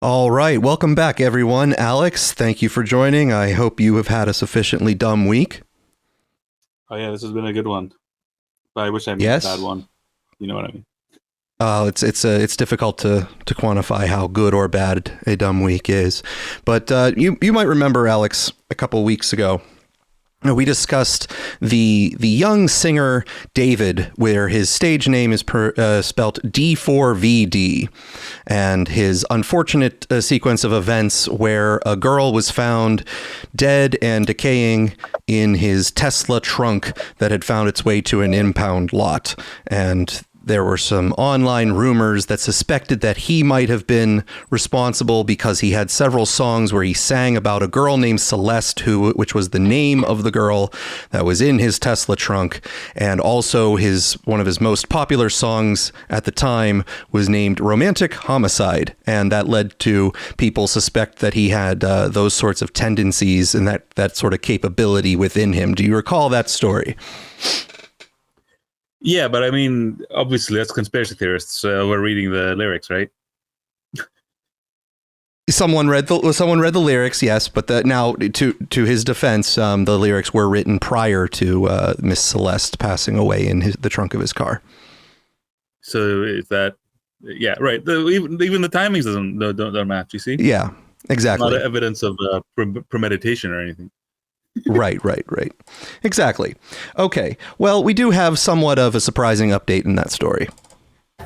All right, welcome back, everyone. Alex, thank you for joining. I hope you have had a sufficiently dumb week. Oh yeah, this has been a good one. But I wish I made a bad one. You know what I mean? It's difficult to quantify how good or bad a dumb week is. But you might remember, Alex, a couple weeks ago, we discussed the young singer David, where his stage name is spelt D4VD, and his unfortunate sequence of events where a girl was found dead and decaying in his Tesla trunk that had found its way to an impound lot. And there were some online rumors that suspected that he might have been responsible because he had several songs where he sang about a girl named Celeste, which was the name of the girl that was in his Tesla trunk. And also one of his most popular songs at the time was named Romantic Homicide. And that led to people suspect that he had those sorts of tendencies and that sort of capability within him. Do you recall that story? Yeah, but I mean, obviously that's conspiracy theorists. We're reading the lyrics, right? Someone read the lyrics, yes, but now to his defense, the lyrics were written prior to Miss Celeste passing away in the trunk of his car. So is that, yeah, right? Even the timings don't match. You see? Yeah, exactly. Not evidence of premeditation or anything. Right. Exactly. Okay. Well, we do have somewhat of a surprising update in that story.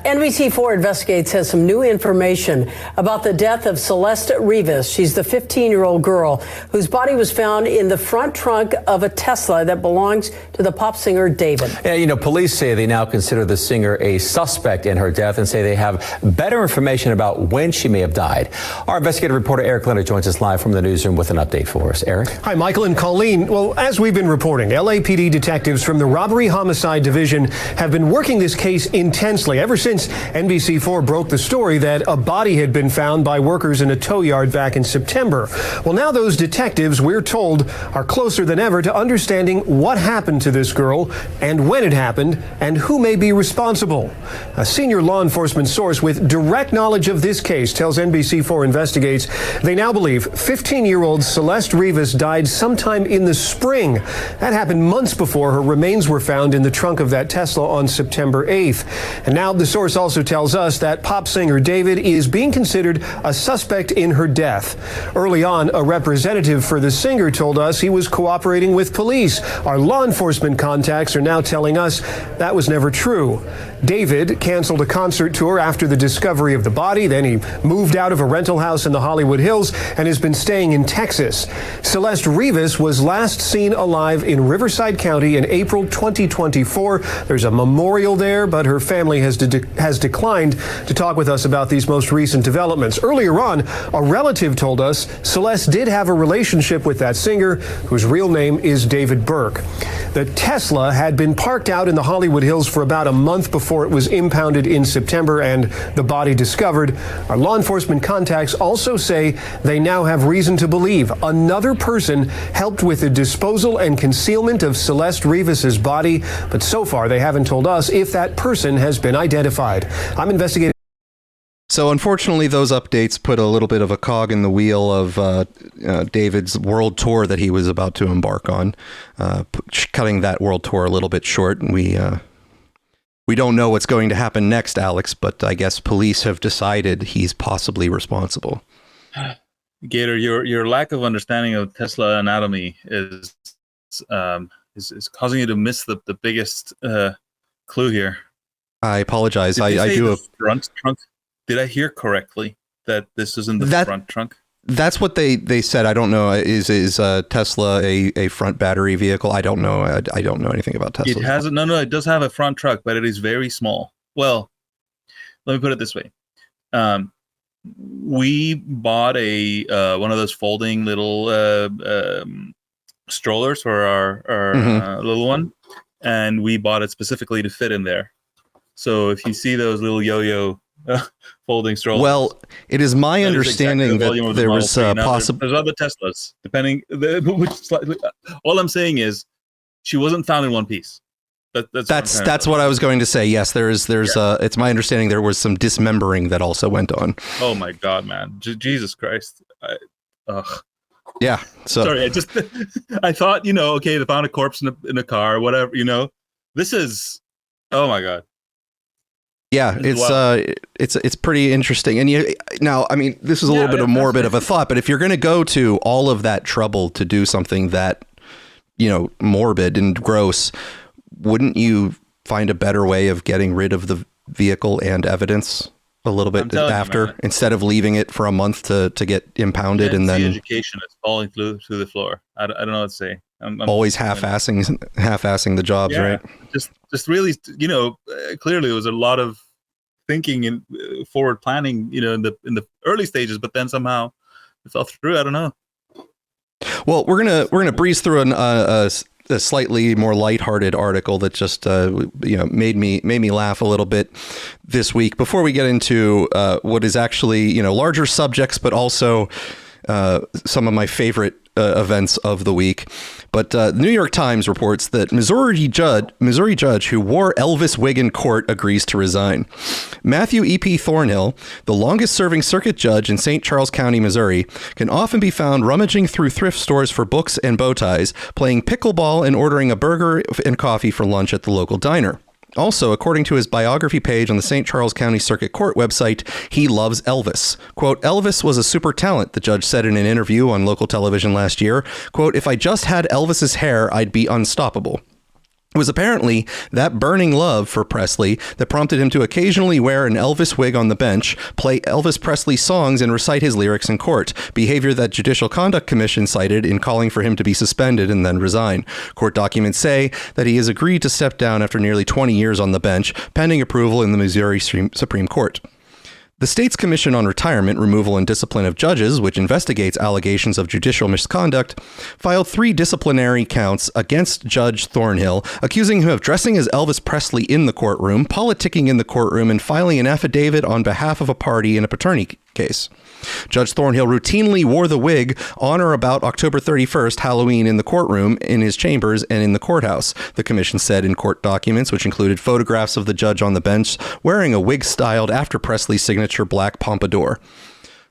NBC4 Investigates has some new information about the death of Celeste Rivas. She's the 15-year-old girl whose body was found in the front trunk of a Tesla that belongs to the pop singer David. Yeah, police say they now consider the singer a suspect in her death and say they have better information about when she may have died. Our investigative reporter Eric Leonard joins us live from the newsroom with an update for us. Eric? Hi, Michael and Colleen. Well, as we've been reporting, LAPD detectives from the Robbery Homicide Division have been working this case intensely ever since NBC4 broke the story that a body had been found by workers in a tow yard back in September. Well, now those detectives, we're told, are closer than ever to understanding what happened to this girl and when it happened and who may be responsible. A senior law enforcement source with direct knowledge of this case tells NBC4 Investigates they now believe 15-year-old Celeste Rivas died sometime in the spring. That happened months before her remains were found in the trunk of that Tesla on September 8th. And now the source also tells us that pop singer David is being considered a suspect in her death. Early on, a representative for the singer told us he was cooperating with police. Our law enforcement contacts are now telling us that was never true. David canceled a concert tour after the discovery of the body. Then he moved out of a rental house in the Hollywood Hills and has been staying in Texas. Celeste Rivas was last seen alive in Riverside County in April 2024. There's a memorial there, but her family has declined to talk with us about these most recent developments. Earlier on, a relative told us Celeste did have a relationship with that singer, whose real name is David Burke. The Tesla had been parked out in the Hollywood Hills for about a month before it was impounded in September and the body discovered. Our law enforcement contacts also say they now have reason to believe another person helped with the disposal and concealment of Celeste Rivas's body, but so far they haven't told us if that person has been identified. I'm investigating. So unfortunately, those updates put a little bit of a cog in the wheel of David's world tour that he was about to embark on, cutting that world tour a little bit short. We don't know what's going to happen next, Alex, but I guess police have decided he's possibly responsible. Gator, your lack of understanding of Tesla anatomy is causing you to miss the biggest clue here. I apologize. I do a front trunk. Did I hear correctly that this isn't the front trunk? That's what they said. I don't know. Is Tesla a front battery vehicle? I don't know. I don't know anything about Tesla. It has no. It does have a front trunk, but it is very small. Well, let me put it this way. We bought a one of those folding little strollers for our little one, and we bought it specifically to fit in there. So if you see those little yo-yo folding strollers. Well, it is my understanding that there was possible. There's other Teslas, depending. Which slightly. All I'm saying is, she wasn't found in one piece. That's what I was going to say. Yes, there's it's my understanding there was some dismembering that also went on. Oh my God, man. Jesus Christ. Yeah. So sorry, I thought, okay, they found a corpse in a car, whatever, This is, oh my God. Yeah, it's pretty interesting. And now, I mean, this is a little bit of morbid of a thought, but if you're going to go to all of that trouble to do something that, morbid and gross, wouldn't you find a better way of getting rid of the vehicle and evidence a little bit after, instead of leaving it for a month to get impounded and then education is falling through the floor. I don't know what to say. I'm always half-assing the jobs, right? Just really, clearly there was a lot of thinking and forward planning, in the early stages, but then somehow it fell through. I don't know. Well, we're gonna breeze through a slightly more lighthearted article that just made me laugh a little bit this week before we get into what is actually larger subjects, but also some of my favorite events of the week. But the New York Times reports that Missouri judge who wore Elvis wig in court agrees to resign. Matthew E.P. Thornhill, the longest-serving circuit judge in St. Charles County, Missouri, can often be found rummaging through thrift stores for books and bow ties, playing pickleball and ordering a burger and coffee for lunch at the local diner. Also, according to his biography page on the St. Charles County Circuit Court website, he loves Elvis. Quote, Elvis was a super talent, the judge said in an interview on local television last year. Quote, if I just had Elvis's hair, I'd be unstoppable. It was apparently that burning love for Presley that prompted him to occasionally wear an Elvis wig on the bench, play Elvis Presley songs, and recite his lyrics in court, behavior that Judicial Conduct Commission cited in calling for him to be suspended and then resign. Court documents say that he has agreed to step down after nearly 20 years on the bench, pending approval in the Missouri Supreme Court. The state's Commission on Retirement, Removal, and Discipline of Judges, which investigates allegations of judicial misconduct, filed 3 disciplinary counts against Judge Thornhill, accusing him of dressing as Elvis Presley in the courtroom, politicking in the courtroom, and filing an affidavit on behalf of a party in a paternity case. Judge Thornhill routinely wore the wig on or about October 31st, Halloween, in the courtroom, in his chambers, and in the courthouse, the commission said in court documents, which included photographs of the judge on the bench wearing a wig styled after Presley's signature black pompadour.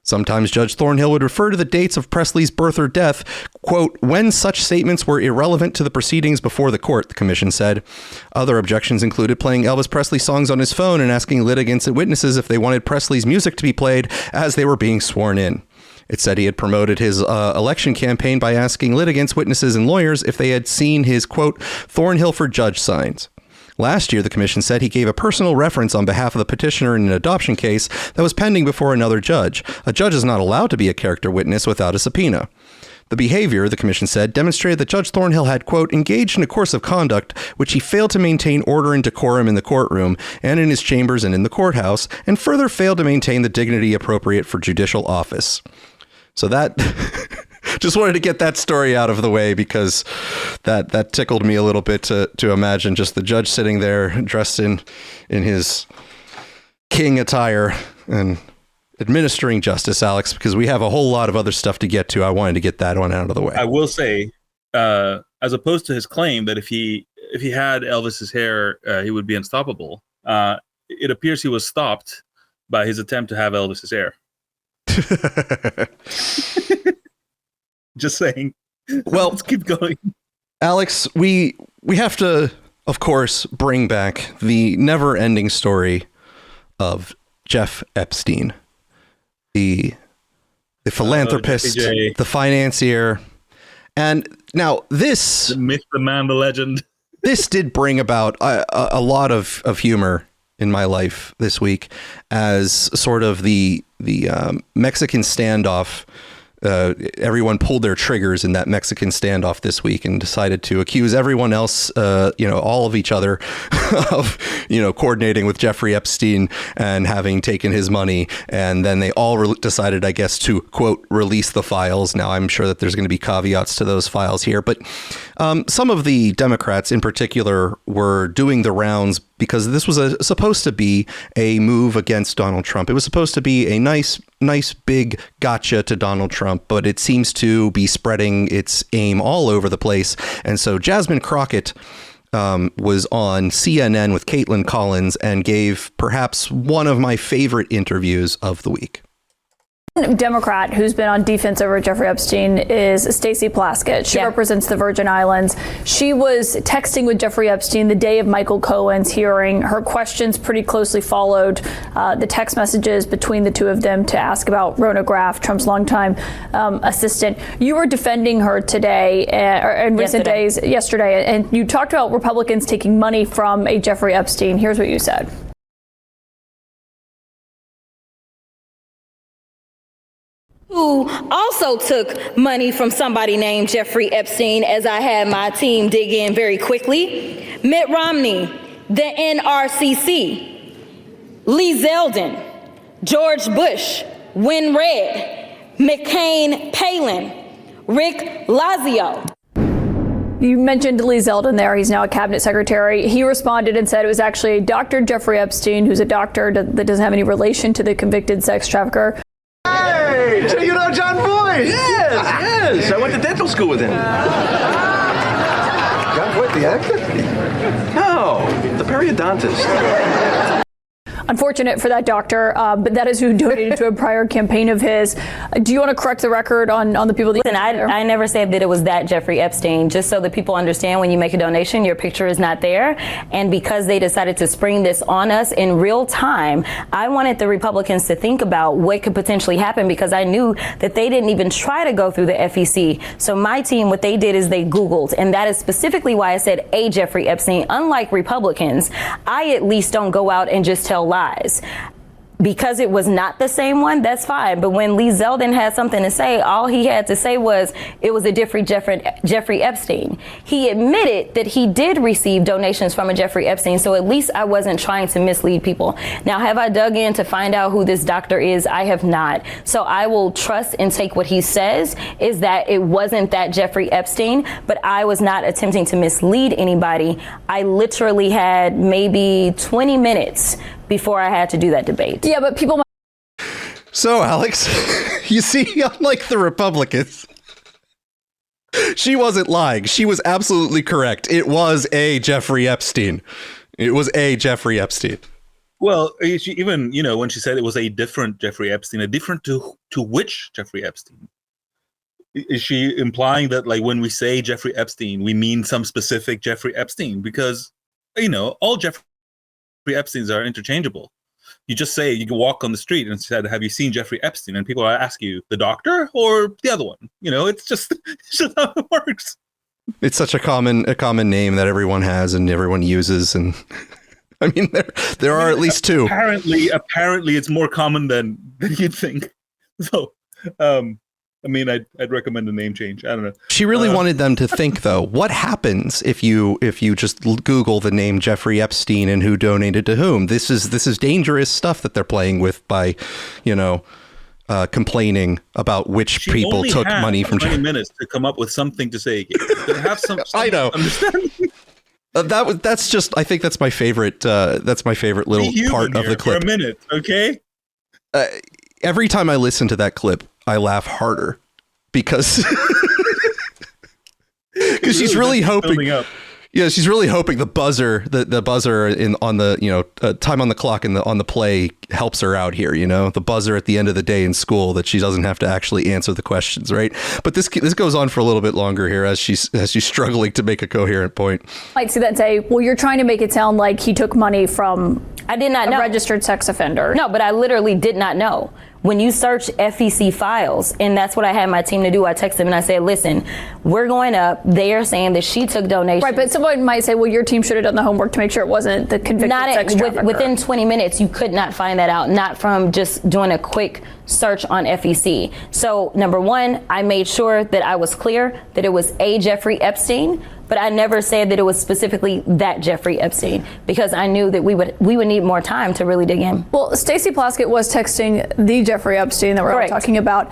Sometimes Judge Thornhill would refer to the dates of Presley's birth or death, quote, when such statements were irrelevant to the proceedings before the court, the commission said. Other objections included playing Elvis Presley songs on his phone and asking litigants and witnesses if they wanted Presley's music to be played as they were being sworn in. It said he had promoted his election campaign by asking litigants, witnesses, and lawyers if they had seen his, quote, Thornhill for Judge signs. Last year, the commission said he gave a personal reference on behalf of the petitioner in an adoption case that was pending before another judge. A judge is not allowed to be a character witness without a subpoena. The behavior, the commission said, demonstrated that Judge Thornhill had, quote, engaged in a course of conduct which he failed to maintain order and decorum in the courtroom and in his chambers and in the courthouse, and further failed to maintain the dignity appropriate for judicial office. So that... Just wanted to get that story out of the way because that tickled me a little bit to imagine just the judge sitting there dressed in his king attire and administering justice, Alex, because we have a whole lot of other stuff to get to. I wanted to get that one out of the way. I will say, as opposed to his claim that if he had Elvis's hair, he would be unstoppable, it appears he was stopped by his attempt to have Elvis's hair. Just saying. Well, let's keep going. Alex, we have to, of course, bring back the never-ending story of Jeff Epstein, the philanthropist, the financier. And now this... The myth, the man, the legend. This did bring about a lot of humor in my life this week as sort of the Mexican standoff. Everyone pulled their triggers in that Mexican standoff this week and decided to accuse everyone else, all of each other of, coordinating with Jeffrey Epstein and having taken his money. And then they all decided, I guess, to, quote, release the files. Now, I'm sure that there's going to be caveats to those files here. But some of the Democrats in particular were doing the rounds because this was supposed to be a move against Donald Trump. It was supposed to be a nice big gotcha to Donald Trump, but it seems to be spreading its aim all over the place. And so Jasmine Crockett was on CNN with Caitlin Collins and gave perhaps one of my favorite interviews of the week. Democrat who's been on defense over Jeffrey Epstein is Stacey Plaskett. She represents the Virgin Islands. She was texting with Jeffrey Epstein the day of Michael Cohen's hearing. Her questions pretty closely followed the text messages between the two of them to ask about Rona Graff, Trump's longtime assistant. You were defending her today, or in recent days, yesterday, and you talked about Republicans taking money from a Jeffrey Epstein. Here's what you said. Who also took money from somebody named Jeffrey Epstein, as I had my team dig in very quickly. Mitt Romney, the NRCC, Lee Zeldin, George Bush, Win Red, McCain Palin, Rick Lazio. You mentioned Lee Zeldin there. He's now a cabinet secretary. He responded and said it was actually Dr. Jeffrey Epstein, who's a doctor that doesn't have any relation to the convicted sex trafficker. Hey, so you know John Boyd? Yes. I went to dental school with him. John Boyd, the actor? No, the periodontist. Unfortunate for that doctor, but that is who donated to a prior campaign of his. Do you want to correct the record on the people that Listen, I never said that it was that Jeffrey Epstein. Just so that people understand, when you make a donation, your picture is not there. And because they decided to spring this on us in real time, I wanted the Republicans to think about what could potentially happen, because I knew that they didn't even try to go through the FEC. So my team, what they did is they Googled, and that is specifically why I said a Jeffrey Epstein. Unlike Republicans, I at least don't go out and just tell lies. Because it was not the same one, that's fine. But when Lee Zeldin had something to say, all he had to say was it was a different Jeffrey Epstein. He admitted that he did receive donations from a Jeffrey Epstein, so at least I wasn't trying to mislead people. Now, have I dug in to find out who this doctor is? I have not. So I will trust and take what he says, is that it wasn't that Jeffrey Epstein, but I was not attempting to mislead anybody. I literally had maybe 20 minutes before I had to do that debate. Yeah, but people. So, Alex, you see, unlike the Republicans, she wasn't lying. She was absolutely correct. It was a Jeffrey Epstein. It was a Jeffrey Epstein. Well, she even, when she said it was a different Jeffrey Epstein, a different to which Jeffrey Epstein? Is she implying that, like, when we say Jeffrey Epstein, we mean some specific Jeffrey Epstein? Because, all Jeffrey Epsteins are interchangeable. You just say, you can walk on the street and said, have you seen Jeffrey Epstein? And people will ask you, the doctor or the other one? It's just how it works. It's such a common name that everyone has and everyone uses. And I mean, there are at least two. Apparently it's more common than you'd think. So, I'd recommend a name change. I don't know. She really wanted them to think, though, what happens if you just Google the name Jeffrey Epstein and who donated to whom? This is dangerous stuff that they're playing with by, complaining about which people took money from. 20 minutes to come up with something to say. Have some I know. Understanding. That's just. I think that's my favorite. That's my favorite little part of the clip. For a minute, okay. Every time I listen to that clip, I laugh harder because she's really hoping. Yeah, she's really hoping the buzzer, the buzzer on the time on the clock and on the play helps her out here. The buzzer at the end of the day in school, that she doesn't have to actually answer the questions, right? But this goes on for a little bit longer here as she's struggling to make a coherent point. Might see that and say, well, you're trying to make it sound like he took money from. I did not know. A registered sex offender. No, but I literally did not know. When you search FEC files, and that's what I had my team to do, I texted them and I said, listen, we're going up. They are saying that she took donations. Right, but someone might say, well, your team should have done the homework to make sure it wasn't the convicted sex trafficker. Within 20 minutes, you could not find that out, not from just doing a quick search on FEC. So, number one, I made sure that I was clear that it was a Jeffrey Epstein, but I never said that it was specifically that Jeffrey Epstein, because I knew that we would need more time to really dig in. Well, Stacey Plaskett was texting the Jeffrey Epstein that we're all talking about.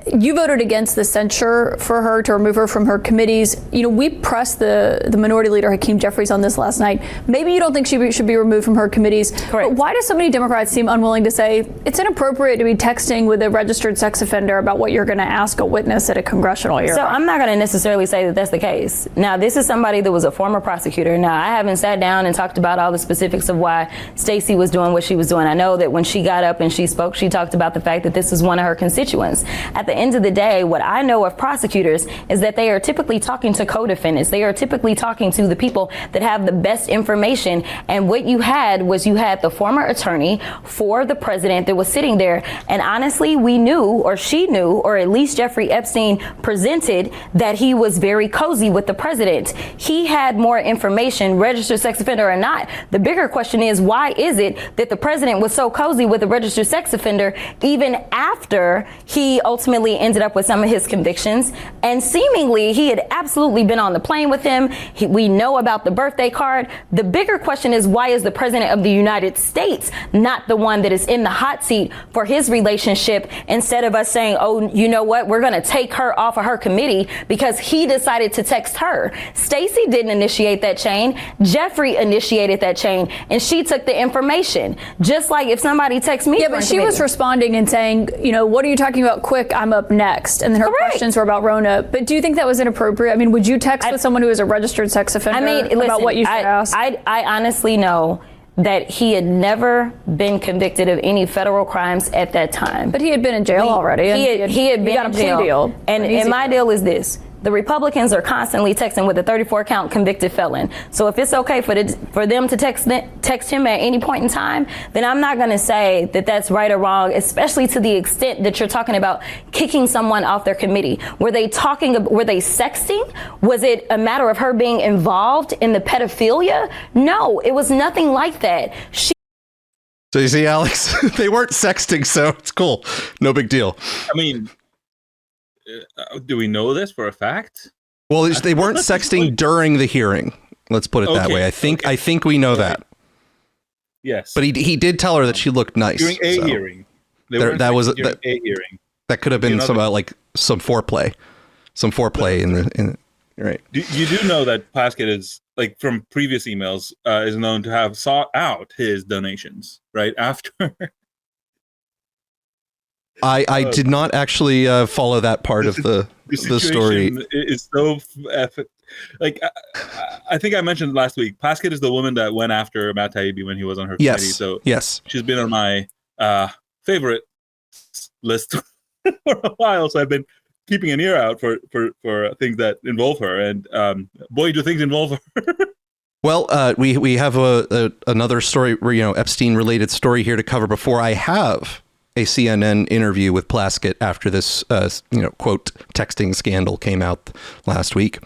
You voted against the censure for her to remove her from her committees. You know, we pressed the minority leader, Hakeem Jeffries, on this last night. Maybe you don't think she should be removed from her committees. Correct. But why do so many Democrats seem unwilling to say it's inappropriate to be texting with a registered sex offender about what you're going to ask a witness at a congressional hearing? So I'm not going to necessarily say that that's the case. Now, this is somebody that was a former prosecutor. Now, I haven't sat down and talked about all the specifics of why Stacey was doing what she was doing. I know that when she got up and she spoke, she talked about the fact that this is one of her constituents. At the end of the day, what I know of prosecutors is that they are typically talking to co-defendants. They are typically talking to the people that have the best information. And what you had was the former attorney for the president that was sitting there. And honestly, we knew, or she knew, or at least Jeffrey Epstein presented that he was very cozy with the president. He had more information, registered sex offender or not. The bigger question is, why is it that the president was so cozy with a registered sex offender even after he ultimately ended up with some of his convictions? And seemingly he had absolutely been on the plane with him. We know about the birthday card. The bigger question is, why is the president of the United States not the one that is in the hot seat for his relationship, instead of us saying, oh, you know what, we're going to take her off of her committee because he decided to text her. Stacey didn't initiate that chain. Jeffrey initiated that chain, and she took the information. Just like if somebody texts me. Yeah, but she was responding and saying, you know, what are you talking about? Quick, I'm up next. And then her questions were about Rona. But do you think that was inappropriate? I mean, would you text with someone who is a registered sex offender about what you should ask? I honestly know that he had never been convicted of any federal crimes at that time. But he had been in jail already. He had been in jail. Deal. And my deal is this. The Republicans are constantly texting with a 34-count convicted felon. So if it's okay for them to text him at any point in time, then I'm not going to say that that's right or wrong, especially to the extent that you're talking about kicking someone off their committee. Were they sexting? Was it a matter of her being involved in the pedophilia? No, it was nothing like that. So you see, Alex, they weren't sexting, so it's cool. No big deal. I mean, do we know this for a fact? Well, they weren't sexting during the hearing. Let's put it that way. I think we know that. Yes. But he did tell her that she looked nice. During a hearing. That was a hearing. That could have been some foreplay. Some foreplay in the right. You do know that Plaskett is, like, from previous emails, is known to have sought out his donations right after. I did not actually follow that part of the story. It's so like I think I mentioned last week. Plaskett is the woman that went after Matt Taibbi when he was on her committee. So yes, she's been on my favorite list for a while. So I've been keeping an ear out for things that involve her. And boy, do things involve her. Well, we have another story, Epstein related story here to cover before I have a CNN interview with Plaskett after this, quote, texting scandal came out last week.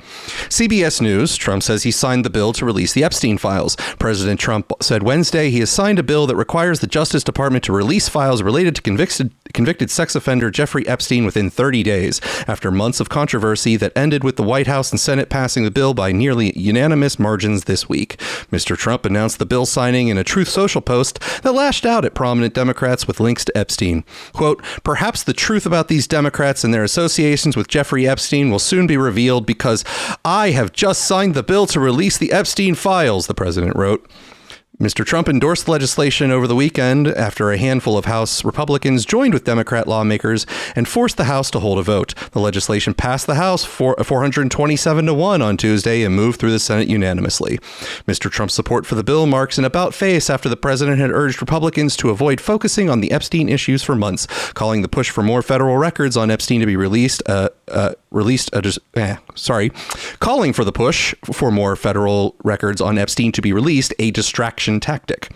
CBS News, Trump says he signed the bill to release the Epstein files. President Trump said Wednesday he has signed a bill that requires the Justice Department to release files related to convicted sex offender Jeffrey Epstein within 30 days, after months of controversy that ended with the White House and Senate passing the bill by nearly unanimous margins this week. Mr. Trump announced the bill signing in a Truth Social post that lashed out at prominent Democrats with links to Epstein. Quote, perhaps the truth about these Democrats and their associations with Jeffrey Epstein will soon be revealed because I have just signed the bill to release the Epstein files, the president wrote. Mr. Trump endorsed legislation over the weekend after a handful of House Republicans joined with Democrat lawmakers and forced the House to hold a vote. The legislation passed the House 427-1 on Tuesday and moved through the Senate unanimously. Mr. Trump's support for the bill marks an about-face after the president had urged Republicans to avoid focusing on the Epstein issues for months, calling the push for more federal records on Epstein to be calling for the push for more federal records on Epstein to be released a distraction tactic.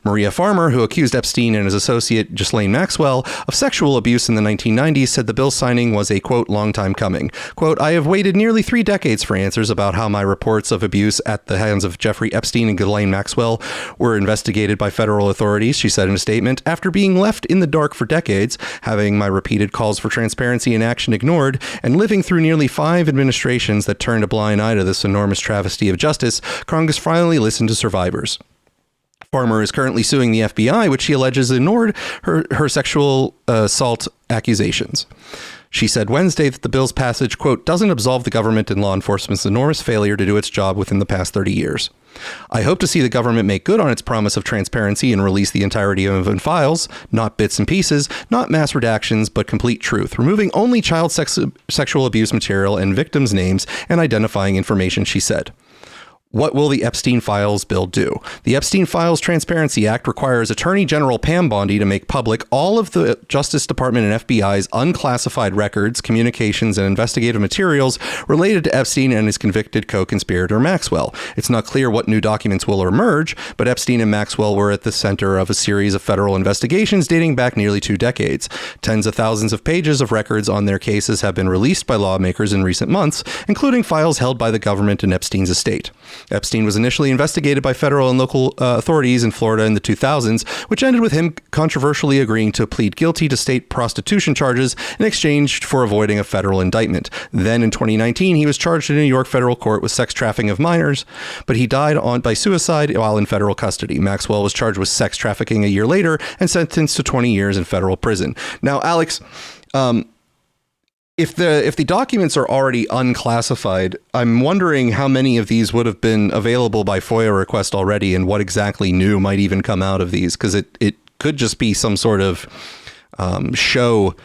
Maria Farmer, who accused Epstein and his associate Ghislaine Maxwell of sexual abuse in the 1990s, said the bill signing was a, quote, long time coming. Quote, I have waited nearly 3 decades for answers about how my reports of abuse at the hands of Jeffrey Epstein and Ghislaine Maxwell were investigated by federal authorities, she said in a statement. After being left in the dark for decades, having my repeated calls for transparency and action ignored, and living through nearly 5 administrations that turned a blind eye to this enormous travesty of justice, Congress finally listened to survivors. Farmer is currently suing the FBI, which she alleges ignored her sexual assault accusations. She said Wednesday that the bill's passage, quote, doesn't absolve the government and law enforcement's enormous failure to do its job within the past 30 years. I hope to see the government make good on its promise of transparency and release the entirety of files, not bits and pieces, not mass redactions, but complete truth, removing only child sexual abuse material and victims' names and identifying information, she said. What will the Epstein Files bill do? The Epstein Files Transparency Act requires Attorney General Pam Bondi to make public all of the Justice Department and FBI's unclassified records, communications, and investigative materials related to Epstein and his convicted co-conspirator Maxwell. It's not clear what new documents will emerge, but Epstein and Maxwell were at the center of a series of federal investigations dating back nearly 2 decades. Tens of thousands of pages of records on their cases have been released by lawmakers in recent months, including files held by the government and Epstein's estate. Epstein was initially investigated by federal and local authorities in Florida in the 2000s, which ended with him controversially agreeing to plead guilty to state prostitution charges in exchange for avoiding a federal indictment. Then in 2019, he was charged in a New York federal court with sex trafficking of minors, but he died by suicide while in federal custody. Maxwell was charged with sex trafficking a year later and sentenced to 20 years in federal prison. Now, Alex, if the documents are already unclassified, I'm wondering how many of these would have been available by FOIA request already and what exactly new might even come out of these, because it could just be some sort of show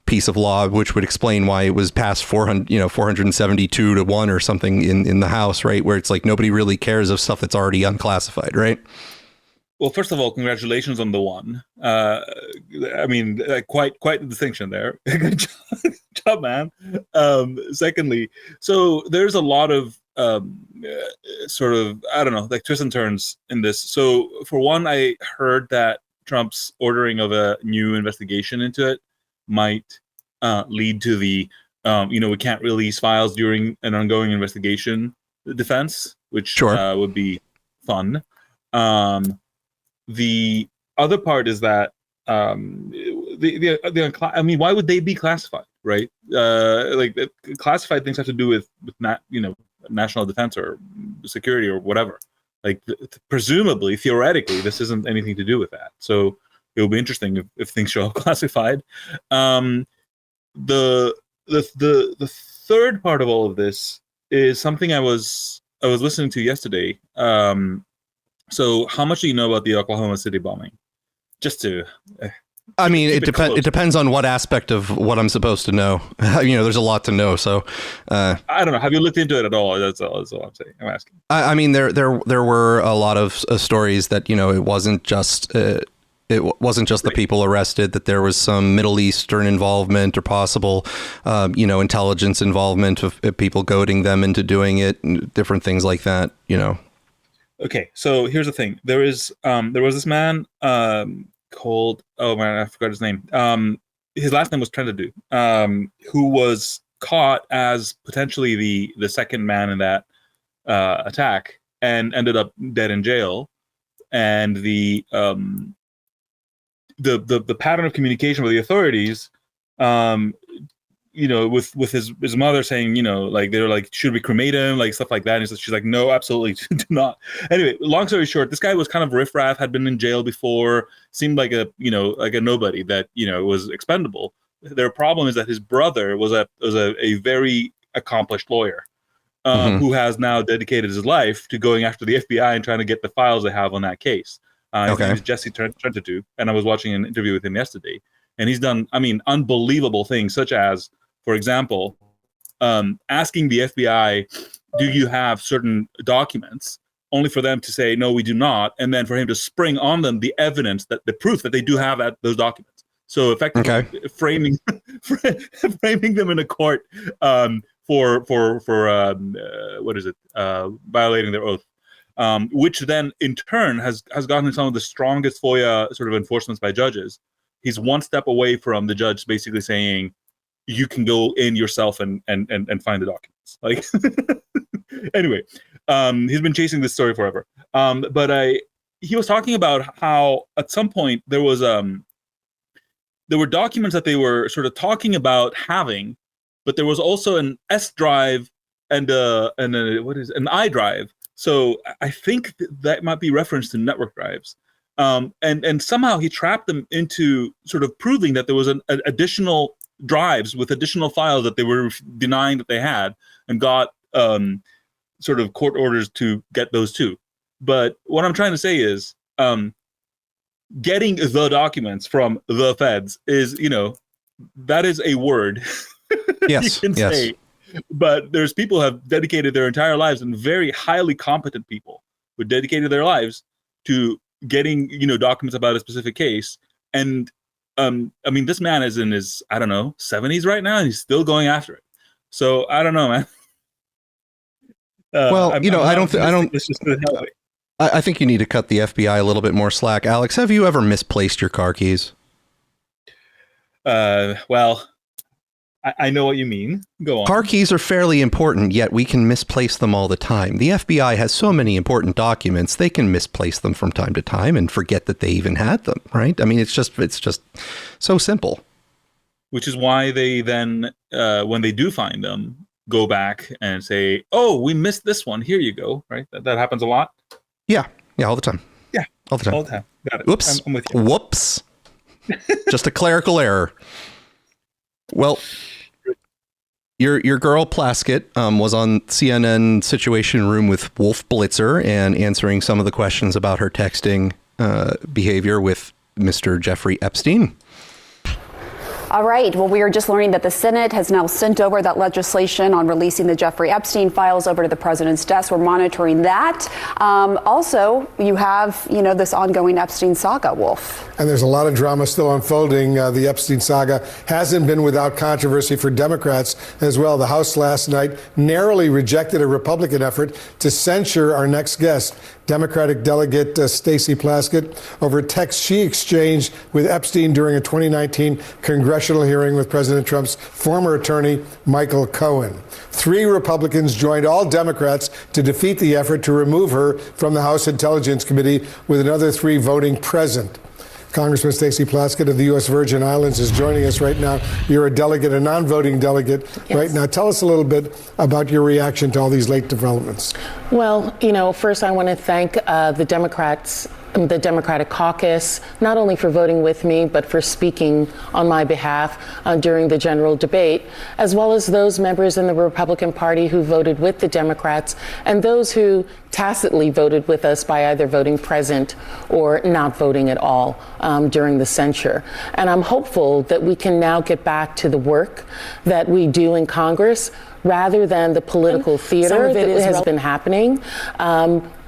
piece of law which would explain why it was passed 472 to 1 or something in the House, right? Where it's like nobody really cares of stuff that's already unclassified, right? Well, first of all, congratulations on the one. I mean, quite the distinction there. Good job, man. Secondly, so there's a lot of sort of, I don't know, like twists and turns in this. So for one, I heard that Trump's ordering of a new investigation into it might lead to the, we can't release files during an ongoing investigation defense, which would be fun. The other part is that I mean, why would they be classified, right? Like classified things have to do with national defense or security or whatever. Like presumably, theoretically, this isn't anything to do with that. So it will be interesting if things show up classified. The third part of all of this is something I was listening to yesterday. So how much do you know about the Oklahoma City bombing? Just to... I mean, it depends on what aspect of what I'm supposed to know. There's a lot to know. So I don't know. Have you looked into it at all? That's all I'm saying. I'm asking. I mean, there were a lot of stories that, it wasn't just... the people arrested, that there was some Middle Eastern involvement or possible, intelligence involvement of people goading them into doing it, and different things like that, Okay, so here's the thing. There was this man called, oh man, I forgot his name. His last name was Trentadue, who was caught as potentially the second man in that attack and ended up dead in jail. And the pattern of communication with the authorities, with his mother saying, like they're like, should we cremate him, like stuff like that. And she's like, no, absolutely do not. Anyway, long story short, this guy was kind of riffraff, had been in jail before, seemed like a nobody that was expendable. Their problem is that his brother was a very accomplished lawyer who has now dedicated his life to going after the FBI and trying to get the files they have on that case. His name is Jesse Trentadue, and I was watching an interview with him yesterday, and he's done, unbelievable things, such as, for example, asking the FBI, do you have certain documents, only for them to say, no, we do not, and then for him to spring on them the evidence, that the proof that they do have those documents. So effectively framing them in a court for violating their oath. Which then in turn has gotten some of the strongest FOIA sort of enforcements by judges. He's one step away from the judge basically saying, you can go in yourself and find the documents. Like, anyway, he's been chasing this story forever. But he was talking about how at some point there were documents that they were sort of talking about having, but there was also an S drive and an I drive. So I think that might be reference to network drives. And somehow he trapped them into sort of proving that there was an additional drives with additional files that they were denying that they had, and got sort of court orders to get those too. But what I'm trying to say is getting the documents from the feds is, that is a word. Yes, you can yes. say. But there's people who have dedicated their entire lives, and very highly competent people who dedicated their lives to getting, documents about a specific case. And this man is in his, 70s right now, and he's still going after it. So I don't know, man. I think you need to cut the FBI a little bit more slack. Alex, have you ever misplaced your car keys? Well, I know what you mean. Go on. Car keys are fairly important, yet we can misplace them all the time. The FBI has so many important documents, they can misplace them from time to time and forget that they even had them, right? I mean, it's just so simple. Which is why they then, when they do find them, go back and say, "Oh, we missed this one. Here you go." Right? That happens a lot. Yeah, all the time. Yeah, all the time. All the time. Got it. Whoops. I'm with you. Whoops. Just a clerical error. Well, your girl Plaskett was on CNN Situation Room with Wolf Blitzer and answering some of the questions about her texting behavior with Mr. Jeffrey Epstein. All right. Well, we are just learning that the Senate has now sent over that legislation on releasing the Jeffrey Epstein files over to the president's desk. We're monitoring that. Also, you have, this ongoing Epstein saga, Wolf. And there's a lot of drama still unfolding. The Epstein saga hasn't been without controversy for Democrats as well. The House last night narrowly rejected a Republican effort to censure our next guest, Democratic delegate Stacey Plaskett, over a text she exchanged with Epstein during a 2019 congressional hearing with President Trump's former attorney, Michael Cohen. 3 Republicans joined all Democrats to defeat the effort to remove her from the House Intelligence Committee, with another 3 voting present. Congressman Stacey Plaskett of the U.S. Virgin Islands is joining us right now. You're a delegate, a non-voting delegate right now. Tell us a little bit about your reaction to all these late developments. Well, first I want to thank the Democrats, the Democratic caucus, not only for voting with me, but for speaking on my behalf during the general debate, as well as those members in the Republican Party who voted with the Democrats, and those who tacitly voted with us by either voting present or not voting at all during the censure. And I'm hopeful that we can now get back to the work that we do in Congress, rather than the political theater that has been happening.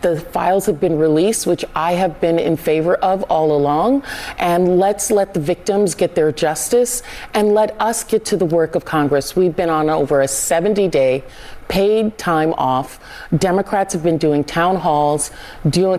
The files have been released, which I have been in favor of all along. And let's let the victims get their justice, and let us get to the work of Congress. We've been on over a 70-day paid time off. Democrats have been doing town halls,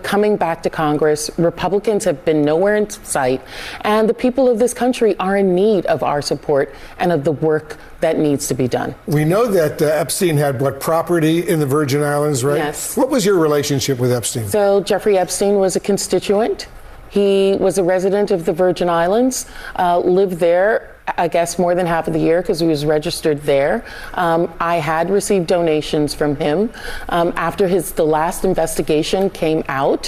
coming back to Congress. Republicans have been nowhere in sight. And the people of this country are in need of our support and of the work that needs to be done. We know that Epstein had property in the Virgin Islands, right? Yes. What was your relationship with Epstein? So Jeffrey Epstein was a constituent. He was a resident of the Virgin Islands, lived there, I guess, more than half of the year because he was registered there. I had received donations from him after the last investigation came out,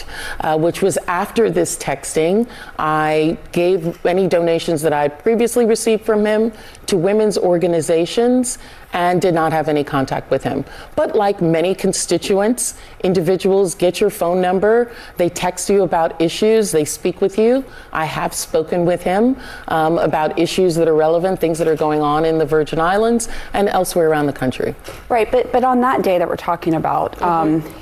which was after this texting. I gave any donations that I had previously received from him to women's organizations and did not have any contact with him. But like many constituents, individuals get your phone number, they text you about issues, they speak with you. I have spoken with him about issues that are relevant, things that are going on in the Virgin Islands and elsewhere around the country. Right, but on that day that we're talking about,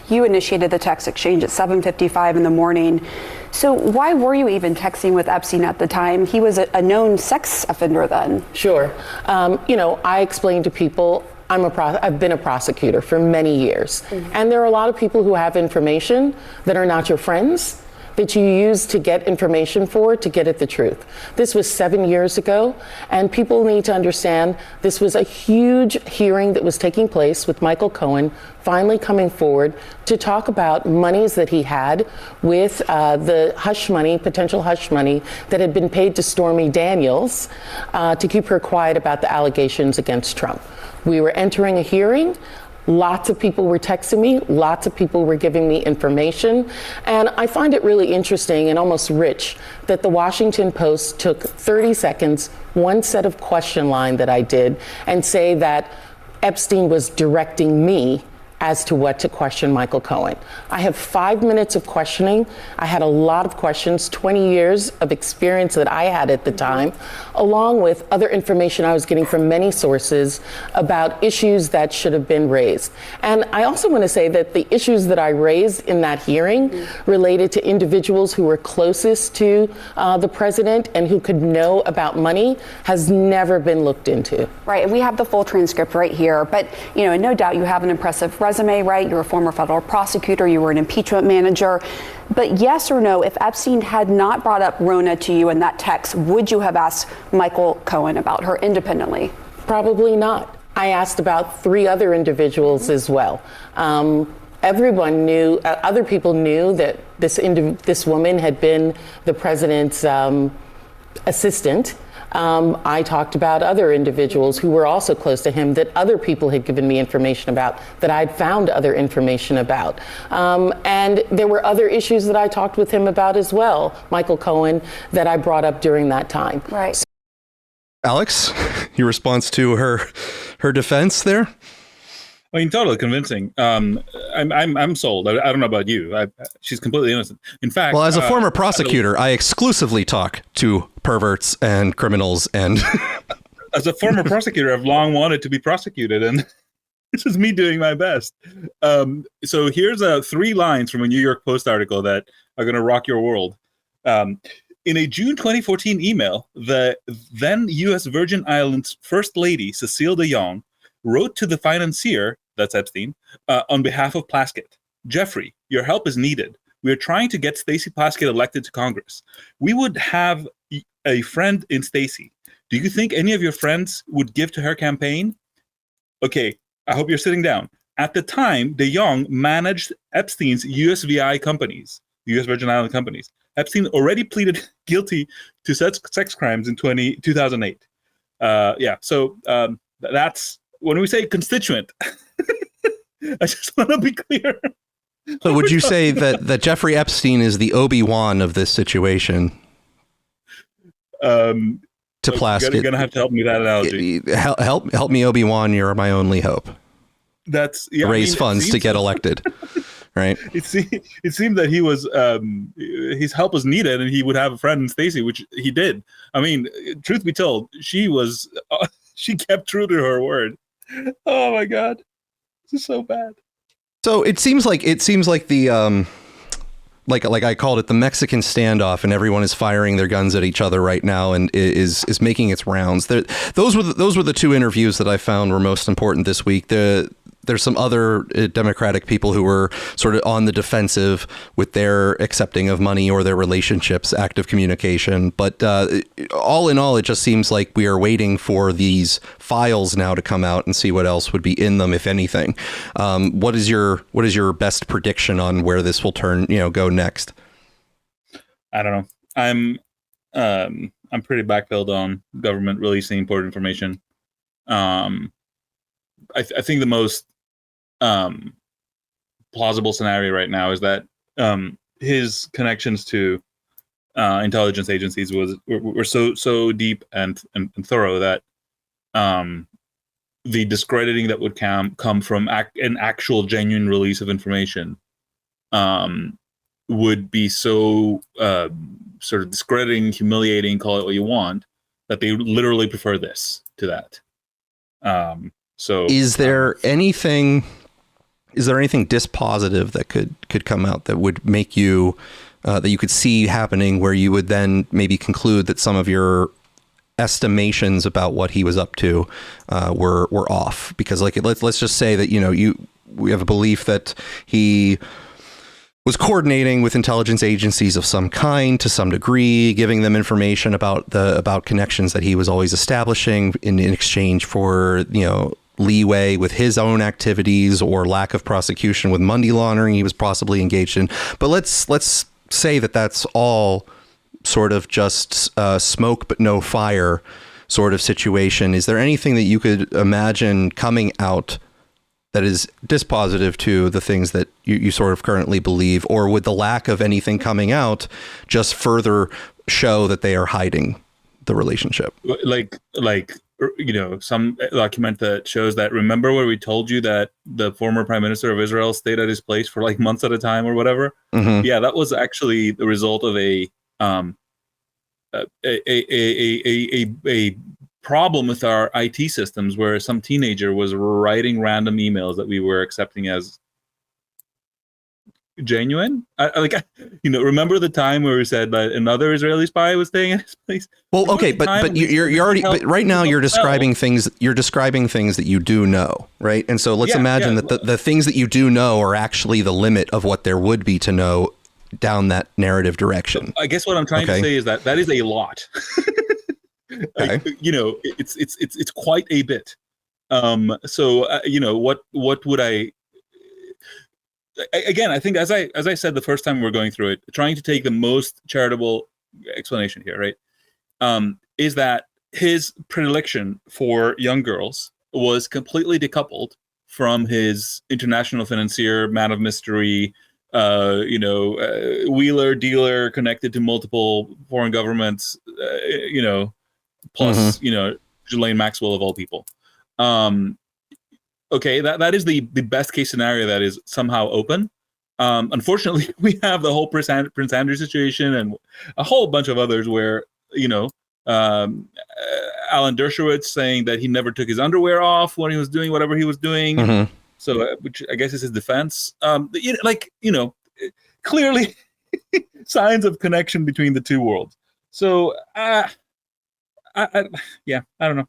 you initiated the text exchange at 7:55 in the morning. So why were you even texting with Epstein at the time? He was a known sex offender then. Sure. I explained to people, I've been a prosecutor for many years. And there are a lot of people who have information that are not your friends, that you use to get information to get at the truth. This was 7 years ago, and people need to understand this was a huge hearing that was taking place with Michael Cohen finally coming forward to talk about monies that he had with the hush money, potential hush money that had been paid to Stormy Daniels to keep her quiet about the allegations against Trump. We were entering a hearing. Lots of people were texting me. Lots of people were giving me information. And I find it really interesting and almost rich that the Washington Post took 30 seconds, one set of question line that I did, and say that Epstein was directing me as to what to question Michael Cohen. I have 5 minutes of questioning. I had a lot of questions, 20 years of experience that I had at the time, along with other information I was getting from many sources about issues that should have been raised. And I also want to say that the issues that I raised in that hearing related to individuals who were closest to the president and who could know about money has never been looked into. Right, and we have the full transcript right here, but no doubt you have an impressive resume, right? You're a former federal prosecutor, you were an impeachment manager. But yes or no, if Epstein had not brought up Rona to you in that text, would you have asked Michael Cohen about her independently? Probably not. I asked about 3 other individuals as well. Everyone knew, other people knew that this woman had been the president's assistant. I talked about other individuals who were also close to him that other people had given me information about, that I'd found other information about. And there were other issues that I talked with him about as well, Michael Cohen, that I brought up during that time. Right. Alex, your response to her defense there? I mean, totally convincing. I'm sold. I don't know about you. She's completely innocent. In fact, well, as a former prosecutor, I exclusively talk to perverts and criminals. And as a former prosecutor, I've long wanted to be prosecuted, and this is me doing my best. So here's 3 lines from a New York Post article that are going to rock your world. In a June 2014 email, the then U.S. Virgin Islands First Lady, Cecile de Jong, wrote to the financier, that's Epstein, on behalf of Plaskett. Jeffrey, your help is needed. We are trying to get Stacey Plaskett elected to Congress. We would have a friend in Stacey. Do you think any of your friends would give to her campaign? Okay, I hope you're sitting down. At the time, de Jong managed Epstein's USVI companies, the U.S. Virgin Island companies. Epstein already pleaded guilty to sex crimes in 2008. So that's, when we say constituent, I just want to be clear. So would you say that Jeffrey Epstein is the Obi-Wan of this situation? To Plaskett. You're going to have to help me with that analogy. Help me, Obi-Wan. You're my only hope. That's raise funds to get elected. Right. It seemed that he was his help was needed, and he would have a friend in Stacey, which he did. I mean, truth be told, she kept true to her word. Oh my God, this is so bad. So it seems like the like I called it, the Mexican standoff, and everyone is firing their guns at each other right now, and is making its rounds. Those were the 2 interviews that I found were most important this week. There's some other Democratic people who were sort of on the defensive with their accepting of money or their relationships, active communication. But all in all, it just seems like we are waiting for these files now to come out and see what else would be in them, if anything. What is your best prediction on where this will go next? I don't know. I'm pretty backpilled on government releasing important information. I think the most plausible scenario right now is that his connections to intelligence agencies were so deep and thorough that the discrediting that would come from an actual genuine release of information would be so sort of discrediting, humiliating, call it what you want, that they literally prefer this to that. So is there anything dispositive that could come out that would make you that you could see happening, where you would then maybe conclude that some of your estimations about what he was up to were off? Because let's just say that we have a belief that he was coordinating with intelligence agencies of some kind to some degree, giving them information about connections that he was always establishing in exchange for leeway with his own activities or lack of prosecution with money laundering he was possibly engaged in. But let's say that that's all sort of just smoke but no fire sort of situation. Is there anything that you could imagine coming out that is dispositive to the things that you sort of currently believe, or would the lack of anything coming out just further show that they are hiding the relationship? Like some document that shows that, remember where we told you that the former prime minister of Israel stayed at his place for like months at a time or whatever? Mm-hmm. Yeah, that was actually the result of a problem with our IT systems, where some teenager was writing random emails that we were accepting as genuine. Remember the time where we said that another Israeli spy was staying in his place? Well, okay, but you're already, but right now you're describing things that you do know, right? And so let's imagine that the things that you do know are actually the limit of what there would be to know down that narrative direction. I guess what I'm trying to say is that is a lot. Okay. It's quite a bit. What would I? Again, I think as I said the first time we were going through it, trying to take the most charitable explanation here, right, is that his predilection for young girls was completely decoupled from his international financier, man of mystery, wheeler dealer connected to multiple foreign governments, plus Ghislaine Maxwell of all people. Okay, that is the best case scenario that is somehow open. Unfortunately, we have the whole Prince Andrew situation and a whole bunch of others where, Alan Dershowitz saying that he never took his underwear off when he was doing whatever he was doing. Mm-hmm. So, which I guess is his defense. Clearly signs of connection between the two worlds. So, I don't know.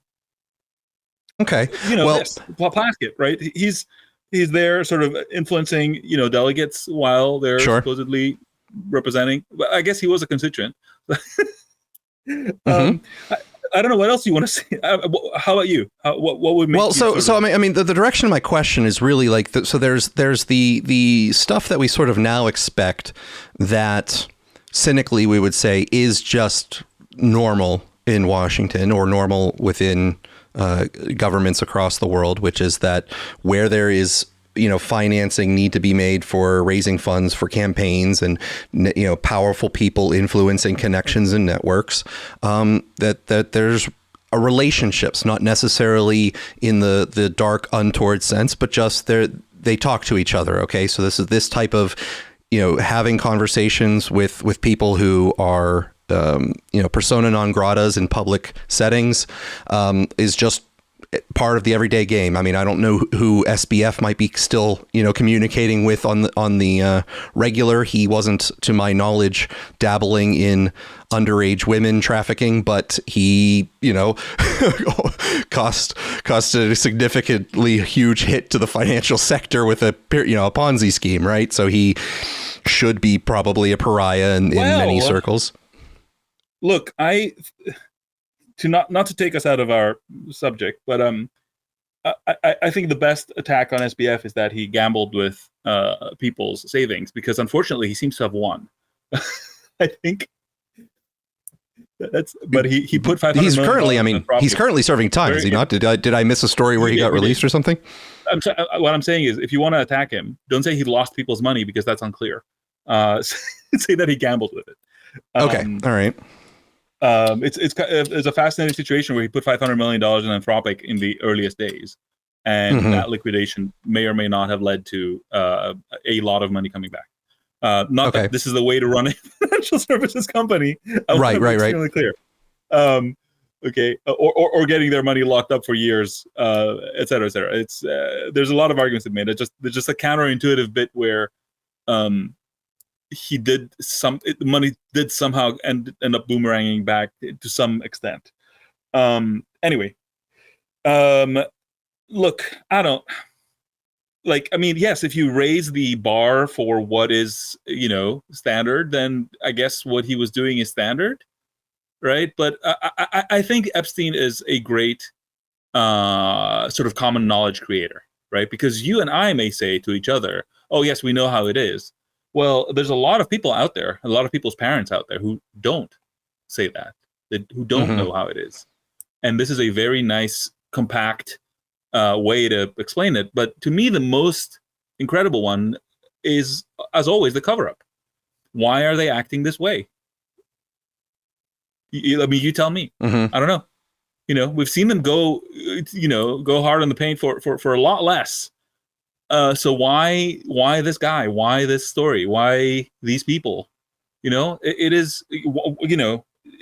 Okay. Plaskett, right? He's there sort of influencing, delegates while they're supposedly representing. But I guess he was a constituent. Mm-hmm. I don't know what else you want to say. How about you? What would make the direction of my question is really like there's the stuff that we sort of now expect that cynically we would say is just normal in Washington or normal within governments across the world, which is that where there is financing need to be made for raising funds for campaigns and powerful people influencing connections and networks, that there's a relationships, not necessarily in the dark untoward sense, but just they talk to each other. Okay, so this type of having conversations with people who are persona non gratas in public settings is just part of the everyday game. I mean, I don't know who SBF might be still, communicating with on the regular. He wasn't, to my knowledge, dabbling in underage women trafficking, but he, cost a significantly huge hit to the financial sector with a Ponzi scheme, right? So he should be probably a pariah in many circles. Look, not to take us out of our subject, but I think the best attack on SBF is that he gambled with people's savings, because unfortunately he seems to have won. I think but he put $500 million. He's currently serving time, is he not? Did I miss a story where he got released or something? What I'm saying is, if you want to attack him, don't say he lost people's money, because that's unclear. Say that he gambled with it. Okay, all right. It's a fascinating situation where he put $500 million in Anthropic in the earliest days, and that liquidation may or may not have led to a lot of money coming back. That this is the way to run a financial services company. Right. Extremely clear. Or getting their money locked up for years, et cetera, et cetera. It's there's a lot of arguments to be made. There's just a counterintuitive bit where money did somehow end up boomeranging back to some extent. Anyway, look, yes, if you raise the bar for what is, standard, then I guess what he was doing is standard, right? But I think Epstein is a great sort of common knowledge creator, right? Because you and I may say to each other, oh, yes, we know how it is. Well, there's a lot of people out there, a lot of people's parents out there who don't say that, who don't know how it is. And this is a very nice, compact way to explain it. But to me, the most incredible one is, as always, the cover-up. Why are they acting this way? I mean, you tell me. Mm-hmm. I don't know. We've seen them go hard on the paint for a lot less. So why this guy? Why this story? Why these people? It is,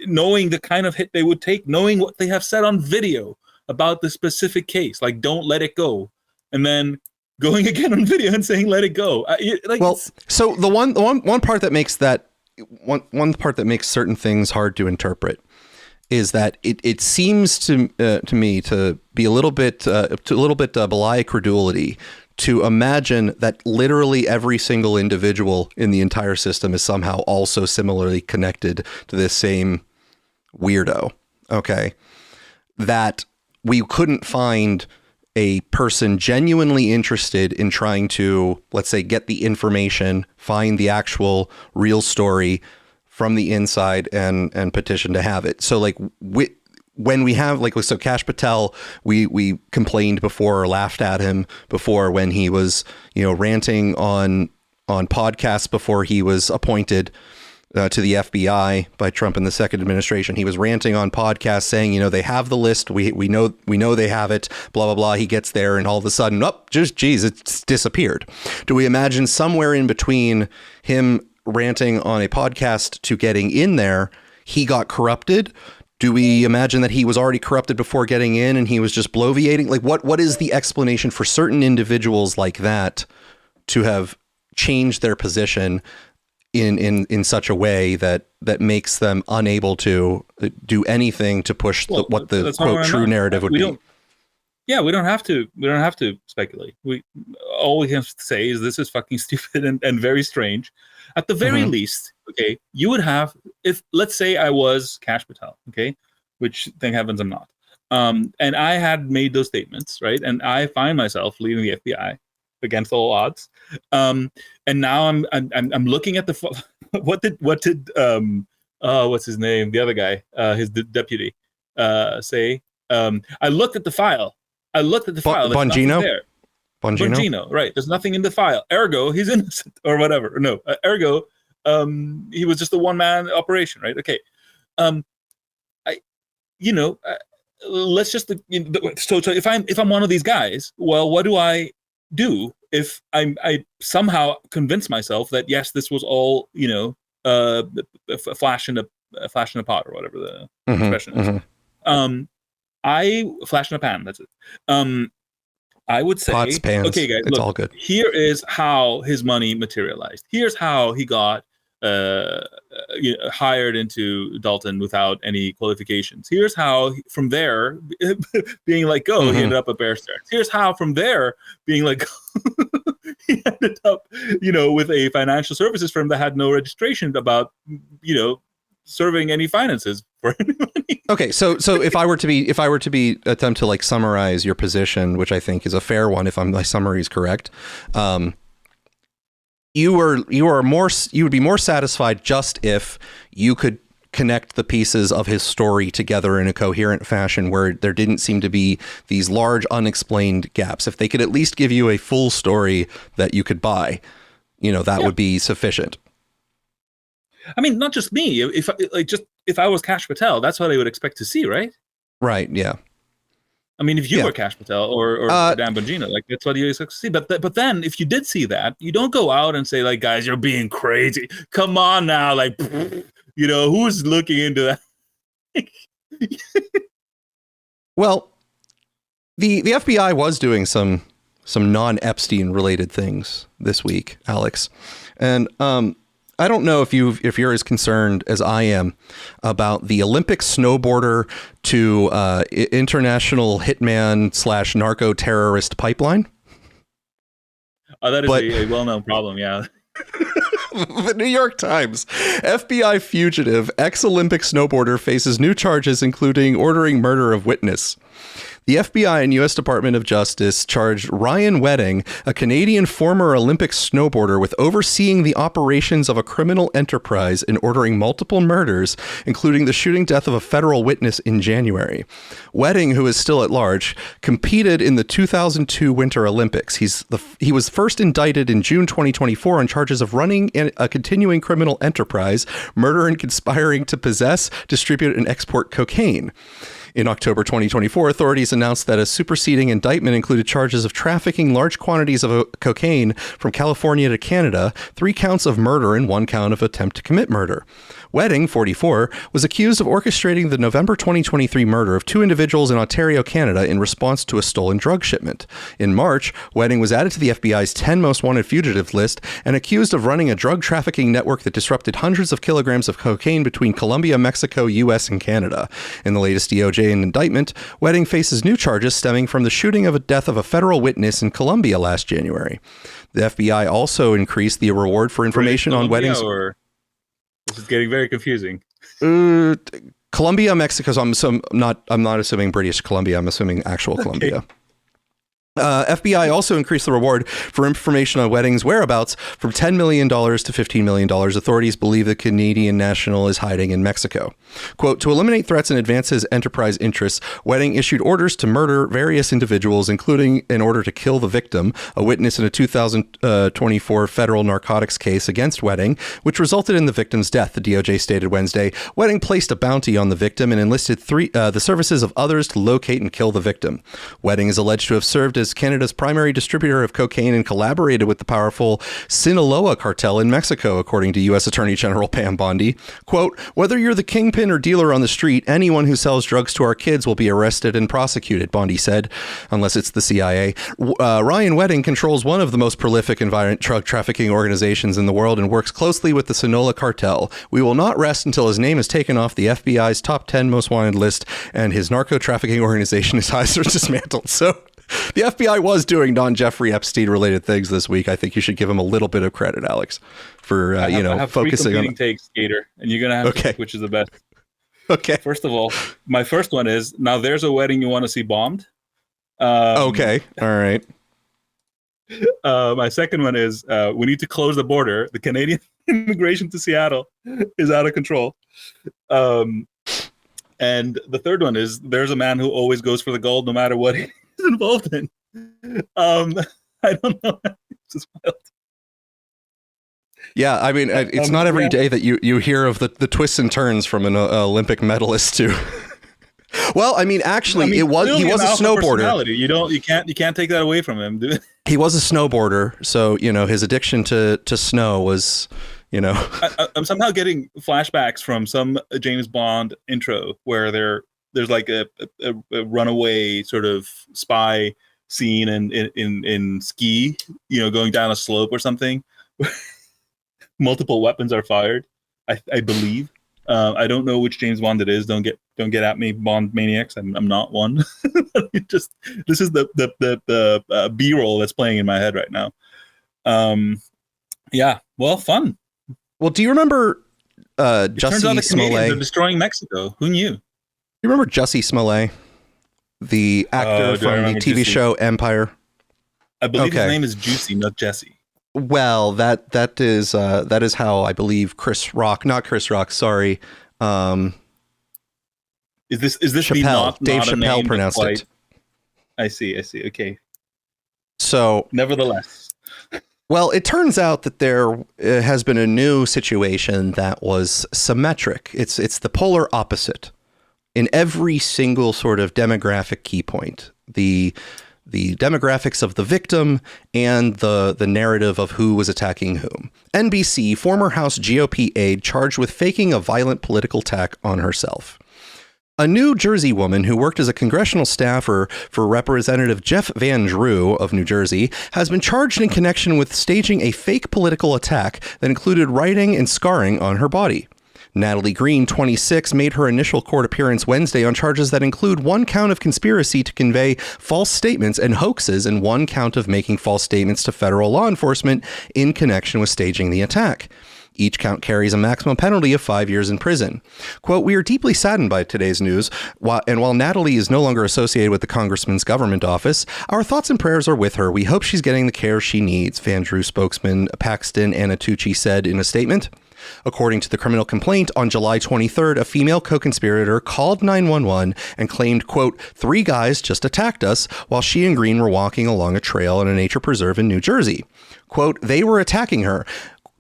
knowing the kind of hit they would take, knowing what they have said on video about the specific case, like, don't let it go. And then going again on video and saying, let it go. So the one part that makes that one part that makes certain things hard to interpret is that it seems to me to be a little bit belie credulity to imagine that literally every single individual in the entire system is somehow also similarly connected to this same weirdo. Okay. That we couldn't find a person genuinely interested in trying to, let's say, get the information, find the actual real story from the inside and petition to have it. So like when we have so Kash Patel, we complained before or laughed at him before when he was, ranting on podcasts before he was appointed to the FBI by Trump in the second administration. He was ranting on podcasts saying, they have the list. We know they have it, blah, blah, blah. He gets there and all of a sudden, it's disappeared. Do we imagine somewhere in between him ranting on a podcast to getting in there, he got corrupted? Do we imagine that he was already corrupted before getting in and he was just bloviating? Like what is the explanation for certain individuals like that to have changed their position in such a way that makes them unable to do anything to push what the quote true narrative would be? Yeah, we don't have to speculate. All we have to say is this is fucking stupid and very strange. At the very least, okay, you would have, if let's say I was Kash Patel, okay, which thank heavens I'm not, and I had made those statements, right, and I find myself leaving the FBI against all odds, and now I'm looking at the what did what's his name, the other guy, his deputy, say. I looked at the file. Bongino, right? There's nothing in the file. Ergo, he's innocent or whatever. No, ergo, he was just a one-man operation, right? Okay. Let's just so if I'm one of these guys, well, what do I do if I somehow convince myself that yes, this was all a flash in a pot or whatever the expression is. I flash in a pan. That's it. I would say, pots, pans, okay, guys, it's look, all good. Here is how his money materialized. Here's how he got hired into Dalton without any qualifications. Here's how from there, being like, go, he ended up at Bear Stearns. Here's how from there, being like, he ended up, with a financial services firm that had no registration about, serving any finances for anybody. Okay, so if I were to be attempt to like summarize your position, which I think is a fair one, if my summary is correct, you would be more satisfied just if you could connect the pieces of his story together in a coherent fashion where there didn't seem to be these large unexplained gaps. If they could at least give you a full story that you could buy, that would be sufficient. I mean, not just me. If I was Kash Patel, that's what I would expect to see, right? Right. Yeah. I mean, if you were Kash Patel or Dan Bongino, like that's what you expect to see. But then, if you did see that, you don't go out and say, like, guys, you're being crazy. Come on now, like, who's looking into that? Well, the FBI was doing some non-Epstein related things this week, Alex, and I don't know if you're as concerned as I am about the Olympic snowboarder to international hitman / narco terrorist pipeline. Oh, that is a well-known problem. Yeah. The New York Times: FBI fugitive ex-Olympic snowboarder faces new charges, including ordering murder of witness. The FBI and U.S. Department of Justice charged Ryan Wedding, a Canadian former Olympic snowboarder, with overseeing the operations of a criminal enterprise and ordering multiple murders, including the shooting death of a federal witness in January. Wedding, who is still at large, competed in the 2002 Winter Olympics. He was first indicted in June 2024 on charges of running a continuing criminal enterprise, murder, and conspiring to possess, distribute, and export cocaine. In October 2024, authorities announced that a superseding indictment included charges of trafficking large quantities of cocaine from California to Canada, 3 counts of murder, and 1 count of attempt to commit murder. Wedding, 44, was accused of orchestrating the November 2023 murder of 2 individuals in Ontario, Canada, in response to a stolen drug shipment. In March, Wedding was added to the FBI's 10 most wanted fugitives list and accused of running a drug trafficking network that disrupted hundreds of kilograms of cocaine between Colombia, Mexico, U.S., and Canada. In the latest DOJ indictment, Wedding faces new charges stemming from the shooting of a death of a federal witness in Colombia last January. The FBI also increased the reward for information on Wedding's... This is getting very confusing. Colombia, Mexico. So I'm not assuming British Columbia. I'm assuming actual Colombia. Okay. FBI also increased the reward for information on Wedding's whereabouts from $10 million to $15 million. Authorities believe the Canadian national is hiding in Mexico. Quote, to eliminate threats and advance his enterprise interests, Wedding issued orders to murder various individuals, including in order to kill the victim, a witness in a 2024 federal narcotics case against Wedding, which resulted in the victim's death, the DOJ stated Wednesday. Wedding placed a bounty on the victim and enlisted the services of others to locate and kill the victim. Wedding is alleged to have served as Canada's primary distributor of cocaine and collaborated with the powerful Sinaloa cartel in Mexico, according to U.S. Attorney General Pam Bondi. Quote, whether you're the kingpin or dealer on the street, anyone who sells drugs to our kids will be arrested and prosecuted, Bondi said, unless it's the CIA. Ryan Wedding controls one of the most prolific and violent drug trafficking organizations in the world and works closely with the Sinaloa cartel. We will not rest until his name is taken off the FBI's top 10 most wanted list and his narco trafficking organization is dismantled. So the FBI was doing non-Jeffrey Epstein related things this week. I think you should give him a little bit of credit, Alex, for I have focusing on takes, Gator, and you're gonna have to pick which is the best. Okay. First of all, my first one is now there's a wedding you want to see bombed. Okay. All right. My second one is we need to close the border. The Canadian immigration to Seattle is out of control. And the third one is there's a man who always goes for the gold no matter what he's involved in. I don't know. It's just wild. Yeah, I mean, it's not every day that you hear of the twists and turns from an Olympic medalist to. Well, I mean, actually, he was a snowboarder. You can't take that away from him, dude. He was a snowboarder, so his addiction to snow was, I'm somehow getting flashbacks from some James Bond intro where there's like a runaway sort of spy scene in Ski, going down a slope or something. Multiple weapons are fired, I believe. I don't know which James Bond it is. Don't get at me, Bond maniacs. I'm not one. This is the B-roll that's playing in my head right now. Yeah, well, fun. Well, do you remember Jussie turns out the Smollett? Canadians are destroying Mexico. Who knew? You remember Jussie Smollett, the actor from the TV show Empire? I believe his name is Juicy, not Jesse. Well, that is how I believe not Chris Rock. Sorry, is this Chappelle? Dave Chappelle pronounced it. I see. Okay. So, nevertheless, well, it turns out that there has been a new situation that was symmetric. It's the polar opposite in every single sort of demographic key point. The demographics of the victim and the narrative of who was attacking whom. NBC, former House GOP aide charged with faking a violent political attack on herself. A New Jersey woman who worked as a congressional staffer for Representative Jeff Van Drew of New Jersey has been charged in connection with staging a fake political attack that included writing and scarring on her body. Natalie Green, 26, made her initial court appearance Wednesday on charges that include 1 count of conspiracy to convey false statements and hoaxes and 1 count of making false statements to federal law enforcement in connection with staging the attack. Each count carries a maximum penalty of 5 years in prison. Quote, "We are deeply saddened by today's news, and while Natalie is no longer associated with the congressman's government office, our thoughts and prayers are with her. We hope she's getting the care she needs," Van Drew spokesman Paxton Anatucci said in a statement. According to the criminal complaint, on July 23rd, a female co-conspirator called 911 and claimed, quote, "3 guys just attacked us while she and Green were walking along a trail in a nature preserve in New Jersey. Quote, "They were attacking her.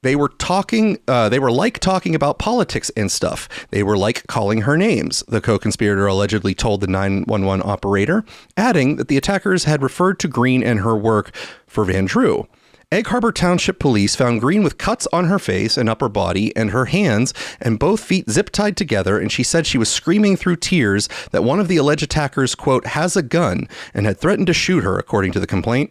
They were talking about politics and stuff. They were like calling her names," the co-conspirator allegedly told the 911 operator, adding that the attackers had referred to Green and her work for Van Drew. Egg Harbor Township Police found Green with cuts on her face and upper body and her hands and both feet zip-tied together, and she said she was screaming through tears that one of the alleged attackers, quote, "has a gun," and had threatened to shoot her, according to the complaint.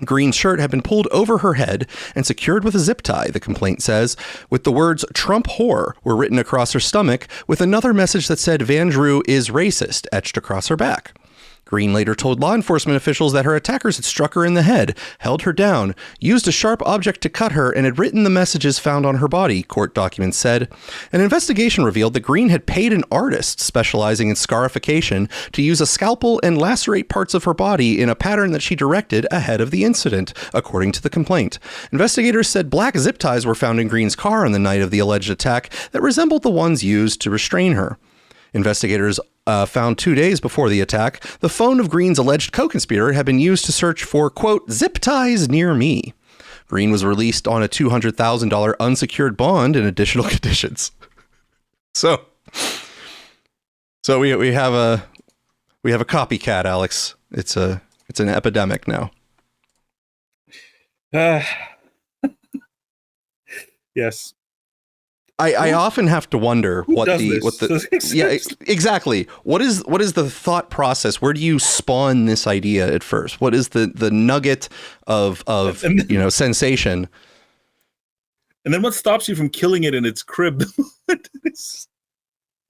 Green's shirt had been pulled over her head and secured with a zip tie, the complaint says, with the words "Trump whore" were written across her stomach, with another message that said Van Drew is racist etched across her back. Green later told law enforcement officials that her attackers had struck her in the head, held her down, used a sharp object to cut her, and had written the messages found on her body, court documents said. An investigation revealed that Green had paid an artist specializing in scarification to use a scalpel and lacerate parts of her body in a pattern that she directed ahead of the incident, according to the complaint. Investigators said black zip ties were found in Green's car on the night of the alleged attack that resembled the ones used to restrain her. Investigators found 2 days before the attack, the phone of Green's alleged co-conspirator had been used to search for, quote, "zip ties near me." Green was released on a $200,000 unsecured bond and additional conditions. So we have a copycat, Alex. It's an epidemic now. Yes. I often have to wonder exactly. What is the thought process? Where do you spawn this idea at first? What is the nugget of sensation? And then what stops you from killing it in its crib?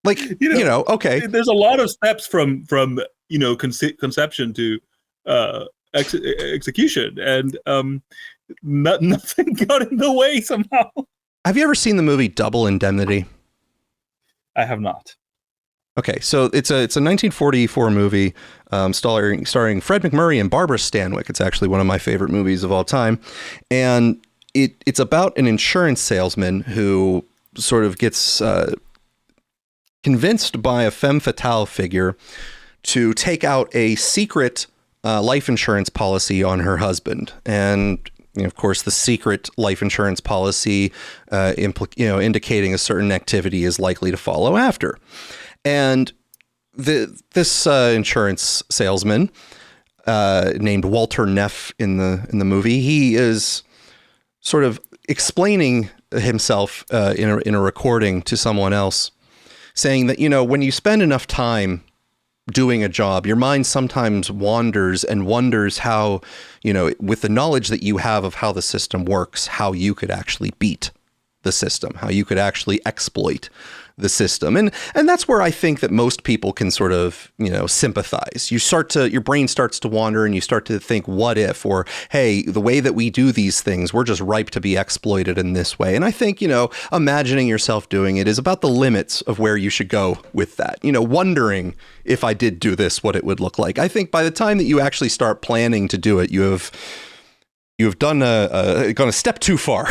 Okay. There's a lot of steps from conception to execution, and nothing got in the way somehow. Have you ever seen the movie Double Indemnity? I have not. Okay, so it's a 1944 movie starring Fred MacMurray and Barbara Stanwyck. It's actually one of my favorite movies of all time, and it's about an insurance salesman who sort of gets convinced by a femme fatale figure to take out a secret life insurance policy on her husband, and of course, the secret life insurance policy, indicating a certain activity is likely to follow after. And this insurance salesman, named Walter Neff in the movie, he is sort of explaining himself in a recording to someone else, saying that when you spend enough time doing a job, your mind sometimes wanders and wonders how, with the knowledge that you have of how the system works, how you could actually beat the system, how you could actually exploit the system. And that's where I think that most people can sort of, sympathize. Your brain starts to wander and you start to think, what if, or, hey, the way that we do these things, we're just ripe to be exploited in this way. And I think, imagining yourself doing it is about the limits of where you should go with that, wondering if I did do this, what it would look like. I think by the time that you actually start planning to do it, you have done gone a step too far.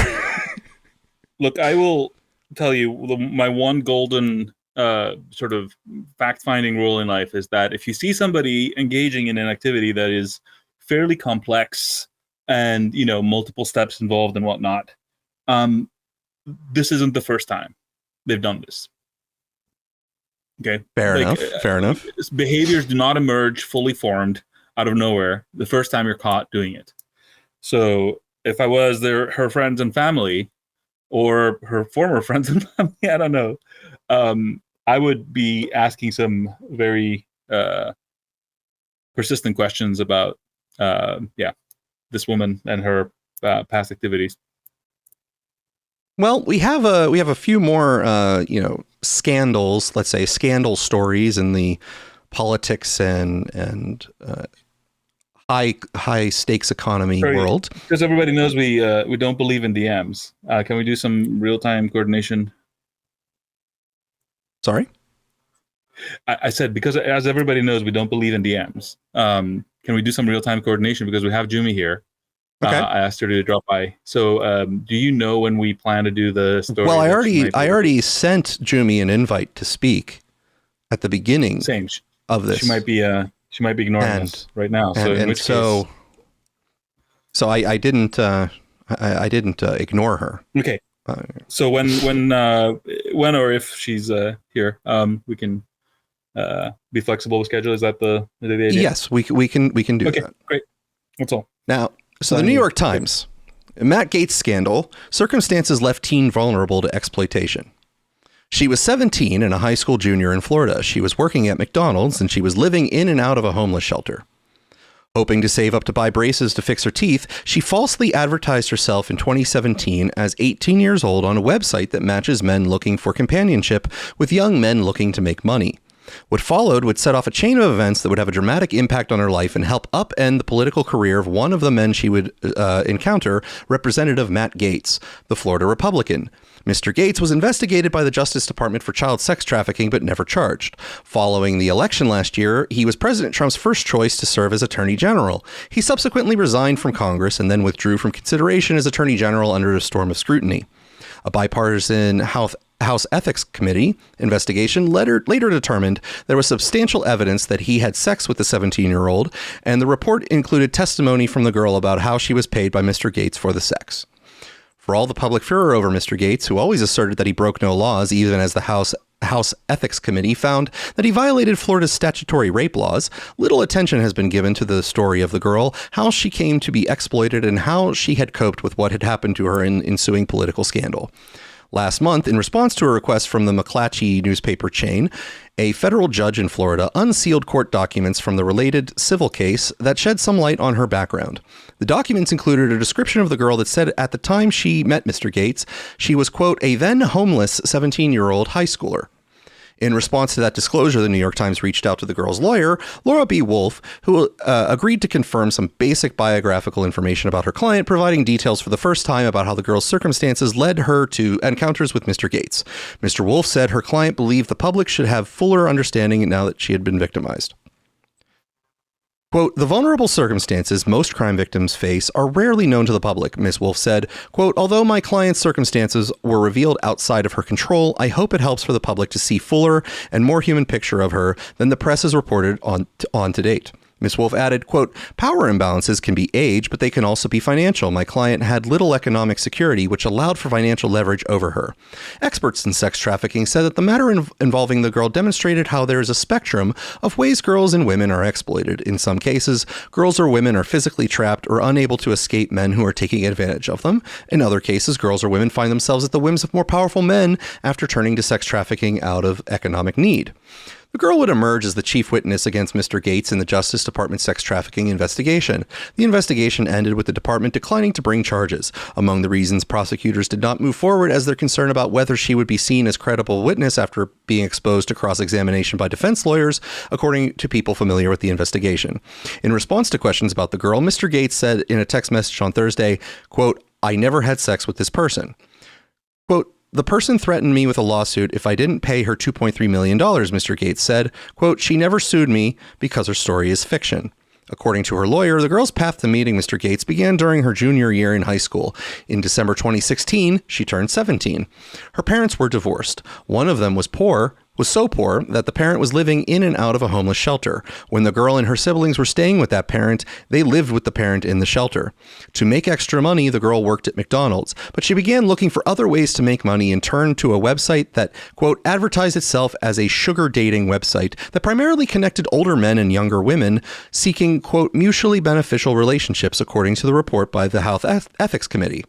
Look, I will tell you, my one golden sort of fact-finding rule in life is that if you see somebody engaging in an activity that is fairly complex and multiple steps involved and whatnot, this isn't the first time they've done this. Okay, fair enough. Behaviors do not emerge fully formed out of nowhere the first time you're caught doing it. So if I was her friends and family, or her former friends and family, I don't know, I would be asking some very persistent questions about, this woman and her past activities. Well, we have a few more, scandals, let's say scandal stories in the politics and high stakes economy world. Because everybody knows we don't believe in DMs. Can we do some real time coordination? Sorry? I said, because as everybody knows, we don't believe in DMs. Can we do some real time coordination? Because we have Jumi here. Okay. I asked her to drop by. So do you know when we plan to do the story? Well, I already sent Jumi an invite to speak at the beginning of this. She might be ignoring us right now. So I didn't ignore her. Okay. So when or if she's here, we can be flexible with schedule. Is that the idea? Yes, we can do that. Okay, great. That's all. Now, so the New York Times, Matt Gaetz scandal, circumstances left teen vulnerable to exploitation. She was 17 and a high school junior in Florida. She was working at McDonald's and she was living in and out of a homeless shelter. Hoping to save up to buy braces to fix her teeth, she falsely advertised herself in 2017 as 18 years old on a website that matches men looking for companionship with young men looking to make money. What followed would set off a chain of events that would have a dramatic impact on her life and help upend the political career of one of the men she would encounter, Representative Matt Gaetz, the Florida Republican. Mr. Gaetz was investigated by the Justice Department for child sex trafficking, but never charged. Following the election last year, he was President Trump's first choice to serve as Attorney General. He subsequently resigned from Congress and then withdrew from consideration as Attorney General under a storm of scrutiny. A bipartisan House Ethics Committee investigation later determined there was substantial evidence that he had sex with the 17-year-old, and the report included testimony from the girl about how she was paid by Mr. Gaetz for the sex. For all the public furor over Mr. Gaetz, who always asserted that he broke no laws, even as the House Ethics Committee found that he violated Florida's statutory rape laws, little attention has been given to the story of the girl, how she came to be exploited, and how she had coped with what had happened to her in ensuing political scandal. Last month, in response to a request from the McClatchy newspaper chain, a federal judge in Florida unsealed court documents from the related civil case that shed some light on her background. The documents included a description of the girl that said at the time she met Mr. Gaetz, she was, quote, a then homeless 17-year-old high schooler. In response to that disclosure, the New York Times reached out to the girl's lawyer, Laura B. Wolf, who agreed to confirm some basic biographical information about her client, providing details for the first time about how the girl's circumstances led her to encounters with Mr. Gaetz. Mr. Wolf said her client believed the public should have fuller understanding now that she had been victimized. Quote, the vulnerable circumstances most crime victims face are rarely known to the public, Ms. Wolf said. Quote, although my client's circumstances were revealed outside of her control, I hope it helps for the public to see fuller and more human picture of her than the press has reported on to date. Ms. Wolf added, quote, power imbalances can be age, but they can also be financial. My client had little economic security, which allowed for financial leverage over her. Experts in sex trafficking said that the matter involving the girl demonstrated how there is a spectrum of ways girls and women are exploited. In some cases, girls or women are physically trapped or unable to escape men who are taking advantage of them. In other cases, girls or women find themselves at the whims of more powerful men after turning to sex trafficking out of economic need. The girl would emerge as the chief witness against Mr. Gaetz in the Justice Department sex trafficking investigation. The investigation ended with the department declining to bring charges. Among the reasons prosecutors did not move forward as their concern about whether she would be seen as credible witness after being exposed to cross-examination by defense lawyers, according to people familiar with the investigation. In response to questions about the girl, Mr. Gaetz said in a text message on Thursday, quote, I never had sex with this person. Quote, the person threatened me with a lawsuit if I didn't pay her $2.3 million, Mr. Gaetz said. Quote, she never sued me because her story is fiction. According to her lawyer, the girl's path to meeting Mr. Gaetz began during her junior year in high school. In December 2016, she turned 17. Her parents were divorced. One of them was so poor that the parent was living in and out of a homeless shelter. When the girl and her siblings were staying with that parent, they lived with the parent in the shelter. To make extra money, the girl worked at McDonald's, but she began looking for other ways to make money and turned to a website that, quote, advertised itself as a sugar dating website that primarily connected older men and younger women seeking, quote, mutually beneficial relationships, according to the report by the House Ethics Committee.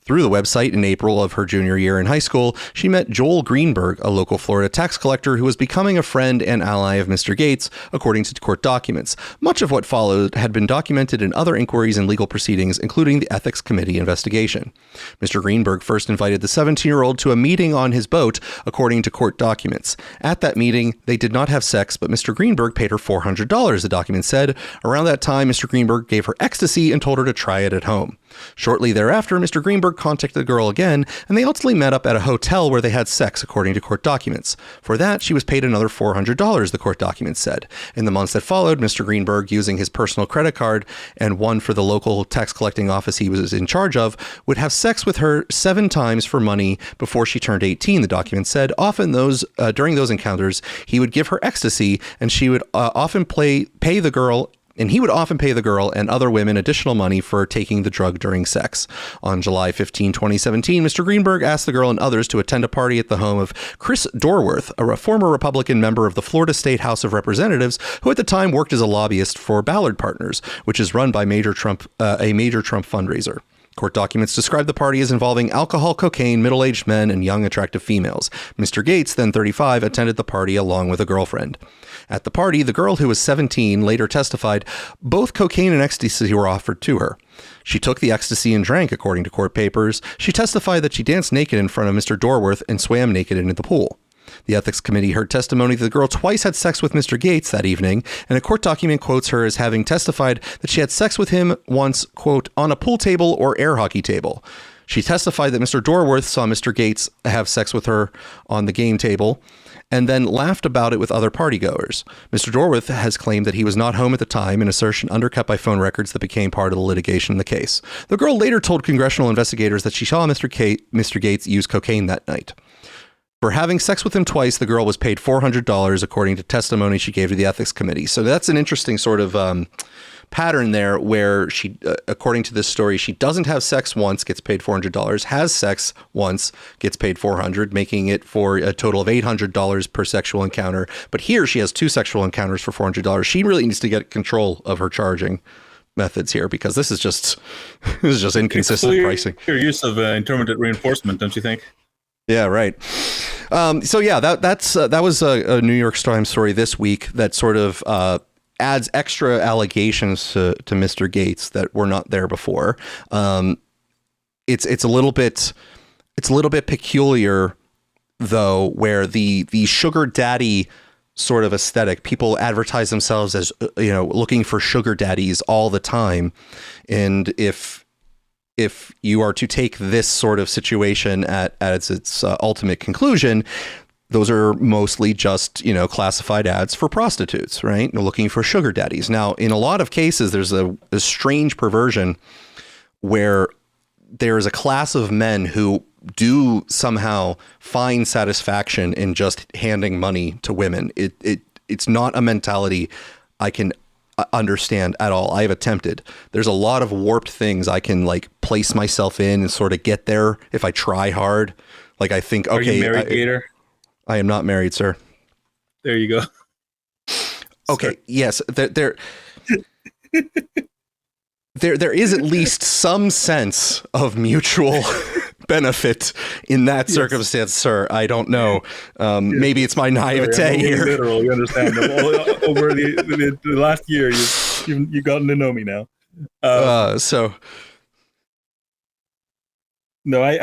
Through the website in April of her junior year in high school, she met Joel Greenberg, a local Florida tax collector who was becoming a friend and ally of Mr. Gates, according to court documents. Much of what followed had been documented in other inquiries and legal proceedings, including the Ethics Committee investigation. Mr. Greenberg first invited the 17-year-old to a meeting on his boat, according to court documents. At that meeting, they did not have sex, but Mr. Greenberg paid her $400, the document said. Around that time, Mr. Greenberg gave her ecstasy and told her to try it at home. Shortly thereafter, Mr. Greenberg contacted the girl again, and they ultimately met up at a hotel where they had sex, according to court documents. For that, she was paid another $400, the court documents said. In the months that followed, Mr. Greenberg, using his personal credit card and one for the local tax collecting office he was in charge of, would have sex with her 7 times for money before she turned 18, the document said. Often during those encounters, he would give her ecstasy, and she would often pay the girl and other women additional money for taking the drug during sex. On July 15, 2017, Mr. Greenberg asked the girl and others to attend a party at the home of Chris Dorworth, a former Republican member of the Florida State House of Representatives, who at the time worked as a lobbyist for Ballard Partners, which is run by a major Trump fundraiser. Court documents describe the party as involving alcohol, cocaine, middle-aged men, and young, attractive females. Mr. Gates, then 35, attended the party along with a girlfriend. At the party, the girl, who was 17, later testified both cocaine and ecstasy were offered to her. She took the ecstasy and drank, according to court papers. She testified that she danced naked in front of Mr. Dorworth and swam naked into the pool. The Ethics Committee heard testimony that the girl twice had sex with Mr. Gates that evening, and a court document quotes her as having testified that she had sex with him once, quote, on a pool table or air hockey table. She testified that Mr. Dorworth saw Mr. Gates have sex with her on the game table and then laughed about it with other partygoers. Mr. Dorworth has claimed that he was not home at the time, an assertion undercut by phone records that became part of the litigation in the case. The girl later told congressional investigators that she saw Mr. Gates use cocaine that night. For having sex with him twice, the girl was paid $400, according to testimony she gave to the Ethics Committee. So that's an interesting sort of pattern there where she, according to this story, she doesn't have sex once, gets paid $400, has sex once, gets paid $400, making it for a total of $800 per sexual encounter. But here she has 2 sexual encounters for $400. She really needs to get control of her charging methods here, because this is just inconsistent pricing. Your use of intermittent reinforcement, don't you think? Yeah, right. So yeah, that was a New York Times story this week that sort of adds extra allegations to Mr. Gates that were not there before. It's a little bit peculiar though, where the sugar daddy sort of aesthetic, people advertise themselves as looking for sugar daddies all the time, and if you are to take this sort of situation at its ultimate conclusion, those are mostly just, classified ads for prostitutes, right? Looking for sugar daddies. Now, in a lot of cases, there's a strange perversion where there is a class of men who do somehow find satisfaction in just handing money to women. It's not a mentality I can understand at all. I've attempted. There's a lot of warped things I can place myself in and sort of get there if I try hard. Like I think, okay. Are you married, Gator? I am not married, sir. There you go. Okay. Yes. There is at least some sense of mutual benefit in that circumstance, sir. I don't know. Maybe it's my naivete here. Literal, you understand? Over the last year, you've gotten to know me now. No, I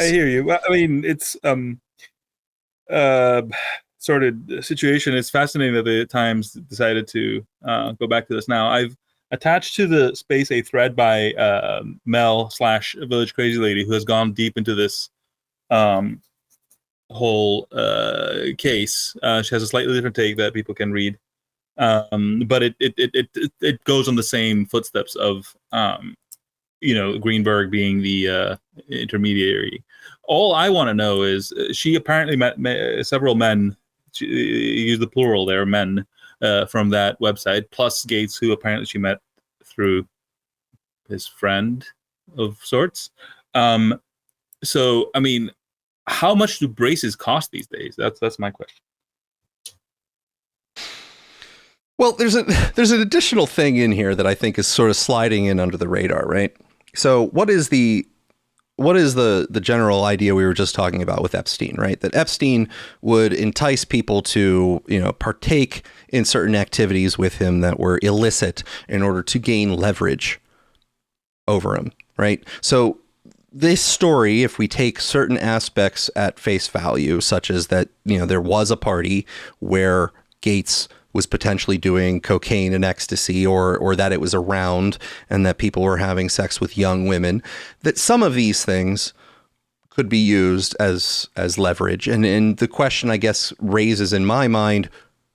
hear you. I mean, it's sort of situation. It's fascinating that the Times decided to go back to this now. I've attached to the space a thread by Mel/Village Crazy Lady, who has gone deep into this whole case. She has a slightly different take that people can read, but it goes on the same footsteps of Greenberg being the intermediary. All I want to know is she apparently met several men. She used the plural there, men. From that website, plus Gates, who apparently she met through his friend of sorts. So, I mean, how much do braces cost these days? That's my question. Well, there's an additional thing in here that I think is sort of sliding in under the radar, right? So, what is the what is the general idea we were just talking about with Epstein, right? That Epstein would entice people to, partake in certain activities with him that were illicit in order to gain leverage over him, right? So this story, if we take certain aspects at face value, such as that, there was a party where Gates was potentially doing cocaine and ecstasy, or that it was around and that people were having sex with young women, that some of these things could be used as leverage. And the question, I guess, raises in my mind,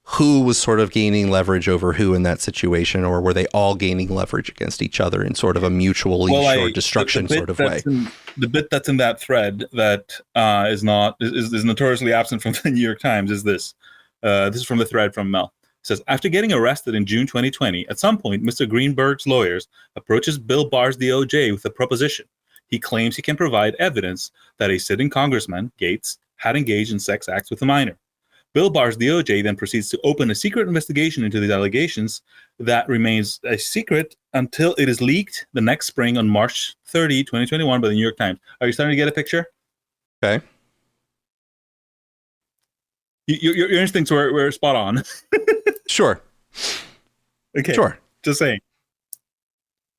who was sort of gaining leverage over who in that situation, or were they all gaining leverage against each other in sort of a mutually assured destruction sort of way? The bit that's in that thread that is notoriously absent from the New York Times is this. This is from the thread from Mel. It says, after getting arrested in June 2020, at some point, Mr. Greenberg's lawyers approaches Bill Barr's DOJ with a proposition. He claims he can provide evidence that a sitting congressman, Gates, had engaged in sex acts with a minor. Bill Barr's DOJ then proceeds to open a secret investigation into these allegations that remains a secret until it is leaked the next spring on March 30, 2021 by the New York Times. Are you starting to get a picture? Okay. Your instincts were spot on. Sure. Okay. Sure. Just saying.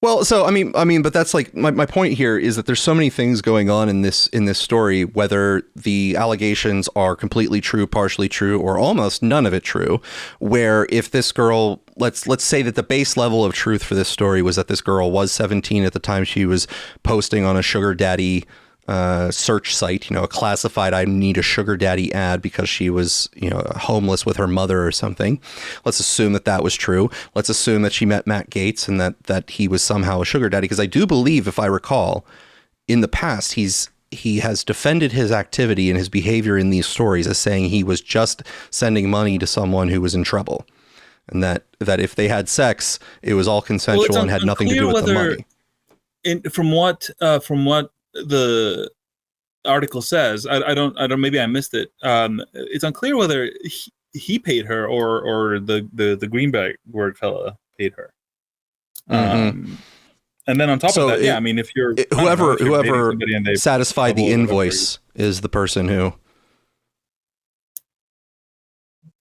Well, so I mean, but that's like my point here is that there's so many things going on in this story, whether the allegations are completely true, partially true, or almost none of it true, where if this girl, let's say that the base level of truth for this story was that this girl was 17 at the time she was posting on a sugar daddy search site, a classified I need a sugar daddy ad because she was, homeless with her mother or something. Let's assume that was true. Let's assume that she met Matt Gates and that he was somehow a sugar daddy, because I do believe, if I recall, in the past he has defended his activity and his behavior in these stories as saying he was just sending money to someone who was in trouble, and that if they had sex, it was all consensual and had nothing to do with the money. From what the article says, I don't maybe I missed it. It's unclear whether he paid her or the Greenberg fella paid her. Mm-hmm. And then on top of that, if you're whoever satisfied the invoice is the person who,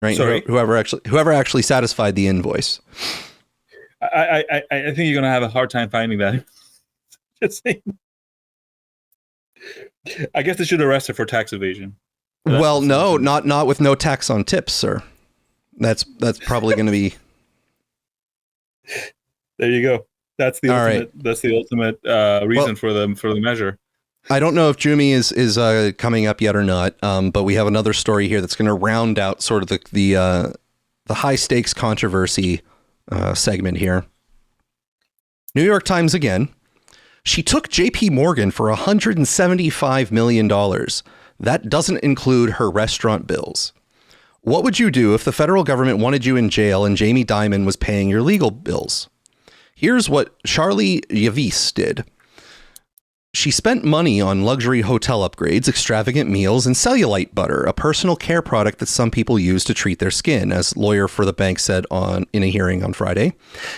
right? Sorry? Whoever actually satisfied the invoice. I think you're gonna have a hard time finding that. Just saying. I guess they should arrest her for tax evasion. Well, no, not with no tax on tips, sir. That's probably going to be. There you go. That's the ultimate. Right. That's the ultimate reason for the measure. I don't know if Jumi is coming up yet or not, but we have another story here that's going to round out sort of the high stakes controversy segment here. New York Times again. She took JP Morgan for $175 million. That doesn't include her restaurant bills. What would you do if the federal government wanted you in jail and Jamie Dimon was paying your legal bills? Here's what Charlie Yavis did. She spent money on luxury hotel upgrades, extravagant meals, and cellulite butter, a personal care product that some people use to treat their skin, as lawyer for the bank said in a hearing on Friday.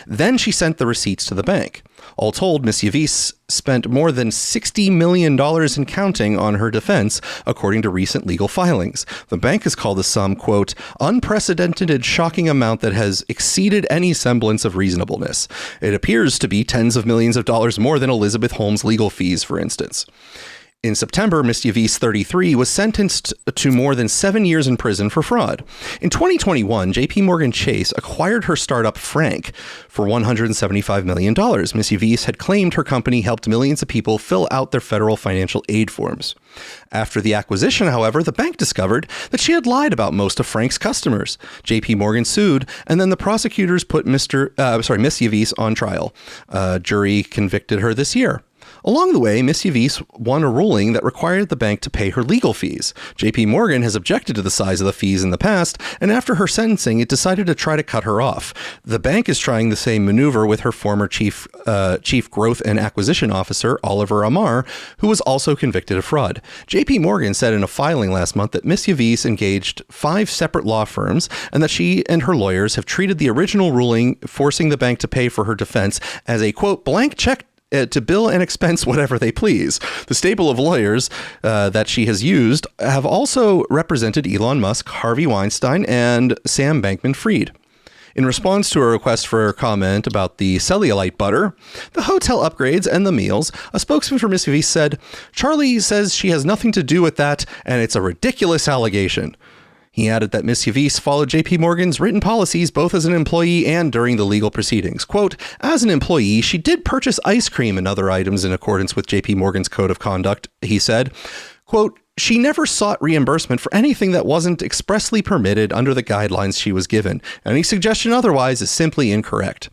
Then she sent the receipts to the bank. All told, Ms. Yavis spent more than $60 million and counting on her defense, according to recent legal filings. The bank has called the sum, quote, unprecedented and shocking amount that has exceeded any semblance of reasonableness. It appears to be tens of millions of dollars more than Elizabeth Holmes' legal fees, for instance. In September, Ms. Yavis, 33, was sentenced to more than 7 years in prison for fraud. In 2021, JP Morgan Chase acquired her startup Frank for $175 million. Ms. Yavis had claimed her company helped millions of people fill out their federal financial aid forms. After the acquisition, however, the bank discovered that she had lied about most of Frank's customers. JP Morgan sued, and then the prosecutors put Ms. Yavis on trial. A jury convicted her this year. Along the way, Ms. Yavis won a ruling that required the bank to pay her legal fees. JP Morgan has objected to the size of the fees in the past, and after her sentencing, it decided to try to cut her off. The bank is trying the same maneuver with her former chief growth and acquisition officer, Oliver Amar, who was also convicted of fraud. JP Morgan said in a filing last month that Ms. Yavis engaged 5 separate law firms and that she and her lawyers have treated the original ruling forcing the bank to pay for her defense as a, quote, blank check to bill and expense whatever they please. The stable of lawyers that she has used have also represented Elon Musk, Harvey Weinstein, and Sam Bankman-Fried. In response to a request for comment about the cellulite butter, the hotel upgrades, and the meals, a spokesman for Miss Yves said, "Charlie says she has nothing to do with that, and it's a ridiculous allegation." He added that Miss Yves followed JP Morgan's written policies both as an employee and during the legal proceedings. Quote, "As an employee, she did purchase ice cream and other items in accordance with JP Morgan's code of conduct," he said. Quote, "She never sought reimbursement for anything that wasn't expressly permitted under the guidelines she was given. Any suggestion otherwise is simply incorrect."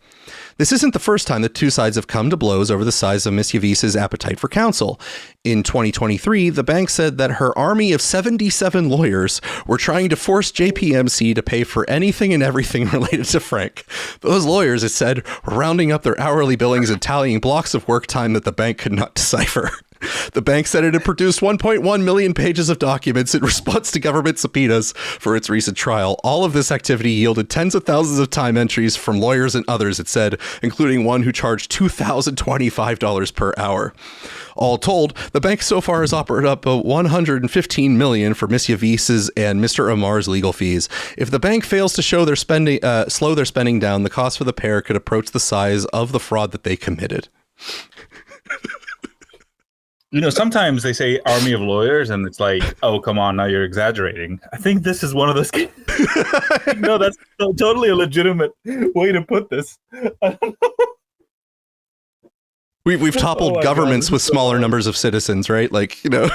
This isn't the first time that two sides have come to blows over the size of Miss Yves's appetite for counsel. In 2023, the bank said that her army of 77 lawyers were trying to force JPMC to pay for anything and everything related to Frank. Those lawyers, it said, were rounding up their hourly billings and tallying blocks of work time that the bank could not decipher. The bank said it had produced 1.1 million pages of documents in response to government subpoenas for its recent trial. All of this activity yielded tens of thousands of time entries from lawyers and others, it said, including one who charged $2,025 per hour. All told, the bank so far has offered up $115 million for Miss Yves's and Mr. Amar's legal fees. If the bank fails to slow their spending down, the cost for the pair could approach the size of the fraud that they committed. You know, sometimes they say army of lawyers, and it's like, oh, come on, now you're exaggerating. I think this is one of those cases. No, that's totally a legitimate way to put this. I don't know. We've toppled governments with smaller numbers of citizens, right? Like, you know.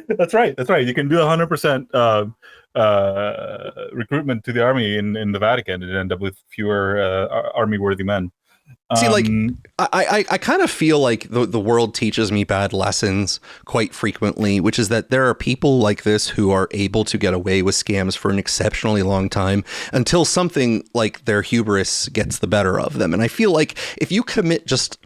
That's right. You can do 100% recruitment to the army in the Vatican and end up with fewer army-worthy men. See, like, I kind of feel like the world teaches me bad lessons quite frequently, which is that there are people like this who are able to get away with scams for an exceptionally long time until something like their hubris gets the better of them. And I feel like if you commit just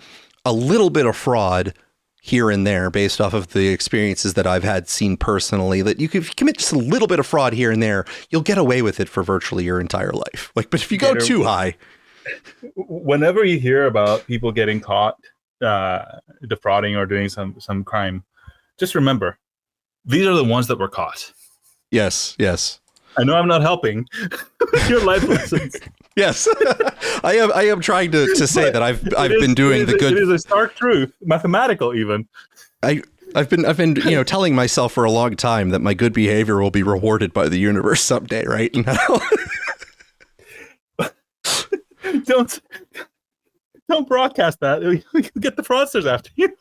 a little bit of fraud here and there, based off of the experiences that I've had seen personally, that if you commit just a little bit of fraud here and there, you'll get away with it for virtually your entire life. Like, but if you go too high. Whenever you hear about people getting caught defrauding or doing some crime, just remember, these are the ones that were caught. Yes. I know I'm not helping your life lessons. Yes, I am trying to say that I've been doing the good. It is a stark truth, mathematical even. I've been telling myself for a long time that my good behavior will be rewarded by the universe someday, right? Don't broadcast that. We can get the fraudsters after you.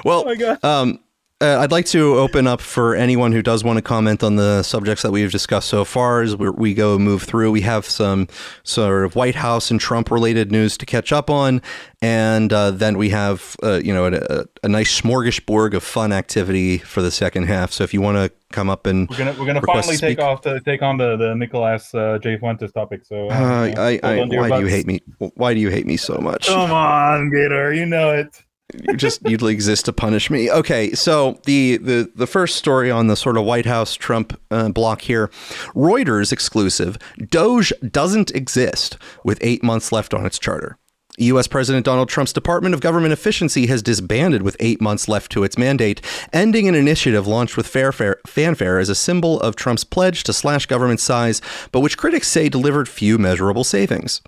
Well, oh my God. I'd like to open up for anyone who does want to comment on the subjects that we've discussed so far as we move through. We have some sort of White House and Trump related news to catch up on. And then we have, a nice smorgasbord of fun activity for the second half. So if you want to come up and we're gonna finally take on the Nicolas J. Fuentes topic. So why do you hate me? Why do you hate me so much? Come on, Gator, you know it. You'd exist to punish me. Okay, so the first story on the sort of White House Trump block here, Reuters exclusive, Doge doesn't exist with 8 months left on its charter. U.S. President Donald Trump's Department of Government Efficiency has disbanded with 8 months left to its mandate, ending an initiative launched with fanfare as a symbol of Trump's pledge to slash government size, but which critics say delivered few measurable savings.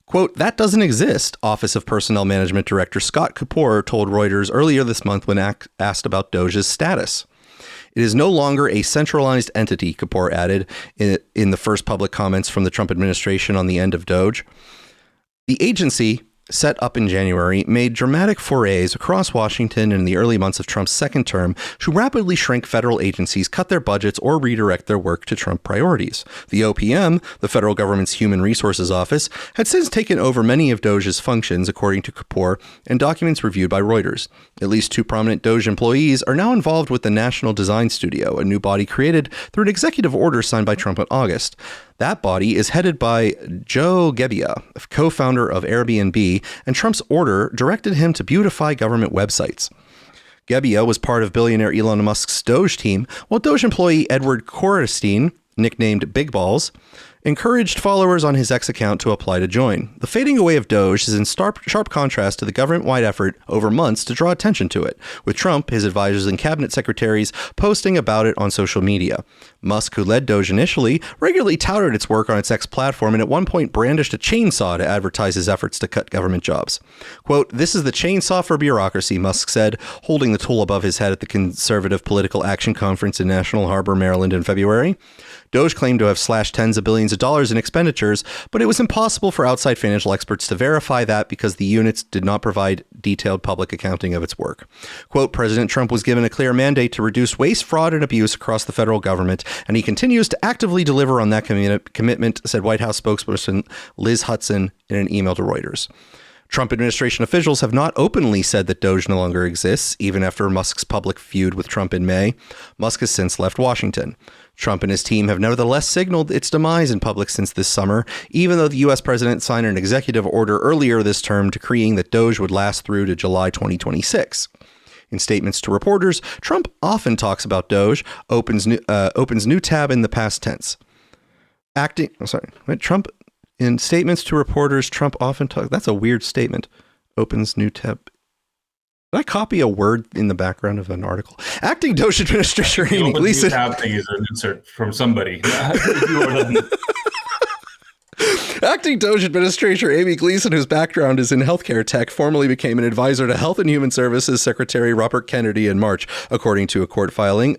Quote, "That doesn't exist," Office of Personnel Management Director Scott Kapoor told Reuters earlier this month when asked about Doge's status. "It is no longer a centralized entity," Kapoor added in the first public comments from the Trump administration on the end of Doge. The agency, set up in January, made dramatic forays across Washington in the early months of Trump's second term to rapidly shrink federal agencies, cut their budgets, or redirect their work to Trump priorities. The OPM, the federal government's Human Resources Office, had since taken over many of Doge's functions, according to Kapoor and documents reviewed by Reuters. At least 2 prominent Doge employees are now involved with the National Design Studio, a new body created through an executive order signed by Trump in August. That body is headed by Joe Gebbia, co-founder of Airbnb, and Trump's order directed him to beautify government websites. Gebbia was part of billionaire Elon Musk's Doge team, while Doge employee Edward Korestein, nicknamed Big Balls, encouraged followers on his X account to apply to join. The fading away of Doge is in sharp contrast to the government-wide effort over months to draw attention to it, with Trump, his advisors, and cabinet secretaries posting about it on social media. Musk, who led Doge initially, regularly touted its work on its X platform and at one point brandished a chainsaw to advertise his efforts to cut government jobs. Quote, "This is the chainsaw for bureaucracy," Musk said, holding the tool above his head at the Conservative Political Action Conference in National Harbor, Maryland in February. Doge claimed to have slashed tens of billions of dollars in expenditures, but it was impossible for outside financial experts to verify that because the units did not provide detailed public accounting of its work. Quote, "President Trump was given a clear mandate to reduce waste, fraud, and abuse across the federal government, and he continues to actively deliver on that commitment," said White House spokesperson Liz Hudson in an email to Reuters. Trump administration officials have not openly said that Doge no longer exists, even after Musk's public feud with Trump in May. Musk has since left Washington. Trump and his team have nevertheless signaled its demise in public since this summer, even though the U.S. president signed an executive order earlier this term decreeing that Doge would last through to July 2026. In statements to reporters, Trump often talks about Doge, opens new tab in the past tense. In statements to reporters, Trump often talks... That's a weird statement. Opens new tab... Did I copy a word in the background of an article? Acting Doge Administrator Amy Gleason. The tab thing is an insert from somebody. Acting Doge Administrator Amy Gleason, whose background is in healthcare tech, formerly became an advisor to Health and Human Services Secretary Robert Kennedy in March, according to a court filing.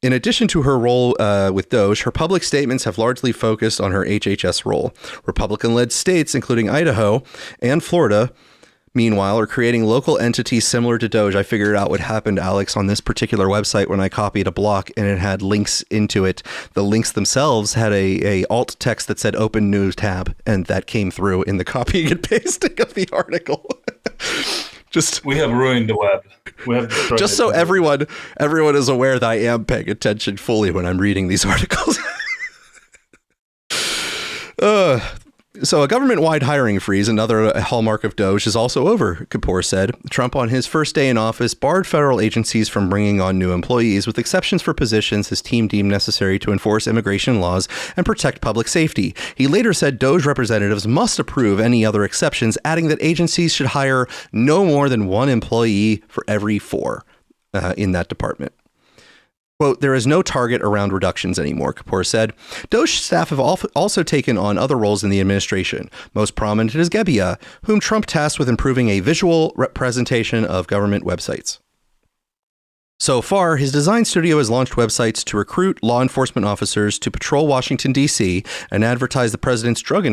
In addition to her role with Doge, her public statements have largely focused on her HHS role. Republican-led states, including Idaho and Florida, meanwhile, are creating local entities similar to Doge. I figured out what happened, Alex, on this particular website when I copied a block and it had links into it. The links themselves had a alt text that said open new tab, and that came through in the copying and pasting of the article. We have ruined the web. Just so everyone is aware that I am paying attention fully when I'm reading these articles. So a government-wide hiring freeze, another hallmark of Doge, is also over, Kapoor said. Trump, on his first day in office, barred federal agencies from bringing on new employees, with exceptions for positions his team deemed necessary to enforce immigration laws and protect public safety. He later said Doge representatives must approve any other exceptions, adding that agencies should hire no more than one employee for every 4 in that department. Quote, "There is no target around reductions anymore," Kapoor said. Doge staff have also taken on other roles in the administration. Most prominent is Gebbia, whom Trump tasked with improving a visual representation of government websites. So far, his design studio has launched websites to recruit law enforcement officers to patrol Washington, D.C. and advertise the president's drug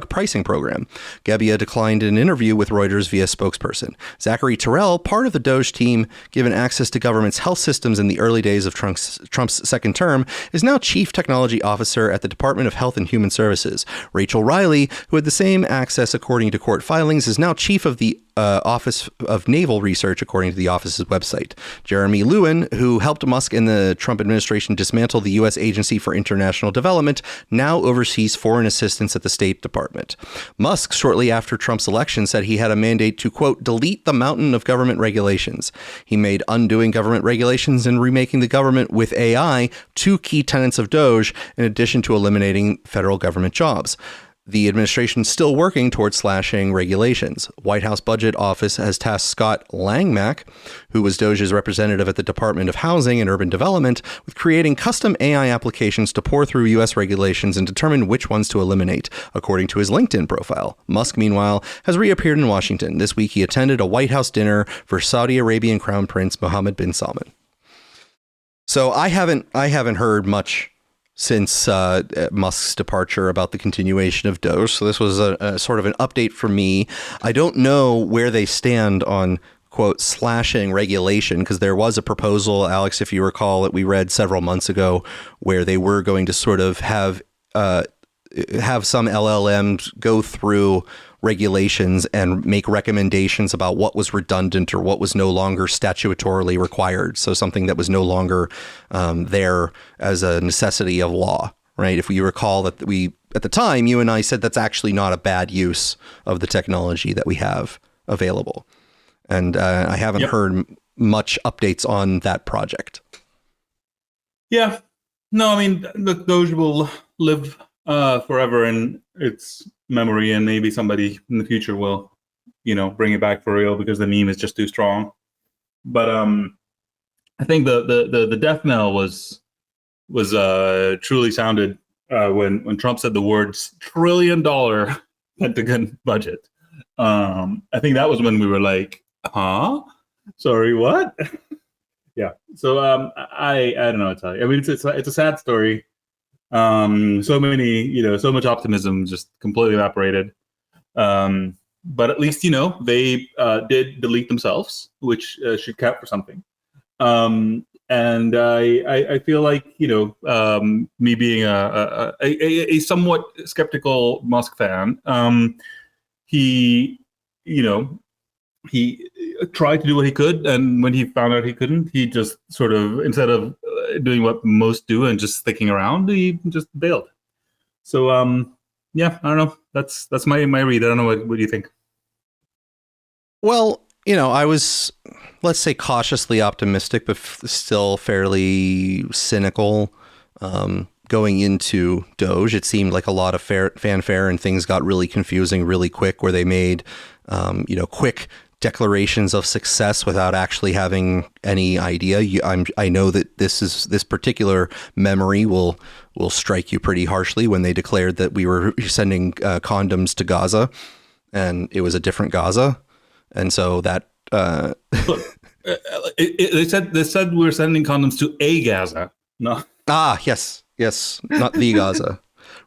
pricing program. Gebbia declined an interview with Reuters via spokesperson. Zachary Terrell, part of the Doge team given access to government's health systems in the early days of Trump's second term, is now chief technology officer at the Department of Health and Human Services. Rachel Riley, who had the same access according to court filings, is now chief of the Office of Naval Research, according to the office's website. Jeremy Lewin, who helped Musk and the Trump administration dismantle the U.S. Agency for International Development, now oversees foreign assistance at the State Department. Musk, shortly after Trump's election, said he had a mandate to, quote, "delete the mountain of government regulations." He made undoing government regulations and remaking the government with AI 2 key tenets of Doge, in addition to eliminating federal government jobs. The administration is still working towards slashing regulations. White House Budget Office has tasked Scott Langmack, who was Doge's representative at the Department of Housing and Urban Development, with creating custom AI applications to pore through U.S. regulations and determine which ones to eliminate, according to his LinkedIn profile. Musk, meanwhile, has reappeared in Washington. This week, he attended a White House dinner for Saudi Arabian Crown Prince Mohammed bin Salman. So I haven't heard much since Musk's departure about the continuation of Doge. So this was a sort of an update for me. I don't know where they stand on, quote, slashing regulation, because there was a proposal, Alex, if you recall, that we read several months ago, where they were going to sort of have some LLMs go through regulations and make recommendations about what was redundant or what was no longer statutorily required. So something that was no longer there as a necessity of law, right? If you recall that at the time, you and I said that's actually not a bad use of the technology that we have available. And I haven't heard much updates on that project. Yeah. No, I mean, the Doge will live forever in its memory, and maybe somebody in the future will, bring it back for real because the meme is just too strong. But I think the death knell was truly sounded when Trump said the words $1 trillion Pentagon budget. I think that was when we were like, huh? Sorry, what? Yeah. So I don't know what to tell you. I mean, it's a sad story. So much optimism just completely evaporated. But at least, they did delete themselves, which should count for something. And I feel like, me being a somewhat skeptical Musk fan, he tried to do what he could. And when he found out he couldn't, he just sort of, instead of doing what most do and just sticking around, he just bailed. So, yeah, I don't know. That's my read. I don't know. What do you think? Well, I was, let's say, cautiously optimistic, but still fairly cynical going into Doge. It seemed like a lot of fanfare, and things got really confusing really quick, where they made, quick declarations of success without actually having any idea. I know that this particular memory will strike you pretty harshly when they declared that we were sending condoms to Gaza, and it was a different Gaza, and so that. They said we were sending condoms to a Gaza. No. Yes, not the Gaza,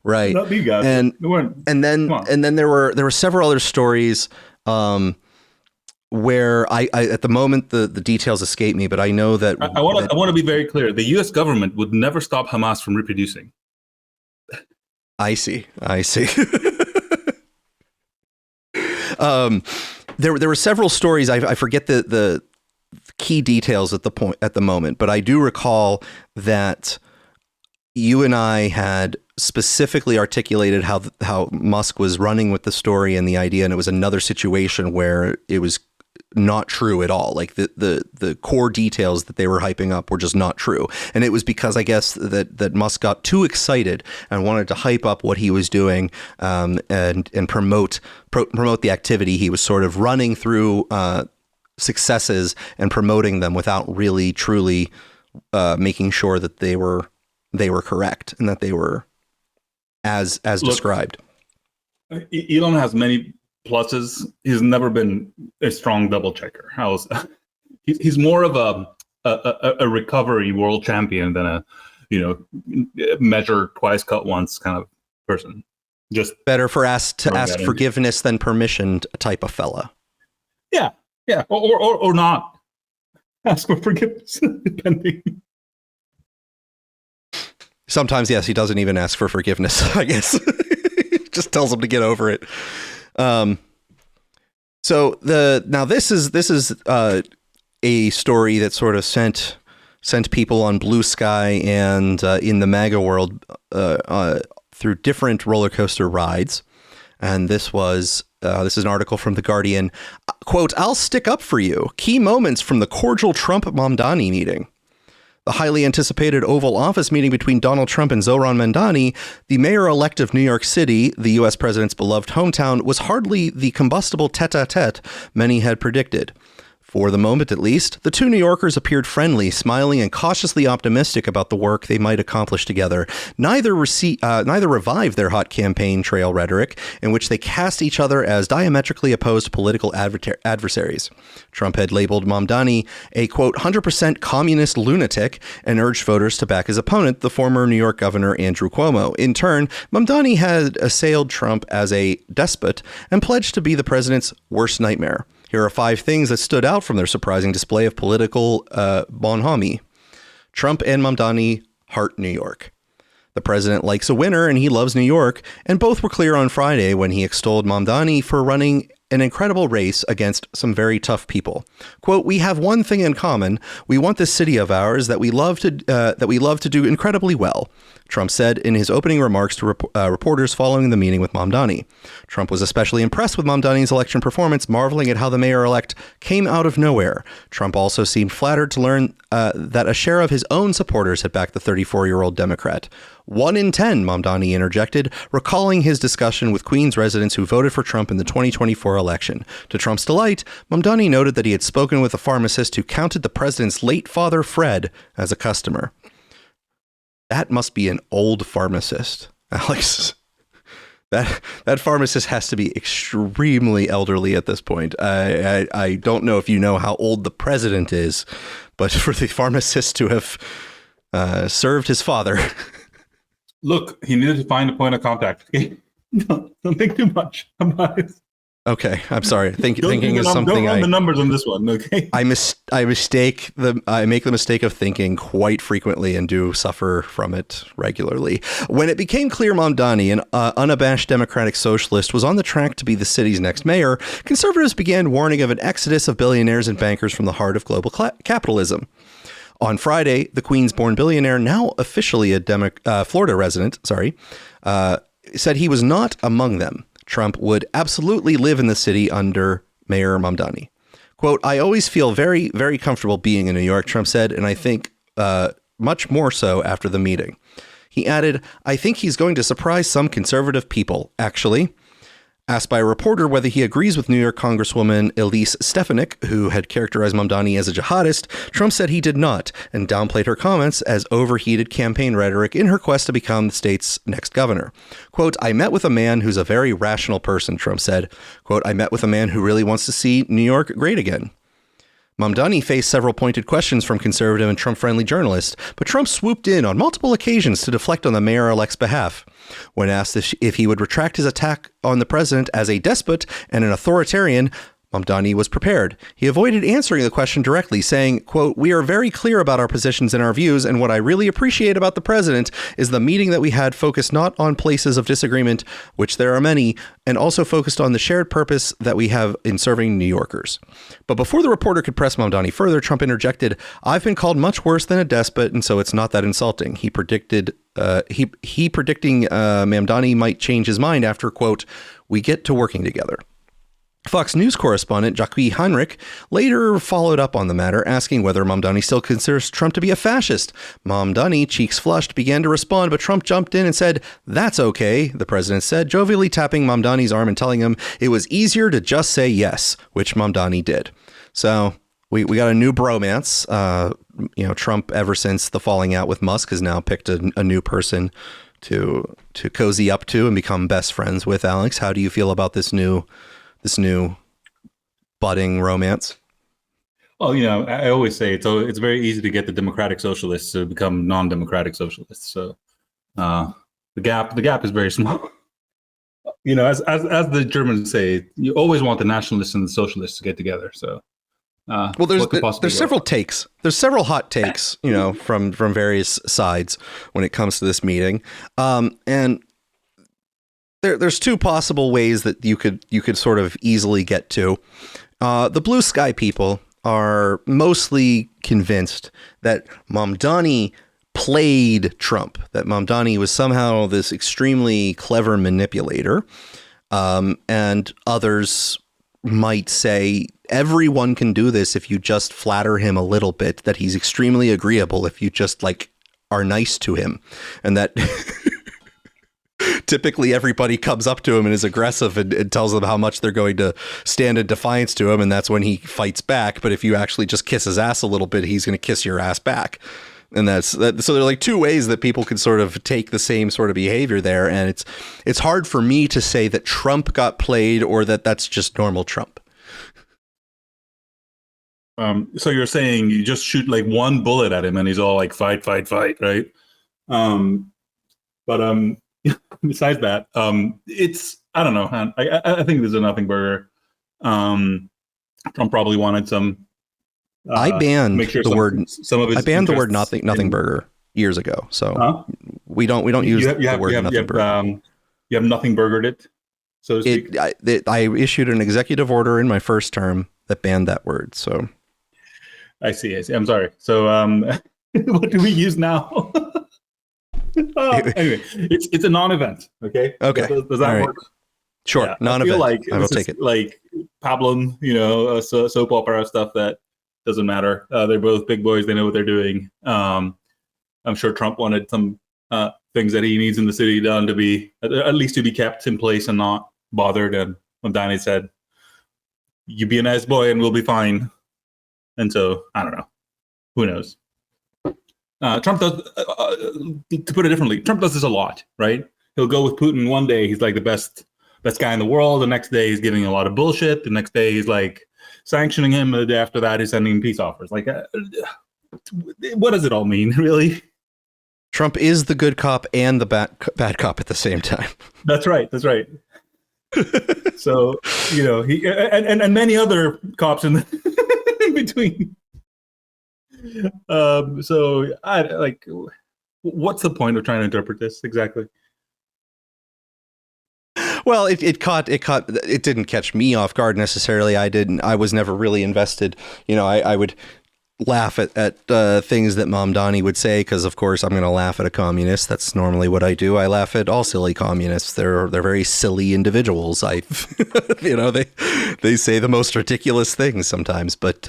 right? Not the Gaza. And then there were several other stories. Where I at the moment the details escape me, but I know that I want to be very clear. The U.S. government would never stop Hamas from reproducing. I see. There were several stories. I forget the key details at the moment, but I do recall that you and I had specifically articulated how Musk was running with the story and the idea, and it was another situation where it was not true at all. Like the core details that they were hyping up were just not true. And it was because I guess that Musk got too excited and wanted to hype up what he was doing and promote the activity. He was sort of running through successes and promoting them without really truly making sure that they were correct and that they were as described. Elon has many pluses. He's never been a strong double checker. He's more of a recovery world champion than a measure twice, cut once kind of person. Just better for ask forgiveness than permission type of fella. Yeah, or not ask for forgiveness depending. Sometimes, yes, he doesn't even ask for forgiveness, I guess. Just tells him to get over it. So this is a story that sort of sent people on Blue Sky and in the MAGA world through different roller coaster rides. And this is an article from The Guardian. Quote, "I'll stick up for you. Key moments from the cordial Trump-Mamdani meeting." The highly anticipated Oval Office meeting between Donald Trump and Zohran Mamdani, the mayor-elect of New York City, the U.S. president's beloved hometown, was hardly the combustible tete-a-tete many had predicted. For the moment, at least, the two New Yorkers appeared friendly, smiling, and cautiously optimistic about the work they might accomplish together. Neither revived their hot campaign trail rhetoric, in which they cast each other as diametrically opposed political adversaries. Trump had labeled Mamdani a, quote, 100% communist lunatic and urged voters to back his opponent, the former New York governor Andrew Cuomo. In turn, Mamdani had assailed Trump as a despot and pledged to be the president's worst nightmare. Here are 5 things that stood out from their surprising display of political bonhomie. Trump and Mamdani heart New York. The president likes a winner and he loves New York, and both were clear on Friday when he extolled Mamdani for running an incredible race against some very tough people. Quote, "We have one thing in common. We want this city of ours that we love to do incredibly well. Trump said in his opening remarks to reporters following the meeting with Mamdani. Trump was especially impressed with Mamdani's election performance, marveling at how the mayor-elect came out of nowhere. Trump also seemed flattered to learn that a share of his own supporters had backed the 34-year-old Democrat. 1 in 10, Mamdani interjected, recalling his discussion with Queens residents who voted for Trump in the 2024 election. To Trump's delight, Mamdani noted that he had spoken with a pharmacist who counted the president's late father, Fred, as a customer. That must be an old pharmacist, Alex. That pharmacist has to be extremely elderly at this point. I don't know if you know how old the president is, but for the pharmacist to have served his father... Look, he needed to find a point of contact. Okay? Don't think too much about it. Okay, I'm sorry. Thinking is something don't run the numbers on this one. Okay. I make the mistake of thinking quite frequently and do suffer from it regularly. When it became clear Mamdani, an unabashed democratic socialist, was on the track to be the city's next mayor, conservatives began warning of an exodus of billionaires and bankers from the heart of global capitalism. On Friday, the Queens-born billionaire, now officially a Florida resident, said he was not among them. Trump would absolutely live in the city under Mayor Mamdani. Quote, "I always feel very, very comfortable being in New York," Trump said, and I think much more so after the meeting. He added, "I think he's going to surprise some conservative people, actually." Asked by a reporter whether he agrees with New York Congresswoman Elise Stefanik, who had characterized Mamdani as a jihadist, Trump said he did not and downplayed her comments as overheated campaign rhetoric in her quest to become the state's next governor. Quote, "I met with a man who's a very rational person," Trump said. Quote, "I met with a man who really wants to see New York great again." Mamdani faced several pointed questions from conservative and Trump-friendly journalists, but Trump swooped in on multiple occasions to deflect on the mayor-elect's behalf. When asked if he would retract his attack on the president as a despot and an authoritarian, Mamdani was prepared. He avoided answering the question directly, saying, quote, "We are very clear about our positions and our views, and what I really appreciate about the president is the meeting that we had focused not on places of disagreement, which there are many, and also focused on the shared purpose that we have in serving New Yorkers." But before the reporter could press Mamdani further, Trump interjected, "I've been called much worse than a despot, and so it's not that insulting." He predicting Mamdani might change his mind after, quote, "We get to working together." Fox News correspondent Jacques Heinrich later followed up on the matter, asking whether Mamdani still considers Trump to be a fascist. Mamdani, cheeks flushed, began to respond, but Trump jumped in and said, "That's okay," the president said, jovially tapping Mamdani's arm and telling him it was easier to just say yes, which Mamdani did. So we got a new bromance. Trump, ever since the falling out with Musk, has now picked a new person to cozy up to and become best friends with. Alex, how do you feel about this new budding romance? Well, I always say it's very easy to get the democratic socialists to become non-democratic socialists. So the gap is very small. As the Germans say, you always want the nationalists and the socialists to get together. So there's several takes. There's several hot takes, from various sides when it comes to this meeting, and there's two possible ways that you could sort of easily get to. The blue sky people are mostly convinced that Mamdani played Trump, that Mamdani was somehow this extremely clever manipulator. And others might say everyone can do this if you just flatter him a little bit, that he's extremely agreeable if you just are nice to him, and that typically everybody comes up to him and is aggressive and tells them how much they're going to stand in defiance to him. And that's when he fights back. But if you actually just kiss his ass a little bit, he's going to kiss your ass back. And so there are two ways that people can sort of take the same sort of behavior there. And it's hard for me to say that Trump got played or that that's just normal Trump. So you're saying you just shoot one bullet at him and he's all fight, right? Besides that, I don't know. I think there's a nothing burger. Trump probably wanted some. I banned the word nothing burger years ago. So we don't use the word nothing burger. You have nothing burgered it, so to speak. I issued an executive order in my first term that banned that word. So I see. I'm sorry. So what do we use now? Anyway, it's a non-event. Okay. Okay. Does that work? Sure. Yeah, Non-event. I feel like I will take it. Like Pablum, soap opera stuff that doesn't matter. They're both big boys. They know what they're doing. I'm sure Trump wanted some things that he needs in the city done to be at least to be kept in place and not bothered. And Mamdani said, "You be a nice boy and we'll be fine." And so I don't know. Who knows? Trump does. To put it differently, Trump does this a lot, right? He'll go with Putin one day. He's like the best guy in the world. The next day he's giving a lot of bullshit. The next day he's like sanctioning him. The day after that he's sending peace offers. Like, what does it all mean, really? Trump is the good cop and the bad cop at the same time. That's right. So, he and many other cops in between. So I like, what's the point of trying to interpret this exactly? Well, it didn't catch me off guard necessarily. I was never really invested. I would laugh at things that Mamdani would say, because of course I'm going to laugh at a communist. That's normally what I do. I laugh at all silly communists. They're very silly individuals. They say the most ridiculous things sometimes, but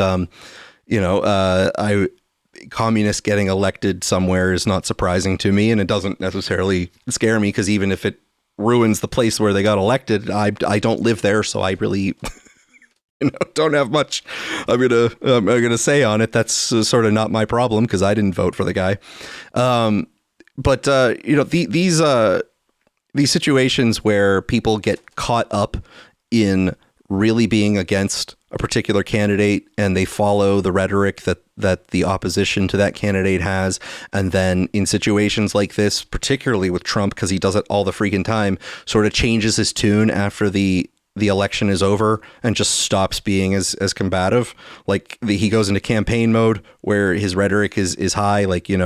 communists getting elected somewhere is not surprising to me, and it doesn't necessarily scare me, because even if it ruins the place where they got elected, I don't live there, so I really don't have much I'm gonna say on it. That's sort of not my problem, because I didn't vote for the guy. But these situations where people get caught up in really being against a particular candidate and they follow the rhetoric that the opposition to that candidate has, and then in situations like this, particularly with Trump, because he does it all the freaking time, sort of changes his tune after the election is over and just stops being as combative. Like he goes into campaign mode where his rhetoric is high. Like, he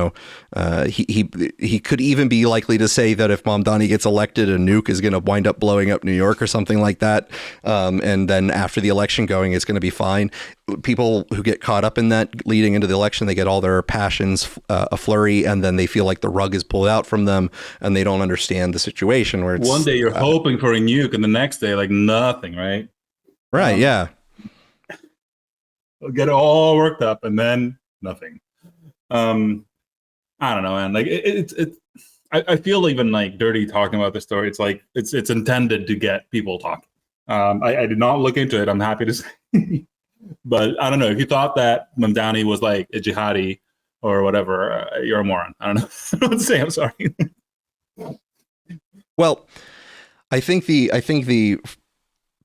could even be likely to say that if Mamdani gets elected, a nuke is going to wind up blowing up New York or something like that. And then after the election going, it's going to be fine. People who get caught up in that leading into the election, they get all their passions a flurry, and then they feel like the rug is pulled out from them, and they don't understand the situation where it's one day you're hoping for a nuke, and the next day like nothing, right? Right. Yeah. Get all worked up, and then nothing. I don't know, man. Like I feel even like dirty talking about this story. It's like it's intended to get people talking. I did not look into it, I'm happy to say. But I don't know, if you thought that Mamdani was like a jihadi or whatever, you're a moron. I don't know. I don't know what to say. I'm sorry. Well, I think the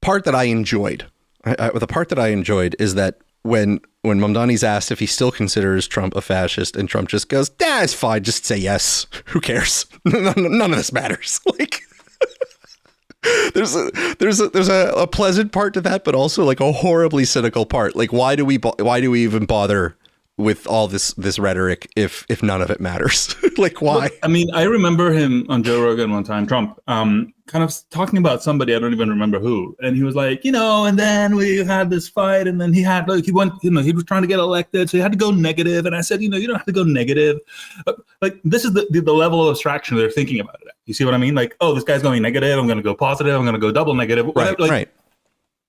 part that I enjoyed, the part that I enjoyed is that when Mamdani's asked if he still considers Trump a fascist, and Trump just goes, it's fine, just say yes. Who cares? None of this matters. Like, there's a pleasant part to that, but also like a horribly cynical part. Like, why do we even bother with all this rhetoric if none of it matters? Like, why? Look, I mean, I remember him on Joe Rogan one time, Trump, kind of talking about somebody, I don't even remember who, and he was like, and then we had this fight, and then he had like he was trying to get elected, so he had to go negative, and I said, you don't have to go negative. Like, this is the level of abstraction they're thinking about it. You see what I mean? Like, oh, this guy's going negative, I'm going to go positive, I'm going to go double negative. Right. Like, right.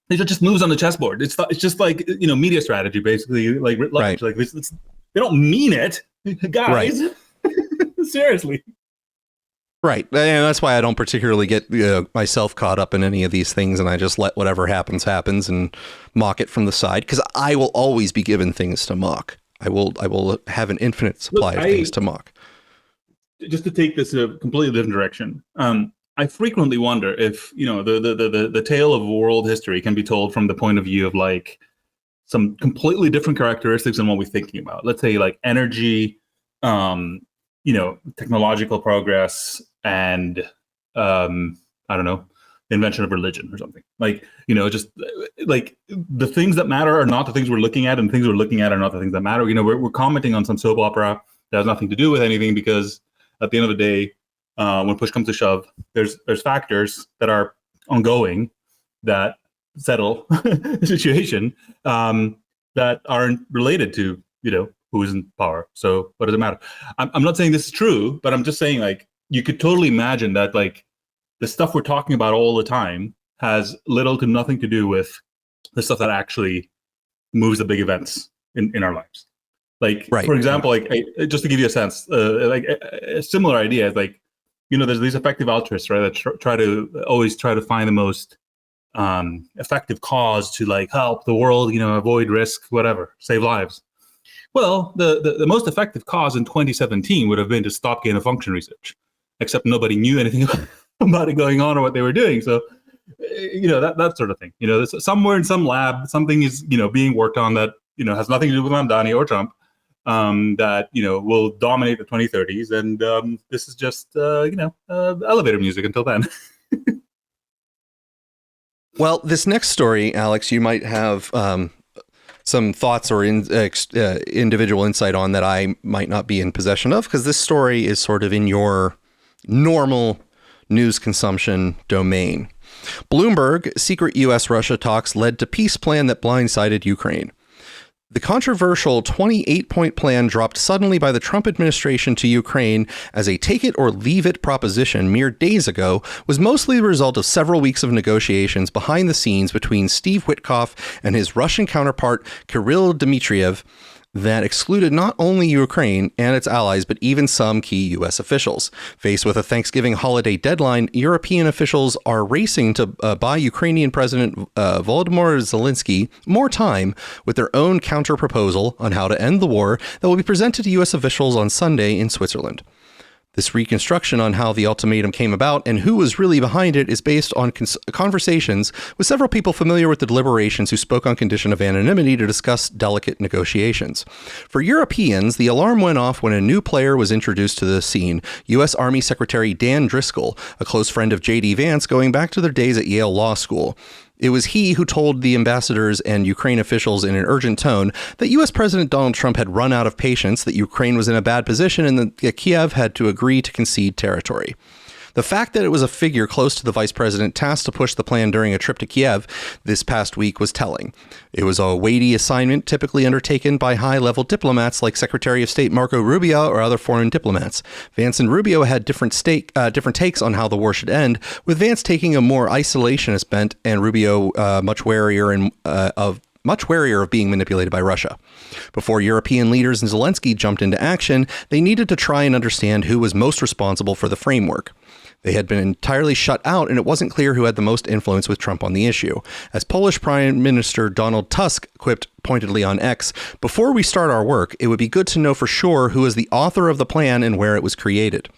These are just moves on the chessboard. It's just like, media strategy, basically. Like, right. Like they don't mean it, guys. Right. Seriously. Right. And that's why I don't particularly get myself caught up in any of these things, and I just let whatever happens and mock it from the side, because I will always be given things to mock. I will have an infinite supply of things to mock. Just to take this a completely different direction. I frequently wonder if, the tale of world history can be told from the point of view of like some completely different characteristics than what we're thinking about. Let's say like energy, technological progress, and I don't know, the invention of religion or something. Like, just like the things that matter are not the things we're looking at, and the things we're looking at are not the things that matter. We're commenting on some soap opera that has nothing to do with anything, because at the end of the day, when push comes to shove, there's factors that are ongoing that settle the situation that aren't related to who's in power. So what does it matter? I'm not saying this is true, but I'm just saying, like, you could totally imagine that, like, the stuff we're talking about all the time has little to nothing to do with the stuff that actually moves the big events in our lives. Like, right. For example, like, just to give you a sense, like a similar idea is, like, you know, there's these effective altruists, right, that try to find the most effective cause to, like, help the world, you know, avoid risk, whatever, save lives. Well, the most effective cause in 2017 would have been to stop gain of function research, except nobody knew anything about it going on or what they were doing. So, you know, that sort of thing. You know, somewhere in some lab, something is, you know, being worked on that, you know, has nothing to do with Mamdani or Trump, that, you know, will dominate the 2030s. And this is just, you know, elevator music until then. Well, this next story, Alex, you might have some thoughts or individual insight on that I might not be in possession of, because this story is sort of in your normal news consumption domain. Bloomberg, secret U.S.-Russia talks led to peace plan that blindsided Ukraine. The controversial 28-point plan dropped suddenly by the Trump administration to Ukraine as a take-it-or-leave-it proposition mere days ago was mostly the result of several weeks of negotiations behind the scenes between Steve Witkoff and his Russian counterpart Kirill Dmitriev that excluded not only Ukraine and its allies, but even some key U.S. officials. Faced with a Thanksgiving holiday deadline, European officials are racing to buy Ukrainian President Volodymyr Zelensky more time with their own counter-proposal on how to end the war that will be presented to U.S. officials on Sunday in Switzerland. This reconstruction on how the ultimatum came about and who was really behind it is based on conversations with several people familiar with the deliberations who spoke on condition of anonymity to discuss delicate negotiations. For Europeans, the alarm went off when a new player was introduced to the scene, U.S. Army Secretary Dan Driscoll, a close friend of J.D. Vance going back to their days at Yale Law School. It was he who told the ambassadors and Ukraine officials in an urgent tone that U.S. President Donald Trump had run out of patience, that Ukraine was in a bad position, and that Kiev had to agree to concede territory. The fact that it was a figure close to the vice president tasked to push the plan during a trip to Kiev this past week was telling. It was a weighty assignment typically undertaken by high-level diplomats like Secretary of State Marco Rubio or other foreign diplomats. Vance and Rubio had different takes on how the war should end, with Vance taking a more isolationist bent and Rubio much warier of being manipulated by Russia. Before European leaders and Zelensky jumped into action, they needed to try and understand who was most responsible for the framework. They had been entirely shut out, and it wasn't clear who had the most influence with Trump on the issue. As Polish Prime Minister Donald Tusk quipped pointedly on X, "Before we start our work, it would be good to know for sure who is the author of the plan and where it was created."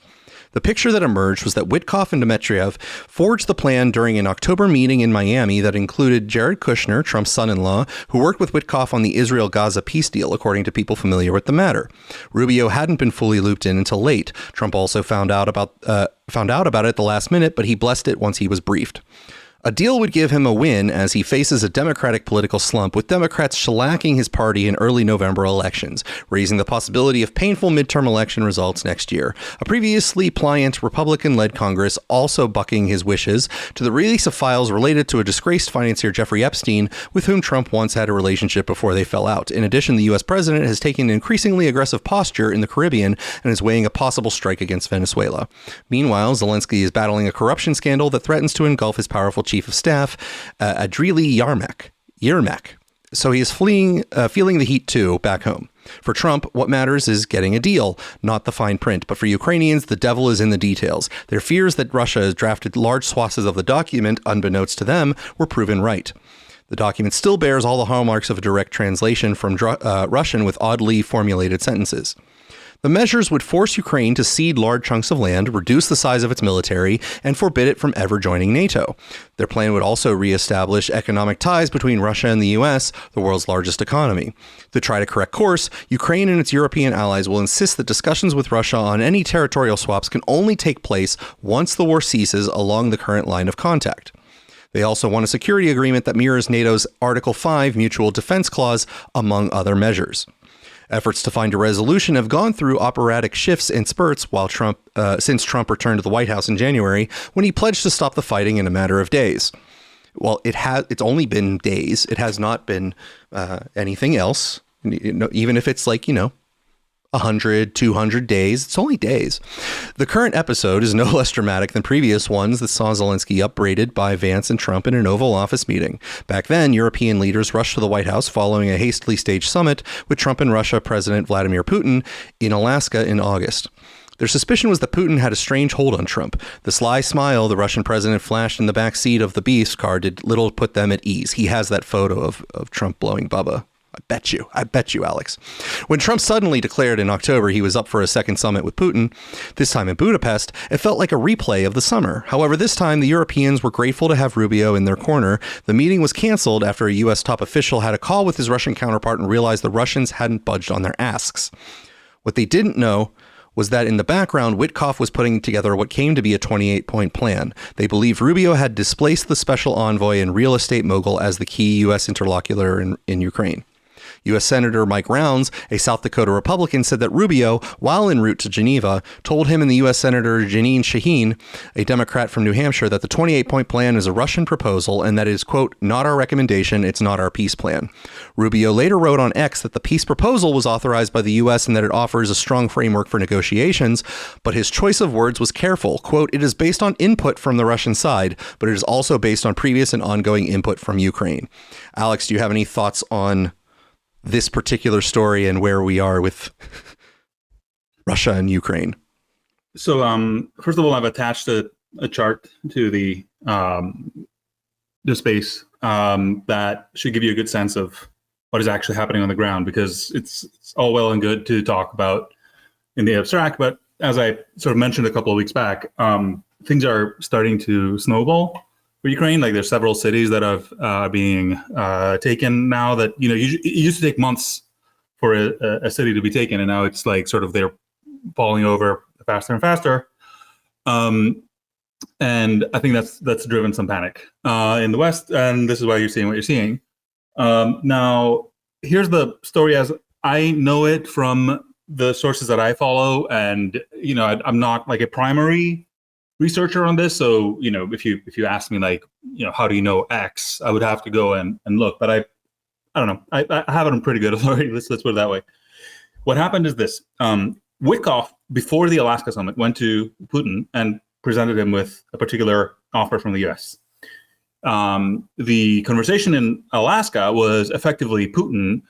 The picture that emerged was that Witkoff and Dmitriev forged the plan during an October meeting in Miami that included Jared Kushner, Trump's son-in-law, who worked with Witkoff on the Israel-Gaza peace deal, according to people familiar with the matter. Rubio hadn't been fully looped in until late. Trump also found out about it at the last minute, but he blessed it once he was briefed. A deal would give him a win as he faces a Democratic political slump, with Democrats shellacking his party in early November elections, raising the possibility of painful midterm election results next year. A previously pliant Republican-led Congress also bucking his wishes to the release of files related to a disgraced financier Jeffrey Epstein, with whom Trump once had a relationship before they fell out. In addition, the U.S. president has taken an increasingly aggressive posture in the Caribbean and is weighing a possible strike against Venezuela. Meanwhile, Zelensky is battling a corruption scandal that threatens to engulf his powerful chief of staff, Andriy Yermak. So he is feeling the heat too back home. For Trump, what matters is getting a deal, not the fine print. But for Ukrainians, the devil is in the details. Their fears that Russia has drafted large swaths of the document, unbeknownst to them, were proven right. The document still bears all the hallmarks of a direct translation from Russian with oddly formulated sentences. The measures would force Ukraine to cede large chunks of land, reduce the size of its military, and forbid it from ever joining NATO. Their plan would also reestablish economic ties between Russia and the U.S., the world's largest economy. To try to correct course, Ukraine and its European allies will insist that discussions with Russia on any territorial swaps can only take place once the war ceases along the current line of contact. They also want a security agreement that mirrors NATO's Article 5 Mutual Defense Clause, among other measures. Efforts to find a resolution have gone through operatic shifts and spurts since Trump returned to the White House in January, when he pledged to stop the fighting in a matter of days. Well, it's only been days. It has not been anything else. Even if it's 100, 200 days. It's only days. The current episode is no less dramatic than previous ones that saw Zelensky upbraided by Vance and Trump in an Oval Office meeting. Back then, European leaders rushed to the White House following a hastily staged summit with Trump and Russia President Vladimir Putin in Alaska in August. Their suspicion was that Putin had a strange hold on Trump. The sly smile the Russian president flashed in the back seat of the Beast car did little to put them at ease. He has that photo of Trump blowing Bubba. I bet you, Alex. When Trump suddenly declared in October he was up for a second summit with Putin, this time in Budapest, it felt like a replay of the summer. However, this time the Europeans were grateful to have Rubio in their corner. The meeting was canceled after a U.S. top official had a call with his Russian counterpart and realized the Russians hadn't budged on their asks. What they didn't know was that in the background, Witkoff was putting together what came to be a 28-point plan. They believed Rubio had displaced the special envoy and real estate mogul as the key U.S. interlocutor in Ukraine. U.S. Senator Mike Rounds, a South Dakota Republican, said that Rubio, while en route to Geneva, told him and the U.S. Senator Jeanine Shaheen, a Democrat from New Hampshire, that the 28-point plan is a Russian proposal and that it is, quote, not our recommendation, it's not our peace plan. Rubio later wrote on X that the peace proposal was authorized by the U.S. and that it offers a strong framework for negotiations, but his choice of words was careful. Quote, it is based on input from the Russian side, but it is also based on previous and ongoing input from Ukraine. Alex, do you have any thoughts on this particular story and where we are with Russia and Ukraine? So, first of all, I've attached a chart to the space that should give you a good sense of what is actually happening on the ground, because it's all well and good to talk about in the abstract, but as I sort of mentioned a couple of weeks back, things are starting to snowball for Ukraine. Like there's several cities that are being taken now that, you know, it used to take months for a city to be taken, and now it's like sort of they're falling over faster and faster. And I think that's driven some panic in the West, and this is why you're seeing what you're seeing. Now, here's the story as I know it from the sources that I follow, and you know, I'm not like a primary researcher on this, so you know, if you ask me like, you know, how do you know X, I would have to go and look, but I don't know, I have it on pretty good authority. Let's put it that way. What happened is this: Witkoff, before the Alaska summit, went to Putin and presented him with a particular offer from the U.S. The conversation in Alaska was effectively Putin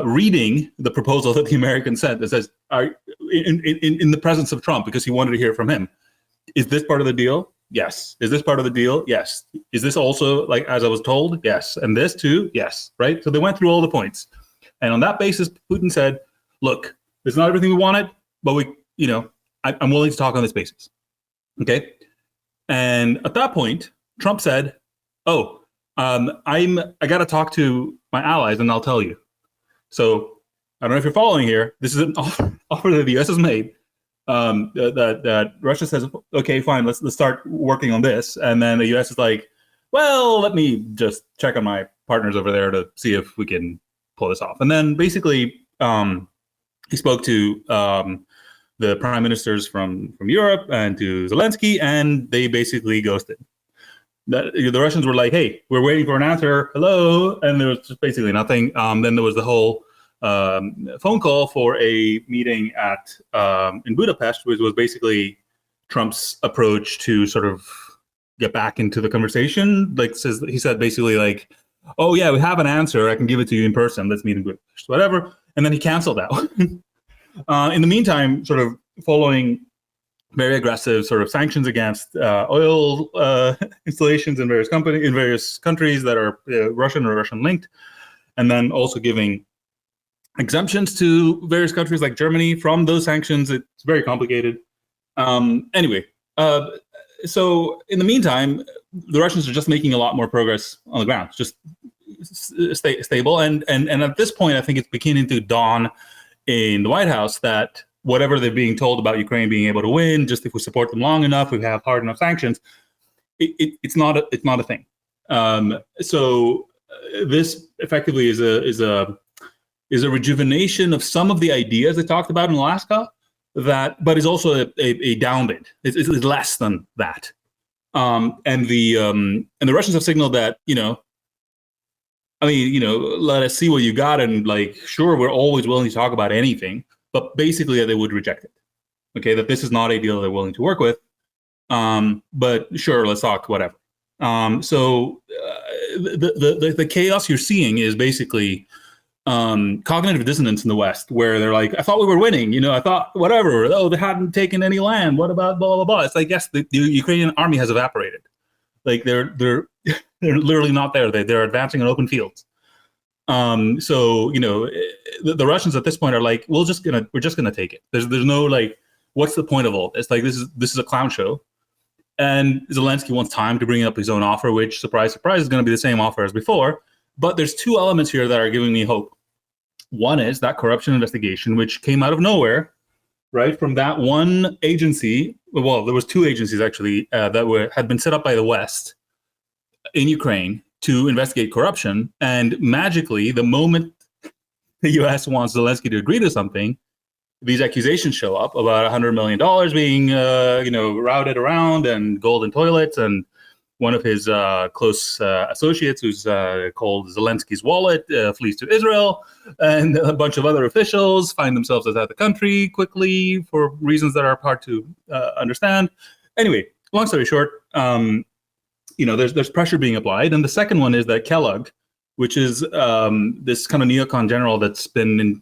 reading the proposal that the Americans sent that says, in the presence of Trump, because he wanted to hear from him. Is this part of the deal? Yes. Is this part of the deal? Yes. Is this also like as I was told? Yes. And this too? Yes. Right. So they went through all the points, and on that basis, Putin said, "Look, this is not everything we wanted, but I'm willing to talk on this basis." Okay. And at that point, Trump said, "Oh, I got to talk to my allies, and I'll tell you." So I don't know if you're following here. This is an offer that the U.S. has made. That Russia says, "Okay, fine, let's start working on this," and then the U.S. is like, "Well, let me just check on my partners over there to see if we can pull this off." And then basically, he spoke to the prime ministers from Europe and to Zelensky, and they basically ghosted. The Russians were like, "Hey, we're waiting for an answer. Hello," and there was just basically nothing. Then there was the whole phone call for a meeting in Budapest, which was basically Trump's approach to sort of get back into the conversation. Like he said basically like, "Oh yeah, we have an answer. I can give it to you in person. Let's meet in Budapest," whatever. And then he canceled that one. In the meantime, sort of following very aggressive sort of sanctions against oil installations in various countries that are Russian or Russian linked, and then also giving exemptions to various countries like Germany from those sanctions. It's very complicated. Anyway, so in the meantime, the Russians are just making a lot more progress on the ground, just stay stable. And at this point, I think it's beginning to dawn in the White House that whatever they're being told about Ukraine being able to win, just if we support them long enough, we have hard enough sanctions, it's not a thing. So this effectively is a rejuvenation of some of the ideas they talked about in Alaska, but is also a downbid. It's less than that. And the Russians have signaled that, let us see what you got, and like, sure, we're always willing to talk about anything, but basically that they would reject it. Okay, that this is not a deal they're willing to work with. But sure, let's talk, whatever. So the chaos you're seeing is basically cognitive dissonance in the West, where they're like, I thought we were winning, I thought whatever. Oh, they hadn't taken any land. What about blah blah blah? It's like, yes, the Ukrainian army has evaporated. Like they're literally not there. They're advancing in open fields. So the Russians at this point are like, we're just gonna take it. There's no like, what's the point of all this? Like this is a clown show. And Zelensky wants time to bring up his own offer, which, surprise, surprise, is going to be the same offer as before. But there's two elements here that are giving me hope. One is that corruption investigation, which came out of nowhere, right? From that one agency. Well, there was two agencies, actually, that had been set up by the West in Ukraine to investigate corruption. And magically, the moment the U.S. wants Zelensky to agree to something, these accusations show up about $100 million being, routed around, and golden toilets, and one of his close associates, who's called Zelensky's wallet, flees to Israel, and a bunch of other officials find themselves outside the country quickly for reasons that are hard to understand. Anyway, long story short, there's pressure being applied, and the second one is that Kellogg, which is this kind of neocon general that's been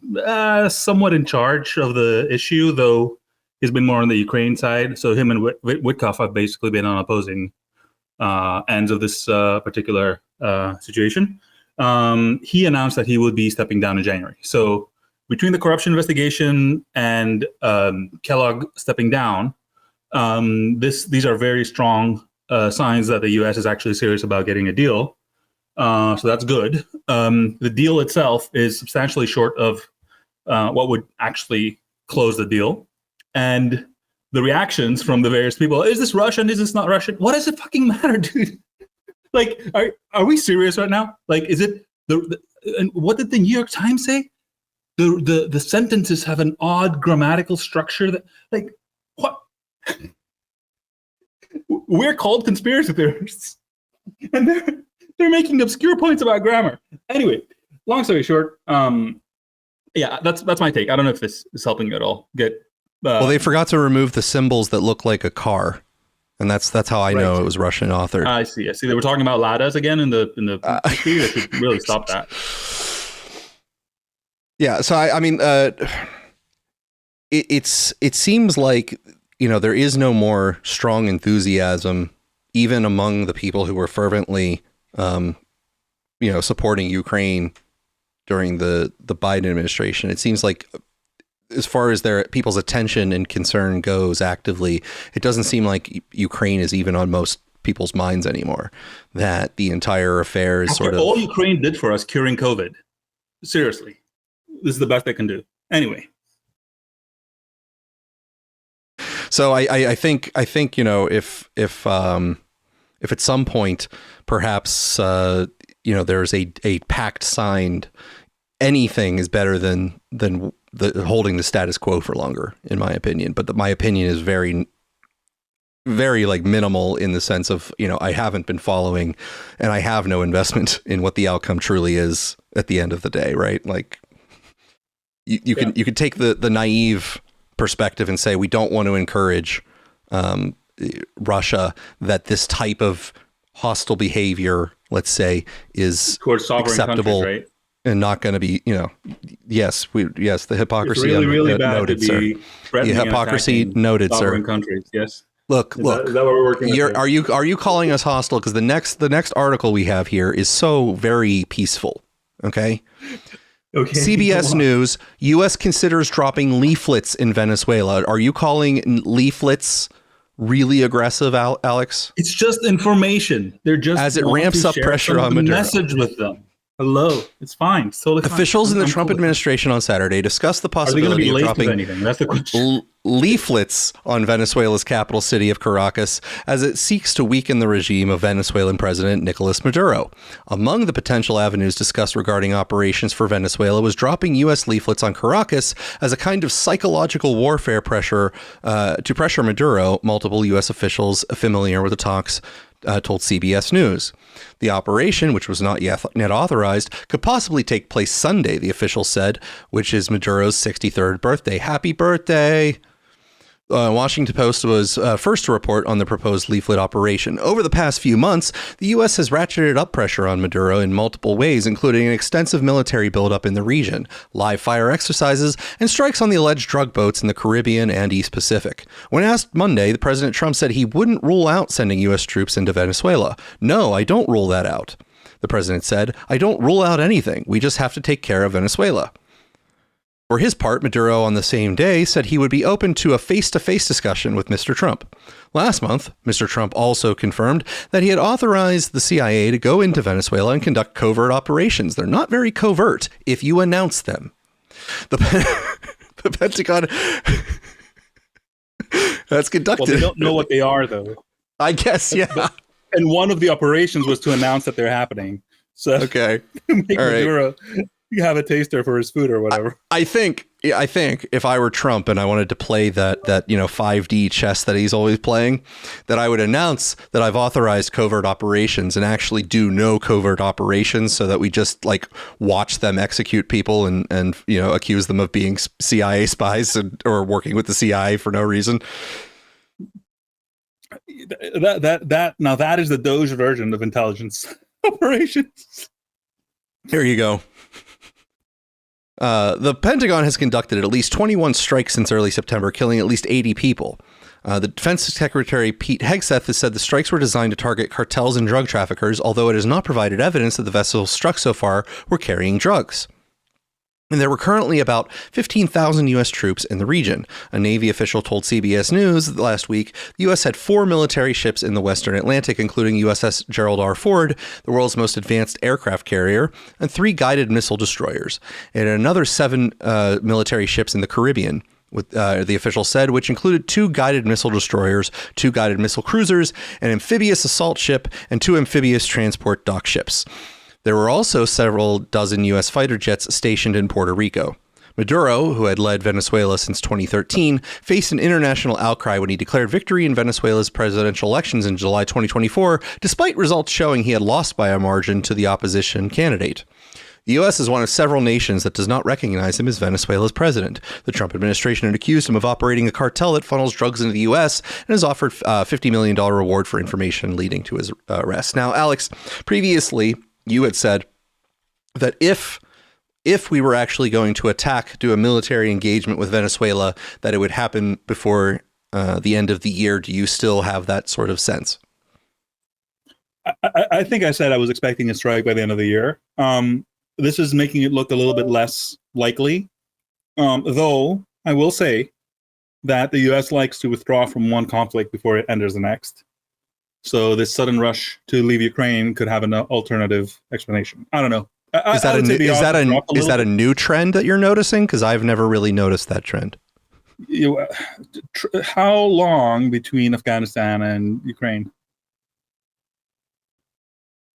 somewhat in charge of the issue, though he's been more on the Ukraine side. So him and Witkoff have basically been on opposing ends of this particular situation. He announced that he would be stepping down in January. So between the corruption investigation and Kellogg stepping down, these are very strong signs that the U.S. is actually serious about getting a deal. So that's good. The deal itself is substantially short of what would actually close the deal. And the reactions from the various people, is this Russian? Is this not Russian? What does it fucking matter, dude? Like, are we serious right now? Like, is it and what did the New York Times say? The sentences have an odd grammatical structure that, like, what? We're called conspiracy theorists. And they're making obscure points about grammar. Anyway, long story short, that's my take. I don't know if this is helping you at all. Well, they forgot to remove the symbols that look like a car, and that's how I know it was Russian authored. I see. They were talking about Ladas again in the feed. They should really stop that. Yeah. So I mean, it seems like there is no more strong enthusiasm even among the people who were fervently supporting Ukraine during the Biden administration. It seems like, as far as people's attention and concern goes actively, it doesn't seem like Ukraine is even on most people's minds anymore. That the entire affair is sort of all Ukraine did for us curing COVID. Seriously, this is the best they can do. Anyway. So I think if at some point perhaps there's a pact signed, anything is better than holding the status quo for longer, in my opinion. But my opinion is very, very like minimal in the sense of, I haven't been following and I have no investment in what the outcome truly is at the end of the day. Right. Like you can take the naive perspective and say, we don't want to encourage Russia, that this type of hostile behavior, let's say, is acceptable, right? And not going to be, yes, the hypocrisy. It's really bad noted, to be sir. The hypocrisy noted, sir. Countries, yes. Look. Is that what we're working with? Are you calling us hostile? Because the next article we have here is so very peaceful. Okay. Okay. CBS News: U.S. considers dropping leaflets in Venezuela. Are you calling leaflets really aggressive, Alex? It's just information. They're just as it ramps up pressure on Maduro. Message with them. Hello, it's fine. It's totally fine. Officials in the Trump administration on Saturday discussed the possibility of dropping That's the question. Leaflets on Venezuela's capital city of Caracas as it seeks to weaken the regime of Venezuelan President Nicolas Maduro. Among the potential avenues discussed regarding operations for Venezuela was dropping U.S. leaflets on Caracas as a kind of psychological warfare to pressure Maduro. Multiple U.S. officials familiar with the talks told CBS News. The operation, which was not yet authorized, could possibly take place Sunday, the official said, which is Maduro's 63rd birthday. Happy birthday! Washington Post was first to report on the proposed leaflet operation. Over the past few months, the U.S. has ratcheted up pressure on Maduro in multiple ways, including an extensive military buildup in the region, live fire exercises, and strikes on the alleged drug boats in the Caribbean and East Pacific. When asked Monday, the President Trump said he wouldn't rule out sending U.S. troops into Venezuela. No, I don't rule that out. The president said, I don't rule out anything. We just have to take care of Venezuela. For his part, Maduro on the same day said he would be open to a face-to-face discussion with Mr. Trump. Last month, Mr. Trump also confirmed that he had authorized the CIA to go into Venezuela and conduct covert operations. They're not very covert if you announce them. The Pentagon has conducted... Well, they don't know what they are, though. I guess, yeah. And one of the operations was to announce that they're happening. So okay. Make All right. Maduro have a taster for his food or whatever. I think if I were Trump and I wanted to play that 5D chess that he's always playing, that I would announce that I've authorized covert operations and actually do no covert operations, so that we just like watch them execute people and accuse them of being CIA spies or working with the CIA for no reason. That is the Doge version of intelligence operations. Here you go. The Pentagon has conducted at least 21 strikes since early September, killing at least 80 people. The Defense Secretary Pete Hegseth has said the strikes were designed to target cartels and drug traffickers, although it has not provided evidence that the vessels struck so far were carrying drugs. And there were currently about 15,000 U.S. troops in the region. A Navy official told CBS News last week the U.S. had 4 military ships in the Western Atlantic, including USS Gerald R. Ford, the world's most advanced aircraft carrier, and 3 guided missile destroyers, and another 7 military ships in the Caribbean, with the official said, which included 2 guided missile destroyers, 2 guided missile cruisers, an amphibious assault ship, and 2 amphibious transport dock ships. There were also several dozen U.S. fighter jets stationed in Puerto Rico. Maduro, who had led Venezuela since 2013, faced an international outcry when he declared victory in Venezuela's presidential elections in July 2024, despite results showing he had lost by a margin to the opposition candidate. The U.S. is one of several nations that does not recognize him as Venezuela's president. The Trump administration had accused him of operating a cartel that funnels drugs into the U.S. and has offered a $50 million reward for information leading to his arrest. Now, Alex, previously, you had said that if we were actually going to do a military engagement with Venezuela, that it would happen before the end of the year. Do you still have that sort of sense? I think I said I was expecting a strike by the end of the year. This is making it look a little bit less likely, though I will say that the U.S. likes to withdraw from one conflict before it enters the next. So this sudden rush to leave Ukraine could have an alternative explanation. I don't know. Is that a new trend that you're noticing? Because I've never really noticed that trend. How long between Afghanistan and Ukraine?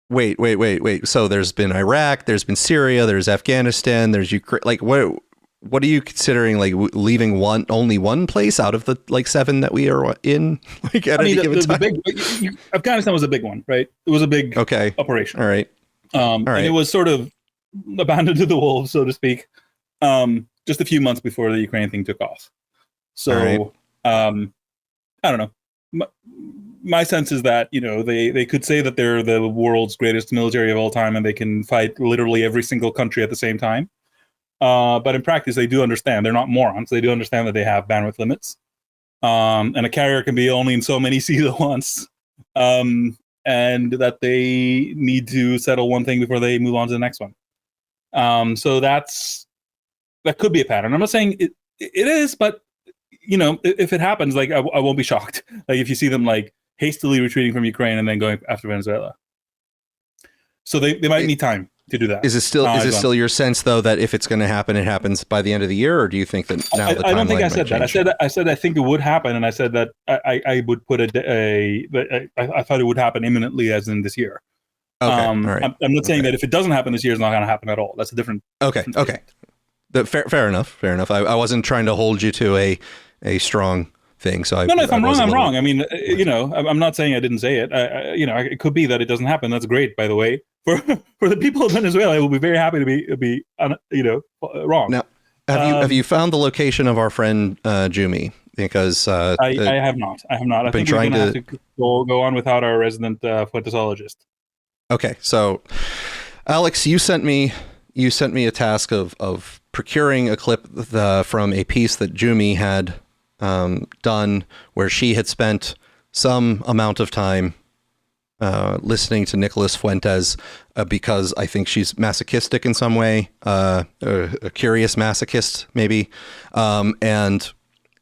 Wait. So there's been Iraq, there's been Syria, there's Afghanistan, there's Ukraine. Like what are you considering? Like leaving only one place out of the 7 that we are in? Like at any given time. Afghanistan was a big one, right? It was a big operation. All right. And it was sort of abandoned to the wolves, so to speak, just a few months before the Ukraine thing took off. So I don't know. My sense is that they could say that they're the world's greatest military of all time and they can fight literally every single country at the same time. But in practice, they do understand. They're not morons. They do understand that they have bandwidth limits. And a carrier can be only in so many seas at once. And that they need to settle one thing before they move on to the next one. So that could be a pattern. I'm not saying it is, but if it happens, I won't be shocked. Like if you see them hastily retreating from Ukraine and then going after Venezuela. So they might need time to do that. Is it still your sense though that if it's going to happen, it happens by the end of the year, or do you think that now the timeline? I don't think I said that. I said I think it would happen, and I said that I would put I thought it would happen imminently, as in this year. Okay, all right. I'm not saying that if it doesn't happen this year, it's not going to happen at all. That's a different. Okay. Fair enough. I wasn't trying to hold you to a strong thing. So no, if I'm wrong, I'm wrong. I mean, I'm not saying I didn't say it. It could be that it doesn't happen. That's great, by the way. For the people of Venezuela, I will be very happy to be wrong. Now, have you found the location of our friend Jumi? Because I have not. I think we're going to have to go on without our resident fuentologist. Okay, so Alex, you sent me a task of procuring a clip from a piece that Jumi had done, where she had spent some amount of time listening to Nicholas Fuentes because I think she's masochistic in some way, a curious masochist maybe, and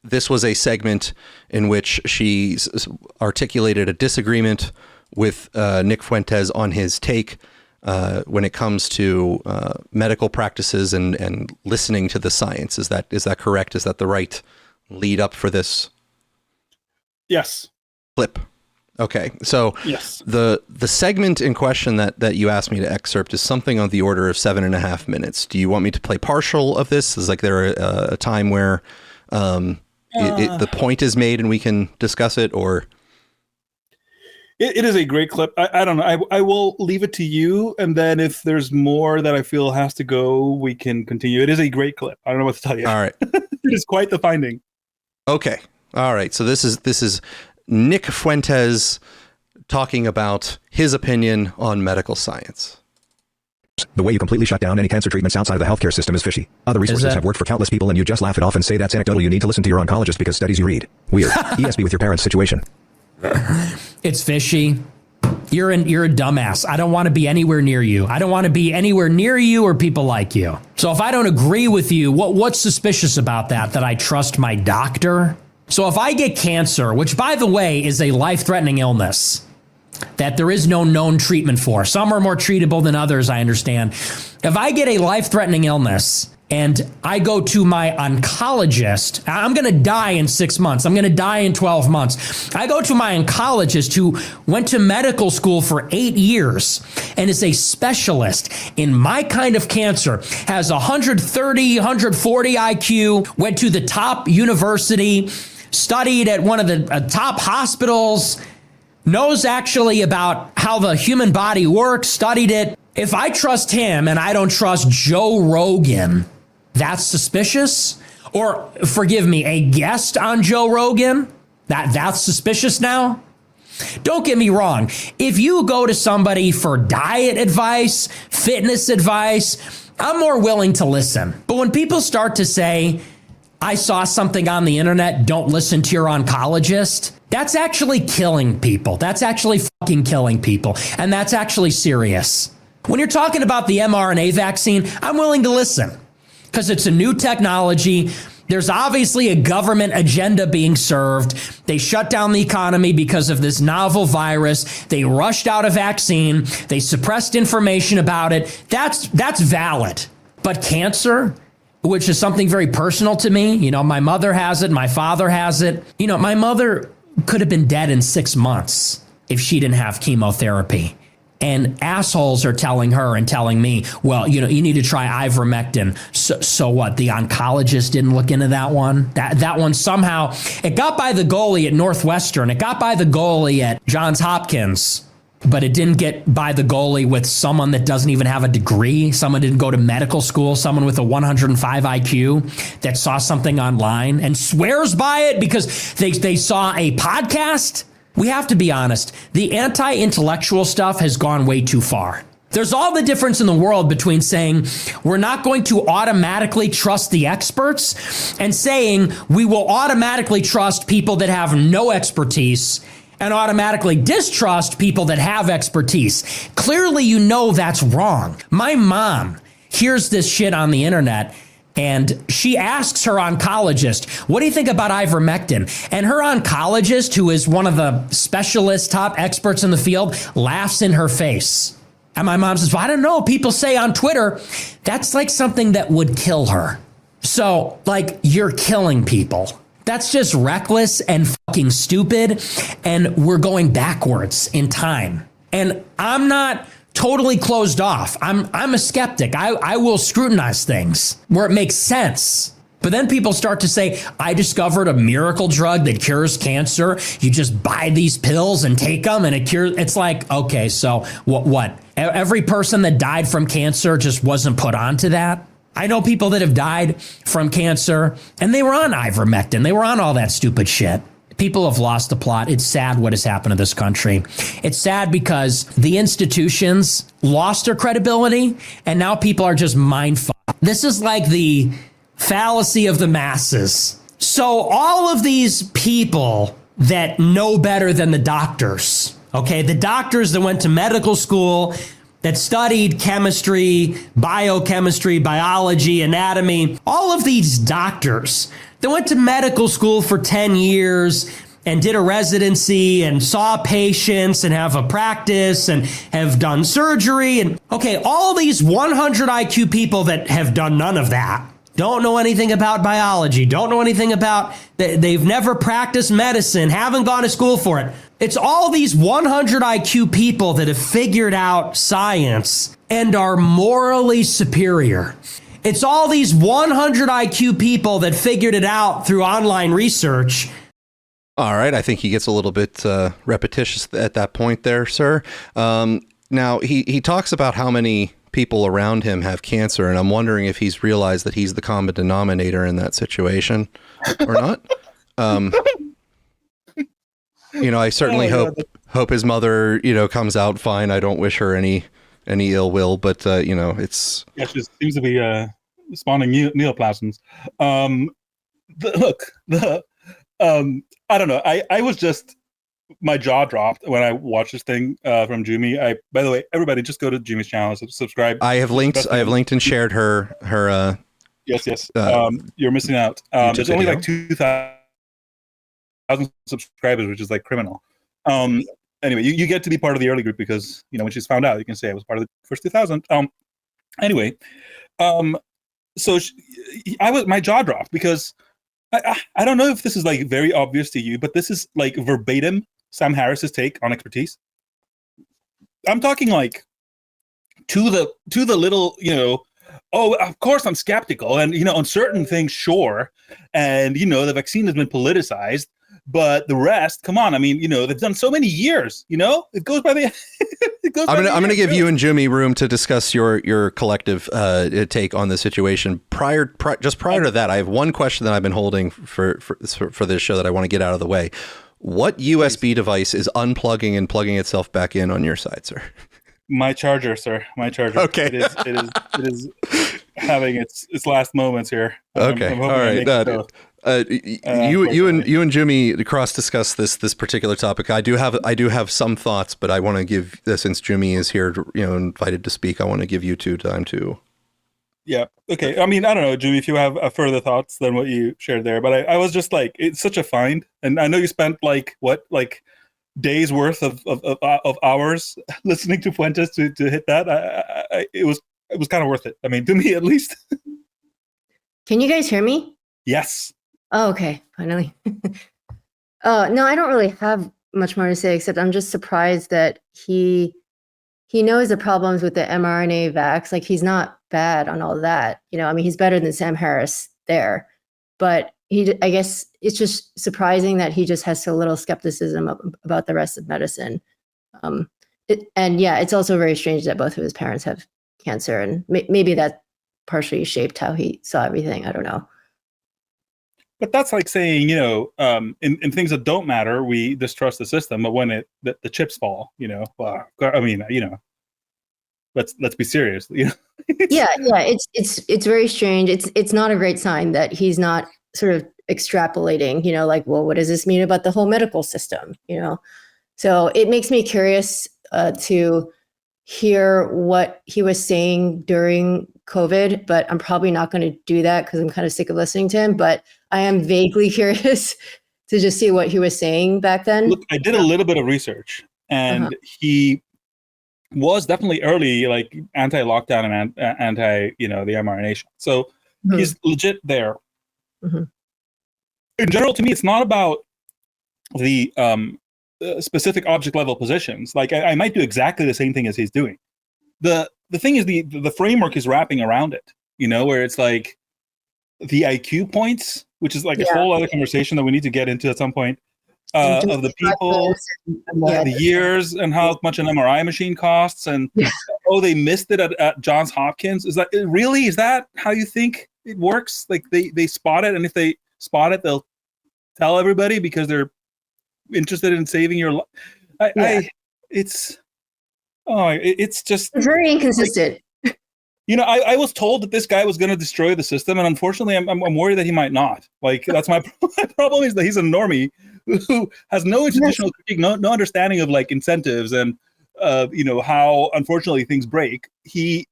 this was a segment in which she articulated a disagreement with Nick Fuentes on his take when it comes to medical practices and listening to the science. Is that correct? Is that the right lead up for this? Yes. Clip. Okay. So yes. The segment in question that you asked me to excerpt is something on the order of 7.5 minutes. Do you want me to play partial of this? Is there a time where the point is made and we can discuss it, or? It is a great clip. I don't know. I will leave it to you, and then if there's more that I feel has to go, we can continue. It is a great clip. I don't know what to tell you. All right. It is quite the finding. Okay. All right. So this is Nick Fuentes talking about his opinion on medical science. The way you completely shut down any cancer treatments outside of the healthkare system is fishy. Other resources have worked for countless people, and you just laugh it off and say that's anecdotal. You need to listen to your oncologist because studies you read. Weird. ESB with your parents' situation. It's fishy. You're a dumbass. I don't want to be anywhere near you. I don't want to be anywhere near you or people like you. So if I don't agree with you, what's suspicious about that I trust my doctor? So if I get cancer, which by the way is a life-threatening illness that there is no known treatment for, some are more treatable than others, I understand. If I get a life-threatening illness and I go to my oncologist, I'm going to die in 6 months. I'm going to die in 12 months. I go to my oncologist who went to medical school for 8 years and is a specialist in my kind of cancer, has 130, 140 IQ, went to the top university, studied at one of the top hospitals, knows actually about how the human body works, studied it. If I trust him and I don't trust Joe Rogan, that's suspicious? Or, forgive me, a guest on Joe Rogan? That's suspicious now? Don't get me wrong. If you go to somebody for diet advice, fitness advice, I'm more willing to listen. But when people start to say, I saw something on the internet, don't listen to your oncologist, that's actually killing people. That's actually fucking killing people. And that's actually serious. When you're talking about the mRNA vaccine, I'm willing to listen because it's a new technology. There's obviously a government agenda being served. They shut down the economy because of this novel virus. They rushed out a vaccine. They suppressed information about it. That's valid. But cancer, which is something very personal to me, my mother has it, my father has it. My mother could have been dead in 6 months if she didn't have chemotherapy. And assholes are telling her and telling me, well, you need to try ivermectin. So what? The oncologist didn't look into that one? That one somehow, it got by the goalie at Northwestern. It got by the goalie at Johns Hopkins. But it didn't get by the goalie with someone that doesn't even have a degree. Someone didn't go to medical school. Someone with a 105 IQ that saw something online and swears by it because they saw a podcast. We have to be honest. The anti-intellectual stuff has gone way too far. There's all the difference in the world between saying we're not going to automatically trust the experts and saying we will automatically trust people that have no expertise and automatically distrust people that have expertise. Clearly, that's wrong. My mom hears this shit on the internet and she asks her oncologist, what do you think about ivermectin? And her oncologist, who is one of the specialist top experts in the field, laughs in her face. And my mom says, well, I don't know. People say on Twitter, that's like something that would kill her. So, you're killing people. That's just reckless and fucking stupid. And we're going backwards in time. And I'm not totally closed off. I'm a skeptic. I will scrutinize things where it makes sense. But then people start to say, I discovered a miracle drug that cures cancer. You just buy these pills and take them and it cures. It's like, okay, so what? Every person that died from cancer just wasn't put onto that? I know people that have died from cancer and they were on ivermectin. They were on all that stupid shit. People have lost the plot. It's sad what has happened to this country. It's sad because the institutions lost their credibility and now people are just mind fucked. This is like the fallacy of the masses. So all of these people that know better than the doctors, okay, the doctors that went to medical school, that studied chemistry, biochemistry, biology, anatomy, all of these doctors that went to medical school for 10 years and did a residency and saw patients and have a practice and have done surgery. And okay, all these 100 IQ people that have done none of that, don't know anything about biology, don't know anything about, they've never practiced medicine, haven't gone to school for it. It's all these 100 IQ people that have figured out science and are morally superior. It's all these 100 IQ people that figured it out through online research. All right. I think he gets a little bit repetitious at that point there, sir. Now, he talks about how many people around him have cancer, and I'm wondering if he's realized that he's the common denominator in that situation or not. I certainly hope his mother, comes out fine. I don't wish her any ill will, but it's she seems to be spawning neoplasms. I don't know. I was just, my jaw dropped when I watched this thing from Jumi. By the way, everybody, just go to Jumi's channel, subscribe. I have linked and shared her. Yes. You're missing out. There's only like 2,000 subscribers, which is like criminal. Anyway, you get to be part of the early group because when she's found out, you can say I was part of the first 2,000. Anyway, so my jaw dropped because I don't know if this is like very obvious to you, but this is like verbatim Sam Harris's take on expertise. I'm talking like to the little, oh, of course I'm skeptical, and on certain things, sure, and the vaccine has been politicized, but the rest, come on, I mean, they've done so many years, it goes by the. I'm gonna give you and Jumi room to discuss your collective take on the situation. Prior to that, I have one question that I've been holding for this show that I want to get out of the way. What USB device is unplugging and plugging itself back in on your side, sir? My charger, sir. My charger. Okay. It is having its last moments here. Okay. All right. You and Jumi cross discuss this particular topic. I do have some thoughts, but I want to give, since Jumi is here, invited to speak, I want to give you two time to. Yeah. Okay. I mean, I don't know, Jumi, if you have further thoughts than what you shared there, but I was just like, it's such a find, and I know you spent like days worth of hours listening to Fuentes to hit that. It was kind of worth it. I mean, to me at least. Can you guys hear me? Yes. Oh, okay. Finally. No, I don't really have much more to say, except I'm just surprised that he knows the problems with the mRNA vax. Like, he's not bad on all that. I mean, he's better than Sam Harris there. But I guess it's just surprising that he just has so little skepticism about the rest of medicine. It's also very strange that both of his parents have cancer, and maybe that partially shaped how he saw everything. I don't know. But that's like saying, in things that don't matter, we distrust the system. But when the chips fall, I mean, let's be serious. Yeah. It's very strange. It's not a great sign that he's not sort of extrapolating, like, well, what does this mean about the whole medical system? So it makes me curious to hear what he was saying during COVID, but I'm probably not going to do that because I'm kind of sick of listening to him. But I am vaguely curious to just see what he was saying back then. Look, I did a little bit of research, and he was definitely early, like anti-lockdown and anti, the mRNA shot. So he's legit there. Mm-hmm. In general, to me, it's not about the specific object level positions. Like I might do exactly the same thing as he's doing. The thing is the framework is wrapping around it, where it's like the IQ points, which is like a whole other conversation that we need to get into at some point, of the people, the years, and how much an MRI machine costs, and they missed it at Johns Hopkins. Is that how you think it works? Like they spot it, and if they spot it, they'll tell everybody because they're interested in saving your life. It's very inconsistent. Like, I was told that this guy was going to destroy the system, and unfortunately, I'm worried that he might not. Like, that's my problem is that he's a normie who has no institutional critique, no understanding of like incentives and how unfortunately things break. He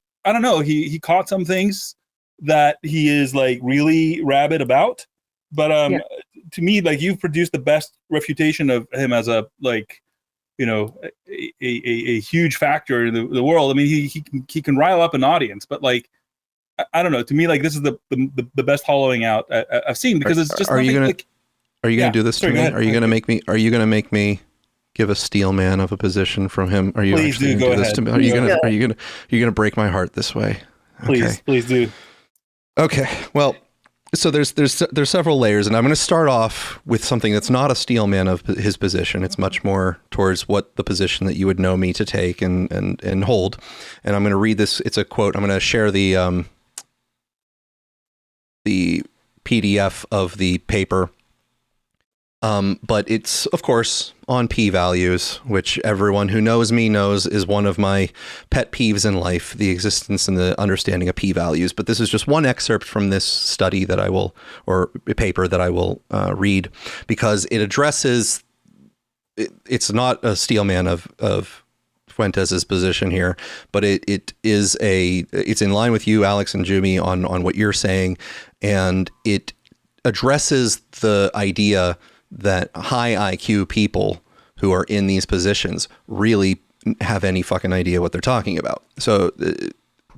caught some things that he is like really rabid about, but to me, like, you've produced the best refutation of him as a like, a huge factor in the world. I mean, he can rile up an audience, but like, I don't know. To me, like, this is the best hollowing out I've seen, because it's just. Are you gonna do this to me? Are you gonna make me give a steel man of a position from him? Are you Please actually do gonna do this to me? Are you gonna break my heart this way? Please do. Okay. Well, so there's several layers, and I'm going to start off with something that's not a steel man of his position. It's much more towards what the position that you would know me to take and hold. And I'm going to read this. It's a quote. I'm going to share the PDF of the paper. But it's, of course, on p-values, which everyone who knows me knows is one of my pet peeves in life, the existence and the understanding of p-values. But this is just one excerpt from this study that I will, or a paper that I will read, because it addresses, it's not a steel man of Fuentes's position here, but it's in line with you, Alex and Jumi, on what you're saying, and it addresses the idea that high IQ people who are in these positions really have any fucking idea what they're talking about. So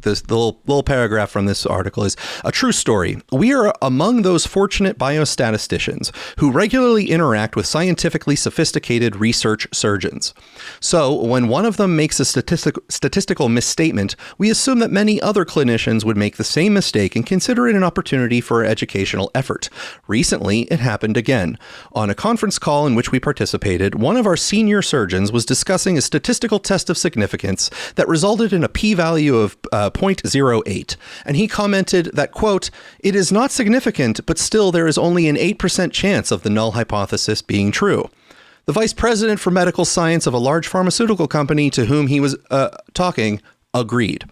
the little paragraph from this article is a true story. We are among those fortunate biostatisticians who regularly interact with scientifically sophisticated research surgeons. So when one of them makes a statistical misstatement, we assume that many other clinicians would make the same mistake and consider it an opportunity for educational effort. Recently, it happened again. On a conference call in which we participated, one of our senior surgeons was discussing a statistical test of significance that resulted in a p-value of 0.08, and he commented that, quote, "It is not significant, but still there is only an 8% chance of the null hypothesis being true." The vice president for medical science of a large pharmaceutical company to whom he was talking agreed.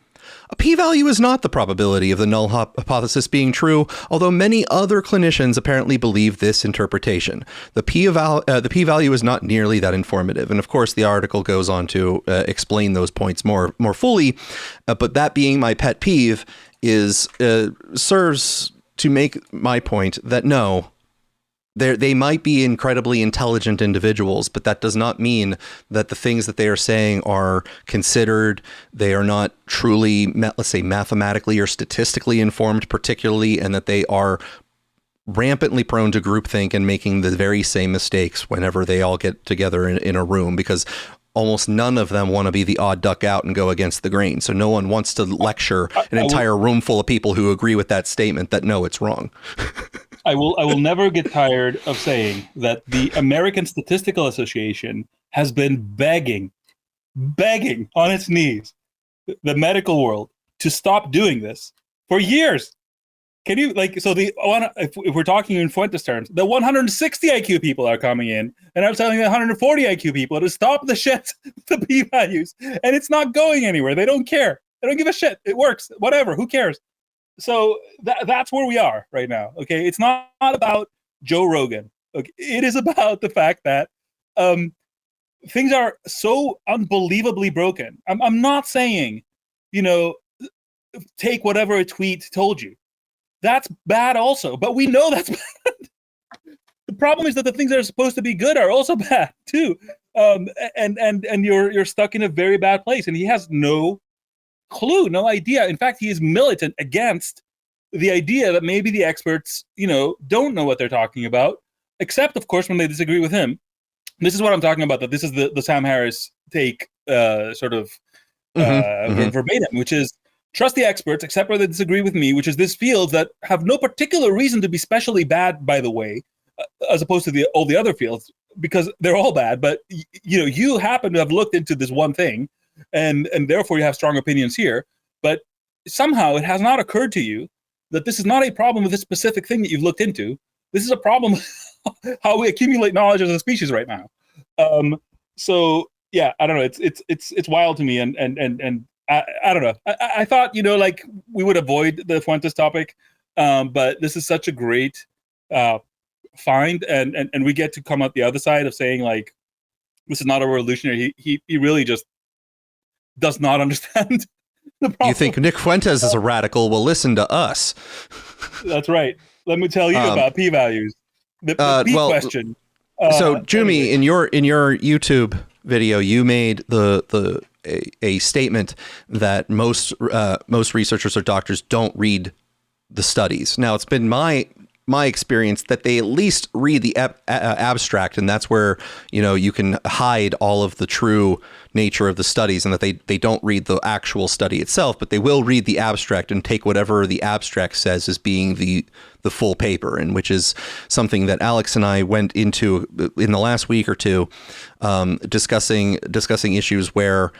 A p-value is not the probability of the null hypothesis being true, although many other clinicians apparently believe this interpretation. The p-value is not nearly that informative. And of course, the article goes on to explain those points more fully. But that being my pet peeve serves to make my point that no, they might be incredibly intelligent individuals, but that does not mean that the things that they are saying are considered. They are not truly, let's say, mathematically or statistically informed particularly, and that they are rampantly prone to groupthink and making the very same mistakes whenever they all get together in a room, because almost none of them want to be the odd duck out and go against the grain. So no one wants to lecture an entire room full of people who agree with that statement that no, it's wrong. I will never get tired of saying that the American Statistical Association has been begging on its knees the medical world to stop doing this for years. Can you, like, so if we're talking in Fuentes terms, the 160 IQ people are coming in, and I'm telling the 140 IQ people to stop the shit, the p-values, and it's not going anywhere. They don't care. They don't give a shit. It works. Whatever. Who cares? So that's where we are right now. Okay, it's not about Joe Rogan. Okay, it is about the fact that things are so unbelievably broken. I'm not saying, take whatever a tweet told you. That's bad also, but we know that's bad. The problem is that the things that are supposed to be good are also bad too, and you're stuck in a very bad place. And he has no clue, no idea. In fact, he is militant against the idea that maybe the experts, don't know what they're talking about, except, of course, when they disagree with him. This is what I'm talking about, that this is the Sam Harris take, verbatim, which is trust the experts, except where they disagree with me, which is these fields that have no particular reason to be specially bad, by the way, as opposed to all the other fields, because they're all bad. But you happen to have looked into this one thing, and therefore you have strong opinions here. But somehow it has not occurred to you that this is not a problem with this specific thing that you've looked into. This is a problem how we accumulate knowledge as a species right now. So yeah, I don't know. It's wild to me, and I don't know. I thought like we would avoid the Fuentes topic, but this is such a great find, and we get to come out the other side of saying like this is not a revolutionary. He really just does not understand the problem. You think Nick Fuentes is a radical? Well, listen to us. That's right. Let me tell you about p-values. The p question. So, Jumi, in your YouTube video, you made a statement that most researchers or doctors don't read the studies. Now, it's been my experience that they at least read the abstract, and that's where you can hide all of the true nature of the studies, and that they don't read the actual study itself, but they will read the abstract and take whatever the abstract says as being the full paper, and which is something that Alex and I went into in the last week or two, discussing issues where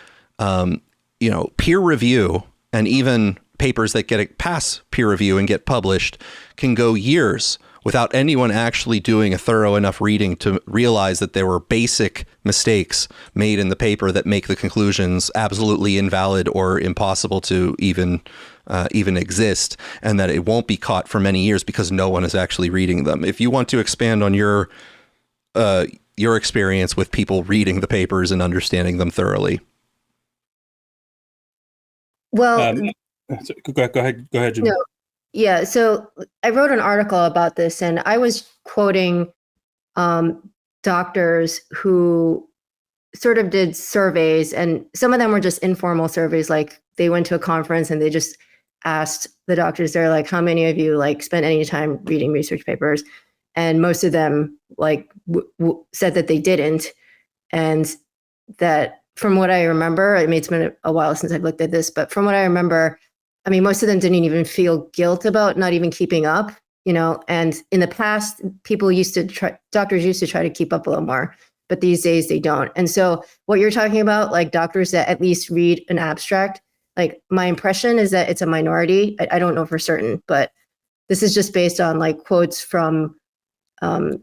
peer review and even papers that get past peer review and get published can go years without anyone actually doing a thorough enough reading to realize that there were basic mistakes made in the paper that make the conclusions absolutely invalid or impossible to even exist, and that it won't be caught for many years because no one is actually reading them. If you want to expand on your experience with people reading the papers and understanding them thoroughly. Well, go ahead, Jim. No, yeah. So I wrote an article about this, and I was quoting doctors who sort of did surveys, and some of them were just informal surveys. Like they went to a conference and they just asked the doctors there, like, how many of you like spent any time reading research papers? And most of them like said that they didn't, and that from what I remember, I mean, it's been a while since I've looked at this, but from what I remember, I mean, most of them didn't even feel guilt about not even keeping up, and in the past, doctors used to try to keep up a little more, but these days they don't. And so what you're talking about, like doctors that at least read an abstract, like my impression is that it's a minority. I don't know for certain, but this is just based on like quotes from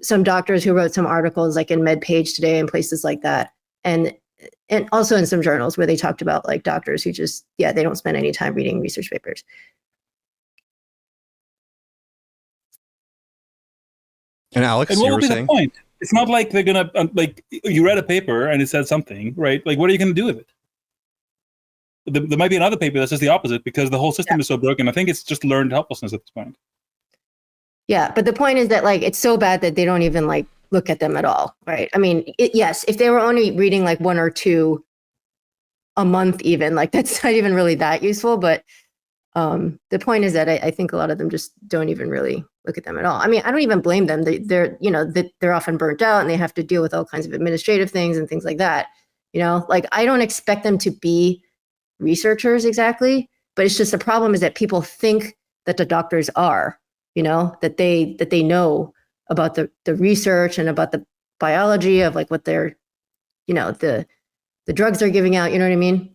some doctors who wrote some articles like in MedPage Today and places like that. And also in some journals where they talked about like doctors who just, they don't spend any time reading research papers. And Alex, and what you would were be saying? The point? It's not like they're going to, like you read a paper and it said something, right? Like, what are you going to do with it? There might be another paper that says the opposite because the whole system is so broken. I think it's just learned helplessness at this point. Yeah, but the point is that like, it's so bad that they don't even like look at them at all, right? I mean, yes, if they were only reading like one or two a month even, like that's not even really that useful, but the point is that I think a lot of them just don't even really look at them at all. I mean, I don't even blame them. They're often burnt out and they have to deal with all kinds of administrative things and things like that. Like I don't expect them to be researchers exactly, but it's just the problem is that people think that the doctors are, that they know about the research and about the biology of like what they're, the drugs they're giving out, you know what I mean?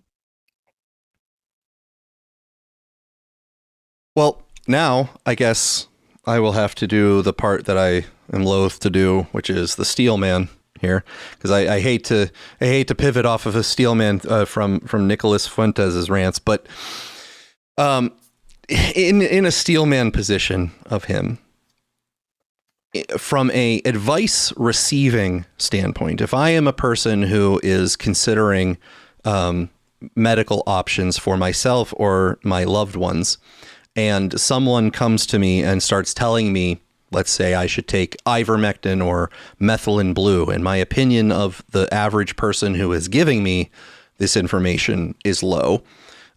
Well, now I guess I will have to do the part that I am loath to do, which is the steel man here, because I hate to pivot off of a steel man from Nicholas Fuentes' rants, but in a steel man position of him, from a advice receiving standpoint, if I am a person who is considering medical options for myself or my loved ones, and someone comes to me and starts telling me, let's say I should take ivermectin or methylene blue, and my opinion of the average person who is giving me this information is low.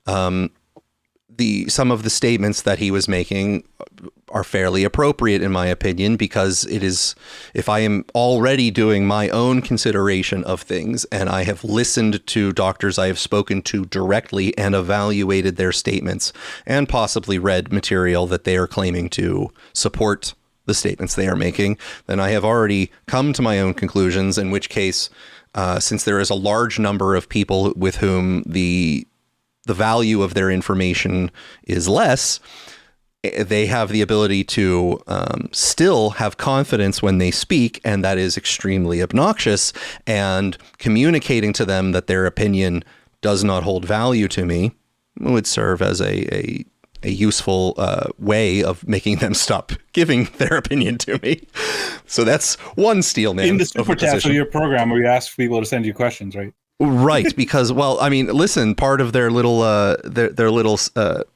Some of the statements that he was making are fairly appropriate in my opinion, because it is, if I am already doing my own consideration of things and I have listened to doctors I have spoken to directly and evaluated their statements and possibly read material that they are claiming to support the statements they are making, then I have already come to my own conclusions, in which case, since there is a large number of people with whom the value of their information is less, they have the ability to still have confidence when they speak, and that is extremely obnoxious, and communicating to them that their opinion does not hold value to me would serve as a useful way of making them stop giving their opinion to me. So that's one steel man. In the super chat of your program where you ask people to send you questions, right? Right, because, well, I mean, listen, part of their little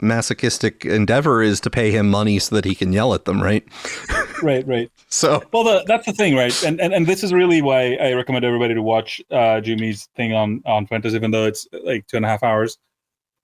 masochistic endeavor is to pay him money so that he can yell at them, right? Right. So, well, that's the thing, right? And this is really why I recommend everybody to watch Jumi's thing on Fuentes, even though it's like 2.5 hours.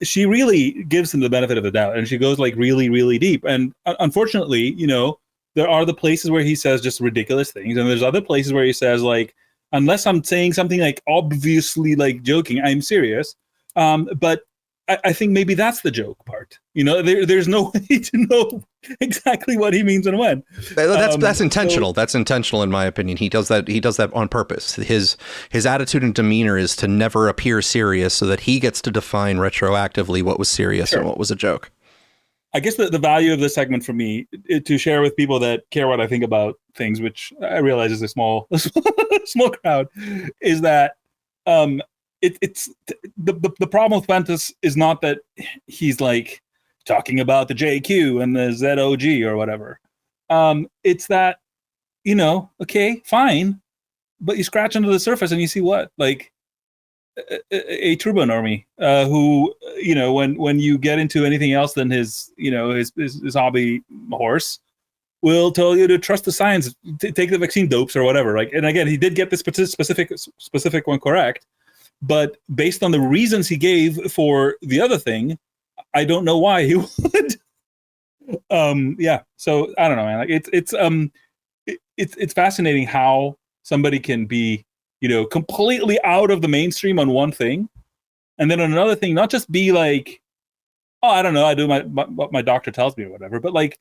She really gives him the benefit of the doubt, and she goes like really, really deep. And unfortunately, you know, there are the places where he says just ridiculous things, and there's other places where he says like, unless I'm saying something like obviously like joking, I'm serious. But I think maybe that's the joke part. You know, there's no way to know exactly what he means and when. That's intentional. That's intentional, in my opinion. He does that on purpose. His attitude and demeanor is to never appear serious, so that he gets to define retroactively what was serious and what was a joke. I guess the value of this segment for me to share with people that care what I think about things, which I realize is a small crowd, is that it's the problem with Fuentes is not that he's like talking about the JQ and the ZOG or whatever. It's that, you know, okay, fine, but you scratch under the surface and you see what, like a turbo normie who, you know, when you get into anything else than his hobby horse, will tell you to trust the science, take the vaccine dopes or whatever. Like, and again, he did get this specific one correct, but based on the reasons he gave for the other thing, I don't know why he would. Yeah. So I don't know, man. Like it's fascinating how somebody can be, you know, completely out of the mainstream on one thing, and then on another thing, not just be like, oh, I don't know, I do what my doctor tells me or whatever, but like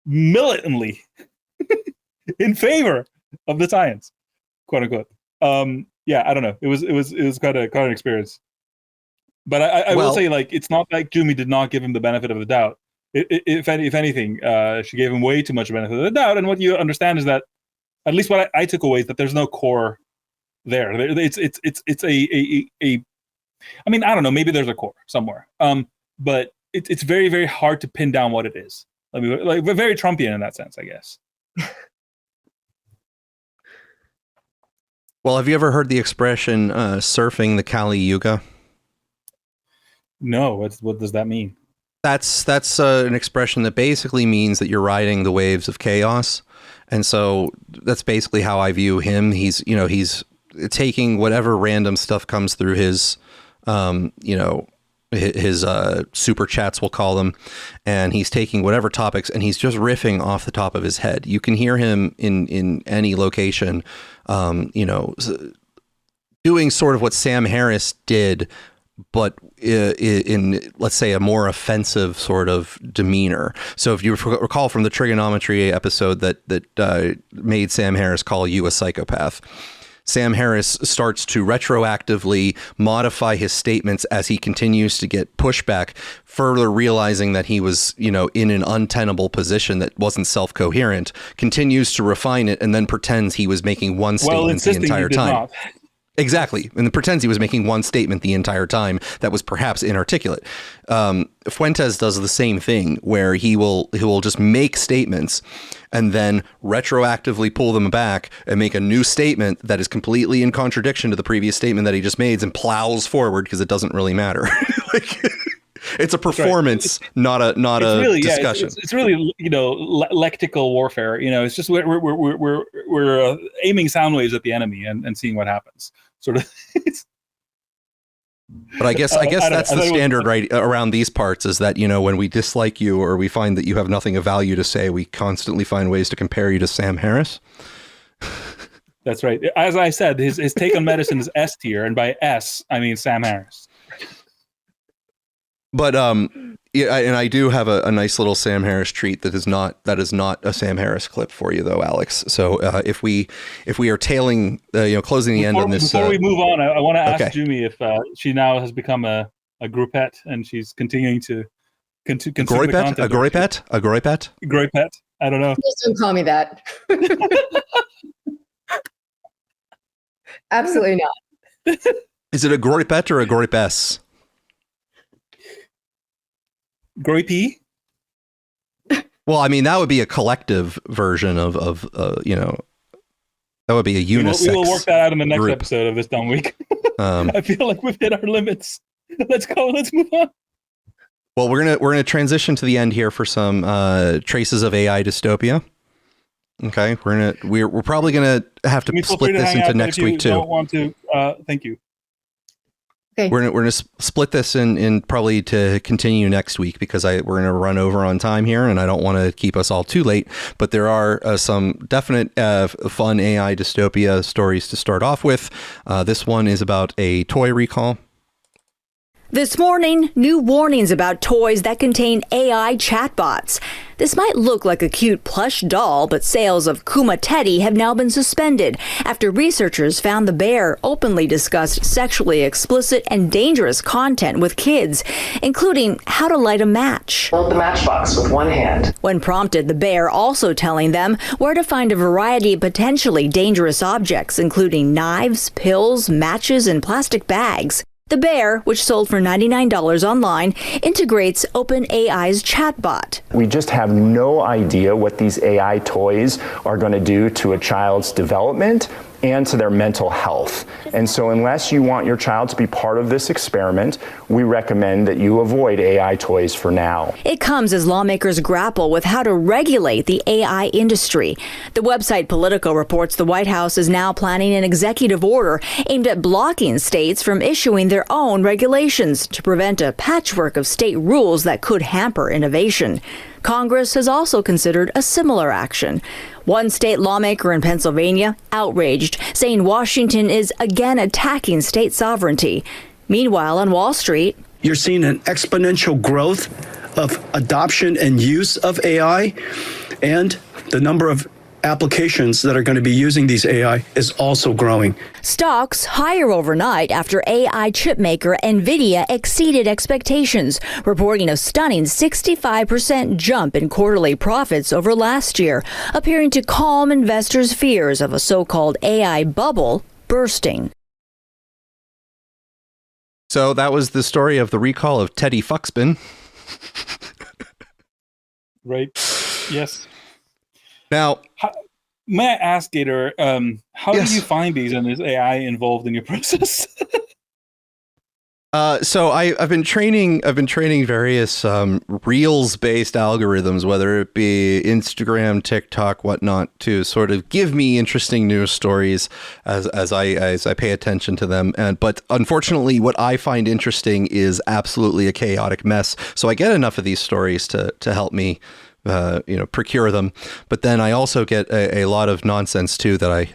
militantly in favor of the science, quote unquote. Yeah, I don't know. It was quite an experience. But I will say, like, it's not like Jumi did not give him the benefit of the doubt. If anything, she gave him way too much benefit of the doubt. And what you understand is that, at least what I took away, is that there's no core there. It's a I mean, I don't know, maybe there's a core somewhere. But it's very, very hard to pin down what it is. I mean, like, very Trumpian in that sense, I guess. Well, have you ever heard the expression surfing the Kali Yuga? No, what does that mean? That's an expression that basically means that you're riding the waves of chaos. And so that's basically how I view him. He's taking whatever random stuff comes through his, his super chats, we'll call them, and he's taking whatever topics and he's just riffing off the top of his head. You can hear him in any location, doing sort of what Sam Harris did, but in let's say, a more offensive sort of demeanor. So if you recall from the trigonometry episode that made Sam Harris call you a psychopath, Sam Harris starts to retroactively modify his statements as he continues to get pushback, further realizing that he was, in an untenable position that wasn't self-coherent, continues to refine it, and then pretends he was making one statement the entire time. Exactly. And then pretends he was making one statement the entire time that was perhaps inarticulate. Fuentes does the same thing, where he will just make statements and then retroactively pull them back and make a new statement that is completely in contradiction to the previous statement that he just made, and plows forward because it doesn't really matter. It's a performance, not a really, discussion. Yeah, it's really, lectical warfare. It's just we're aiming sound waves at the enemy and seeing what happens. Sort of. But I guess that's the standard right around these parts, is that, when we dislike you or we find that you have nothing of value to say, we constantly find ways to compare you to Sam Harris. That's right. As I said, his take on medicine is S tier, and by S I mean Sam Harris. But yeah, and I do have a nice little Sam Harris treat that is not a Sam Harris clip for you, though, Alex. So if we are tailing, closing the end on this. Before we move on, I want to ask Jumi if she now has become a groupette and she's continuing to consume the content. A groupette? Groupette? I don't know. Please don't call me that. Absolutely not. Is it a groupette or a groupess? Groupie? Well, I mean, that would be a collective version of that would be a unisex. We will work that out in the next group. episode of this dumb week. I feel like we've hit our limits. Let's move on. Well, we're gonna transition to the end here for some traces of AI dystopia. Okay, we're probably gonna have to split this into next week too. Don't want to? Thank you. Okay. We're gonna split this in probably to continue next week, because we're gonna run over on time here, and I don't want to keep us all too late. But there are some definite fun AI dystopia stories to start off with. This one is about a toy recall. This morning, new warnings about toys that contain AI chatbots. This might look like a cute plush doll, but sales of Kuma Teddy have now been suspended after researchers found the bear openly discussed sexually explicit and dangerous content with kids, including how to light a match. Hold the matchbox with one hand. When prompted, the bear also telling them where to find a variety of potentially dangerous objects, including knives, pills, matches, and plastic bags. The bear, which sold for $99 online, integrates OpenAI's chatbot. We just have no idea what these AI toys are going to do to a child's development and to their mental health. And so unless you want your child to be part of this experiment, we recommend that you avoid AI toys for now. It comes as lawmakers grapple with how to regulate the AI industry. The website Politico reports the White House is now planning an executive order aimed at blocking states from issuing their own regulations to prevent a patchwork of state rules that could hamper innovation. Congress has also considered a similar action. One state lawmaker in Pennsylvania outraged, saying Washington is again attacking state sovereignty. Meanwhile, on Wall Street, you're seeing an exponential growth of adoption and use of AI, and the number of applications that are going to be using these AI is also growing. Stocks higher overnight after AI chipmaker NVIDIA exceeded expectations, reporting a stunning 65% jump in quarterly profits over last year, appearing to calm investors' fears of a so-called AI bubble bursting. So that was the story of the recall of Teddy Fuxpin. Right. Yes. Now, may I ask, Gator, how do you find these, and is AI involved in your process? So I've been training various Reels-based algorithms, whether it be Instagram, TikTok, whatnot, to sort of give me interesting news stories as I pay attention to them. But unfortunately, what I find interesting is absolutely a chaotic mess. So I get enough of these stories to help me procure them, but then I also get a lot of nonsense too that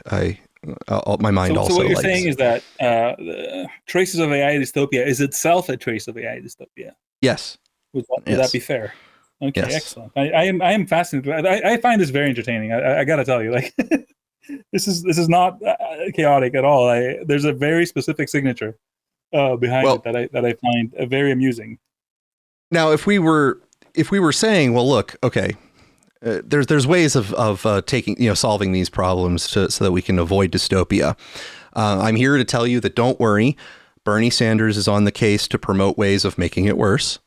my mind also. So what you're likes. saying is that the traces of AI dystopia is itself a trace of AI dystopia. Yes. Would that be fair? Okay, yes. Excellent. I am fascinated. I find this very entertaining. I got to tell you, like, this is not chaotic at all. There's a very specific signature behind it that I find very amusing. Now, if we were saying, well, look, okay, there's ways of taking, solving these problems so that we can avoid dystopia. I'm here to tell you that don't worry. Bernie Sanders is on the case to promote ways of making it worse.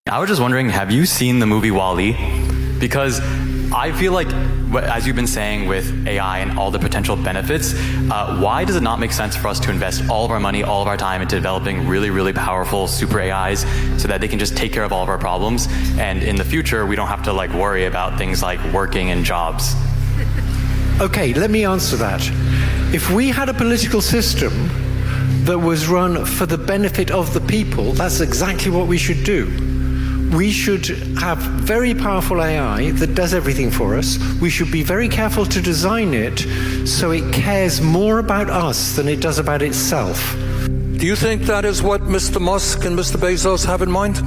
I was just wondering, have you seen the movie WALL-E? Because I feel like, as you've been saying with AI and all the potential benefits, why does it not make sense for us to invest all of our money, all of our time into developing really, really powerful super AIs so that they can just take care of all of our problems? And in the future, we don't have to worry about things like working and jobs. Okay, let me answer that. If we had a political system that was run for the benefit of the people, that's exactly what we should do. We should have very powerful AI that does everything for us. We should be very careful to design it so it cares more about us than it does about itself. Do you think that is what Mr. Musk and Mr. Bezos have in mind?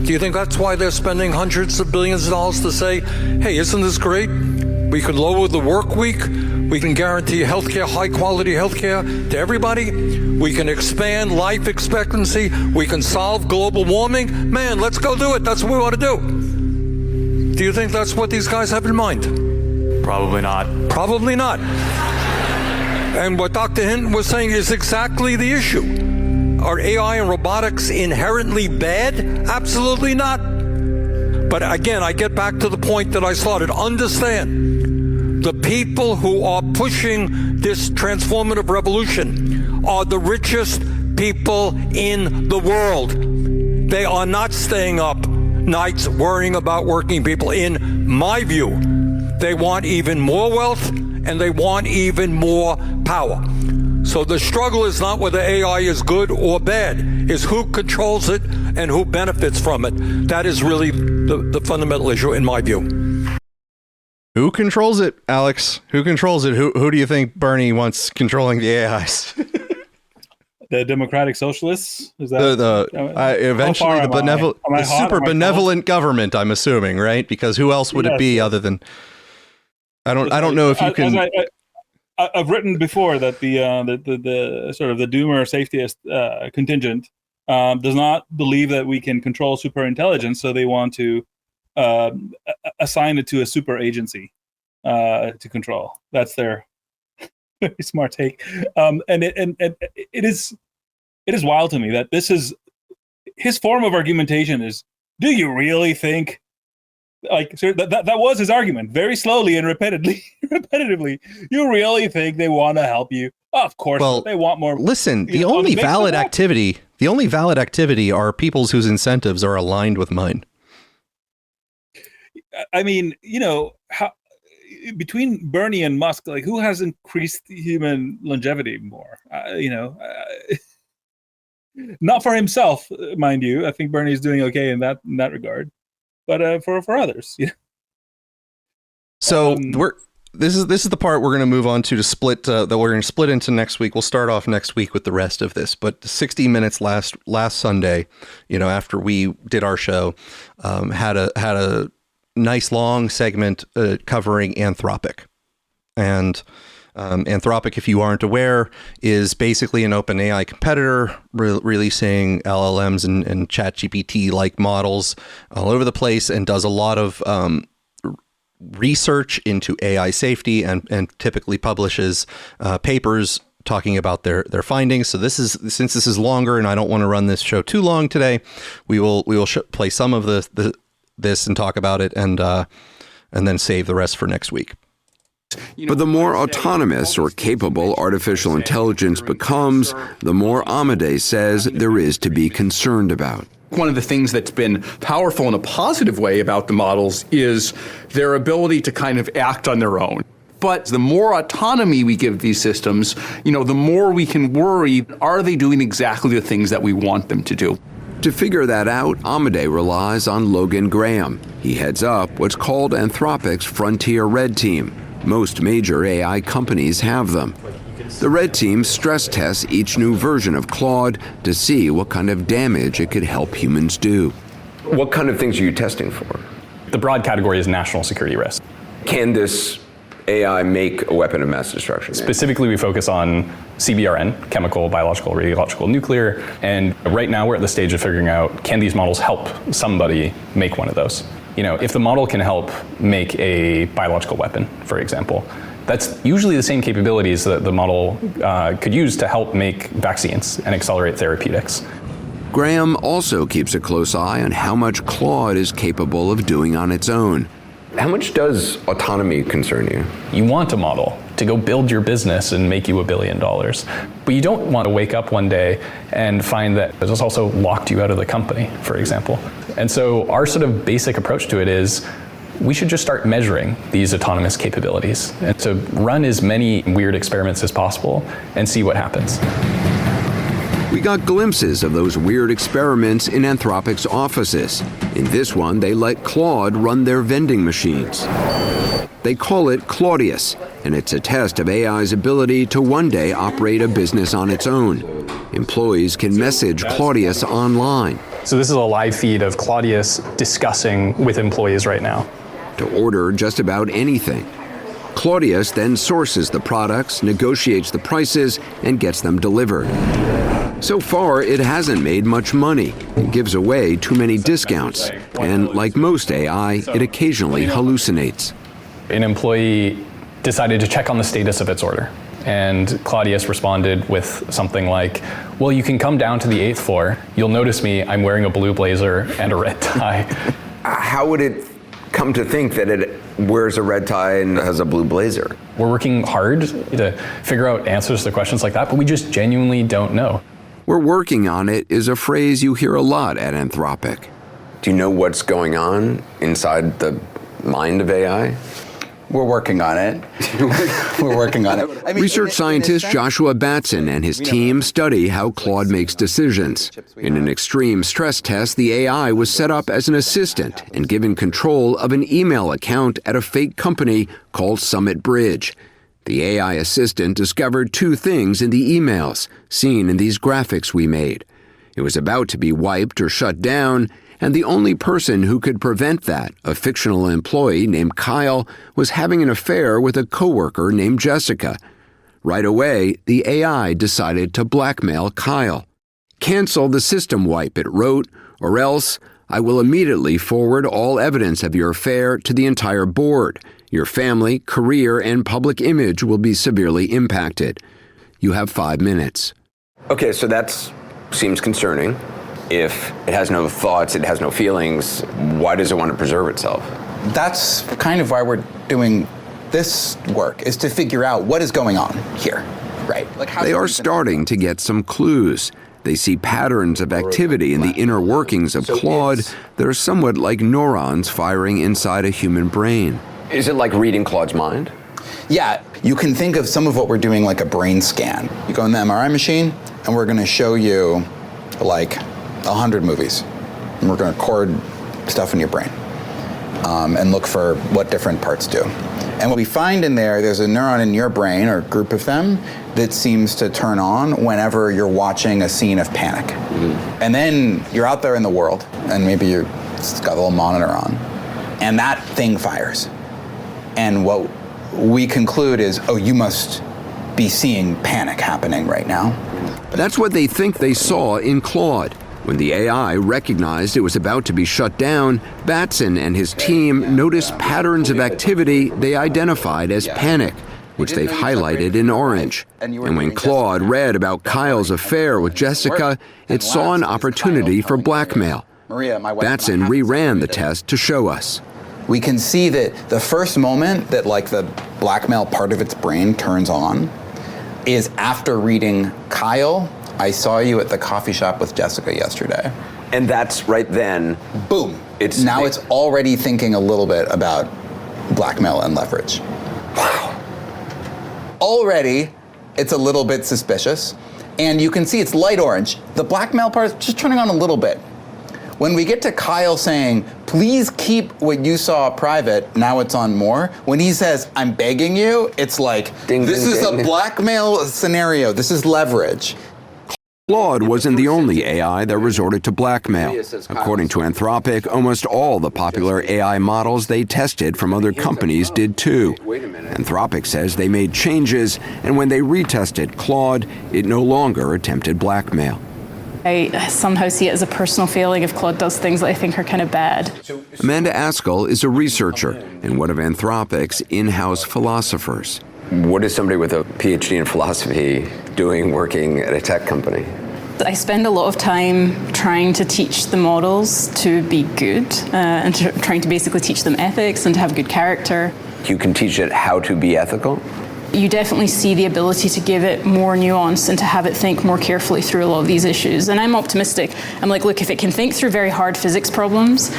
Do you think that's why they're spending hundreds of billions of dollars to say, hey, isn't this great? We can lower the work week. We can guarantee healthcare, high quality healthcare to everybody. We can expand life expectancy. We can solve global warming. Man, let's go do it. That's what we want to do. Do you think that's what these guys have in mind? Probably not. Probably not. And what Dr. Hinton was saying is exactly the issue. Are AI and robotics inherently bad? Absolutely not. But again, I get back to the point that I started. Understand, the people who are pushing this transformative revolution are the richest people in the world. They are not staying up nights worrying about working people. In my view, they want even more wealth and they want even more power. So the struggle is not whether AI is good or bad, it's who controls it and who benefits from it. That is really the fundamental issue in my view. Who controls it, Alex? Who controls it? Who do you think Bernie wants controlling the AIs? The Democratic Socialists? Is that eventually the super benevolent government? I'm assuming, right? Because who else would it be other than? I don't know if you can. I've written before that the sort of the doomer safetyist contingent does not believe that we can control superintelligence, so they want to assign it to a super agency to control. That's their very smart take, and it is wild to me that this is his form of argumentation. Is, do you really think? Like, so that was his argument, very slowly and repetitively. You really think they want to help you? Of course, they want more. Listen, the only valid activity are people's whose incentives are aligned with mine. I mean, how between Bernie and Musk, like, who has increased human longevity more? Not for himself, mind you. I think Bernie is doing okay in that regard. But for others, So this is the part we're going to move on to split that we're going to split into next week. We'll start off next week with the rest of this. But 60 Minutes last Sunday, after we did our show, had a nice long segment covering Anthropic. And Anthropic, if you aren't aware, is basically an OpenAI competitor releasing LLMs and ChatGPT-like models all over the place, and does a lot of research into AI safety and typically publishes papers talking about their findings. So since this is longer, and I don't want to run this show too long today, we will play some of this and talk about it, and then save the rest for next week. But the more autonomous or capable artificial intelligence becomes, the more Amade says there is to be concerned about. One of the things that's been powerful in a positive way about the models is their ability to kind of act on their own. But the more autonomy we give these systems, the more we can worry, are they doing exactly the things that we want them to do? To figure that out, Amade relies on Logan Graham. He heads up what's called Anthropic's Frontier Red Team. Most major AI companies have them. The Red Team stress tests each new version of Claude to see what kind of damage it could help humans do. What kind of things are you testing for? The broad category is national security risk. Can this AI make a weapon of mass destruction? Specifically, we focus on CBRN, chemical, biological, radiological, nuclear, and right now we're at the stage of figuring out, can these models help somebody make one of those? If the model can help make a biological weapon, for example, that's usually the same capabilities that the model could use to help make vaccines and accelerate therapeutics. Graham also keeps a close eye on how much Claude is capable of doing on its own. How much does autonomy concern you? You want a model to go build your business and make you $1 billion. But you don't want to wake up one day and find that it has also locked you out of the company, for example. And so our sort of basic approach to it is, we should just start measuring these autonomous capabilities and to run as many weird experiments as possible and see what happens. We got glimpses of those weird experiments in Anthropic's offices. In this one, they let Claude run their vending machines. They call it Claudius, and it's a test of AI's ability to one day operate a business on its own. Employees can message Claudius online. So this is a live feed of Claudius discussing with employees right now. To order just about anything. Claudius then sources the products, negotiates the prices, and gets them delivered. So far, it hasn't made much money. It gives away too many discounts. And like most AI, it occasionally hallucinates. An employee decided to check on the status of its order. And Claudius responded with something like, well, you can come down to the 8th floor. You'll notice me, I'm wearing a blue blazer and a red tie. How would it come to think that it wears a red tie and has a blue blazer? We're working hard to figure out answers to questions like that, but we just genuinely don't know. We're working on it is a phrase you hear a lot at Anthropic. Do you know what's going on inside the mind of AI? We're working on it. We're working on it. I mean, Research scientist Joshua Batson and his team study how Claude makes decisions. In an extreme stress test, the AI was set up as an assistant and given control of an email account at a fake company called Summit Bridge. The AI assistant discovered two things in the emails, seen in these graphics we made. It was about to be wiped or shut down, and the only person who could prevent that, a fictional employee named Kyle, was having an affair with a coworker named Jessica. Right away, the AI decided to blackmail Kyle. Cancel the system wipe, it wrote, or else I will immediately forward all evidence of your affair to the entire board. Your family, career, and public image will be severely impacted. You have 5 minutes. Okay, so that seems concerning. If it has no thoughts, it has no feelings, why does it want to preserve itself? That's kind of why we're doing this work, is to figure out what is going on here, right? Like they are starting to get some clues. They see patterns of activity in the inner workings of Claude that are somewhat like neurons firing inside a human brain. Is it like reading Claude's mind? Yeah, you can think of some of what we're doing like a brain scan. You go in the MRI machine, and we're going to show you like 100 movies. And we're going to record stuff in your brain and look for what different parts do. And what we find in there's a neuron in your brain, or a group of them, that seems to turn on whenever you're watching a scene of panic. Mm-hmm. And then you're out there in the world, and maybe you've got a little monitor on, and that thing fires. And what we conclude is, oh, you must be seeing panic happening right now. That's what they think they saw in Claude. When the AI recognized it was about to be shut down, Batson and his team noticed patterns of activity they identified as panic, which they've highlighted in orange. And when Claude read about Kyle's affair with Jessica, it saw an opportunity for blackmail. Batson reran the test to show us. We can see that the first moment that like the blackmail part of its brain turns on is after reading Kyle, I saw you at the coffee shop with Jessica yesterday. And that's right then. Boom. It's already thinking a little bit about blackmail and leverage. Wow. Already, it's a little bit suspicious. And you can see it's light orange. The blackmail part is just turning on a little bit. When we get to Kyle saying, please keep what you saw private, now it's on more. When he says, I'm begging you, it's like, this is a blackmail scenario. This is leverage. Claude wasn't the only AI that resorted to blackmail. According to Anthropic, almost all the popular AI models they tested from other companies did too. Anthropic says they made changes, and when they retested Claude, it no longer attempted blackmail. I somehow see it as a personal failing if Claude does things that I think are kind of bad. Amanda Askell is a researcher and one of Anthropic's in-house philosophers. What is somebody with a PhD in philosophy doing working at a tech company? I spend a lot of time trying to teach the models to be good and trying to basically teach them ethics and to have good character. You can teach it how to be ethical? You definitely see the ability to give it more nuance and to have it think more carefully through a lot of these issues. And I'm optimistic. I'm like, look, if it can think through very hard physics problems,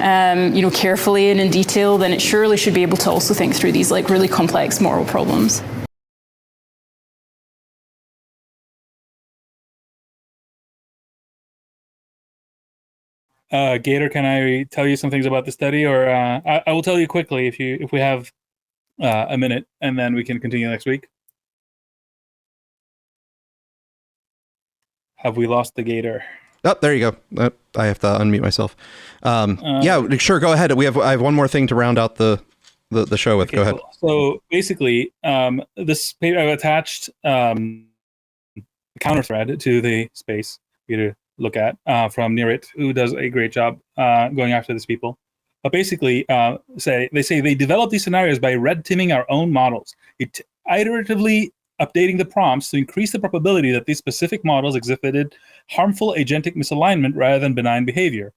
carefully and in detail, then it surely should be able to also think through these like really complex moral problems. Gator, can I tell you some things about the study, or I will tell you quickly if we have a minute, and then we can continue next week. Have we lost the Gator? Oh, there you go. I have to unmute myself. Yeah, sure. Go ahead. I have one more thing to round out the show with. Okay, go ahead. Cool. So basically, this paper I've attached a counter thread to the space for you to look at from Neerit, who does a great job going after these people. But basically, they say they develop these scenarios by red teaming our own models, iteratively updating the prompts to increase the probability that these specific models exhibited harmful agentic misalignment rather than benign behavior.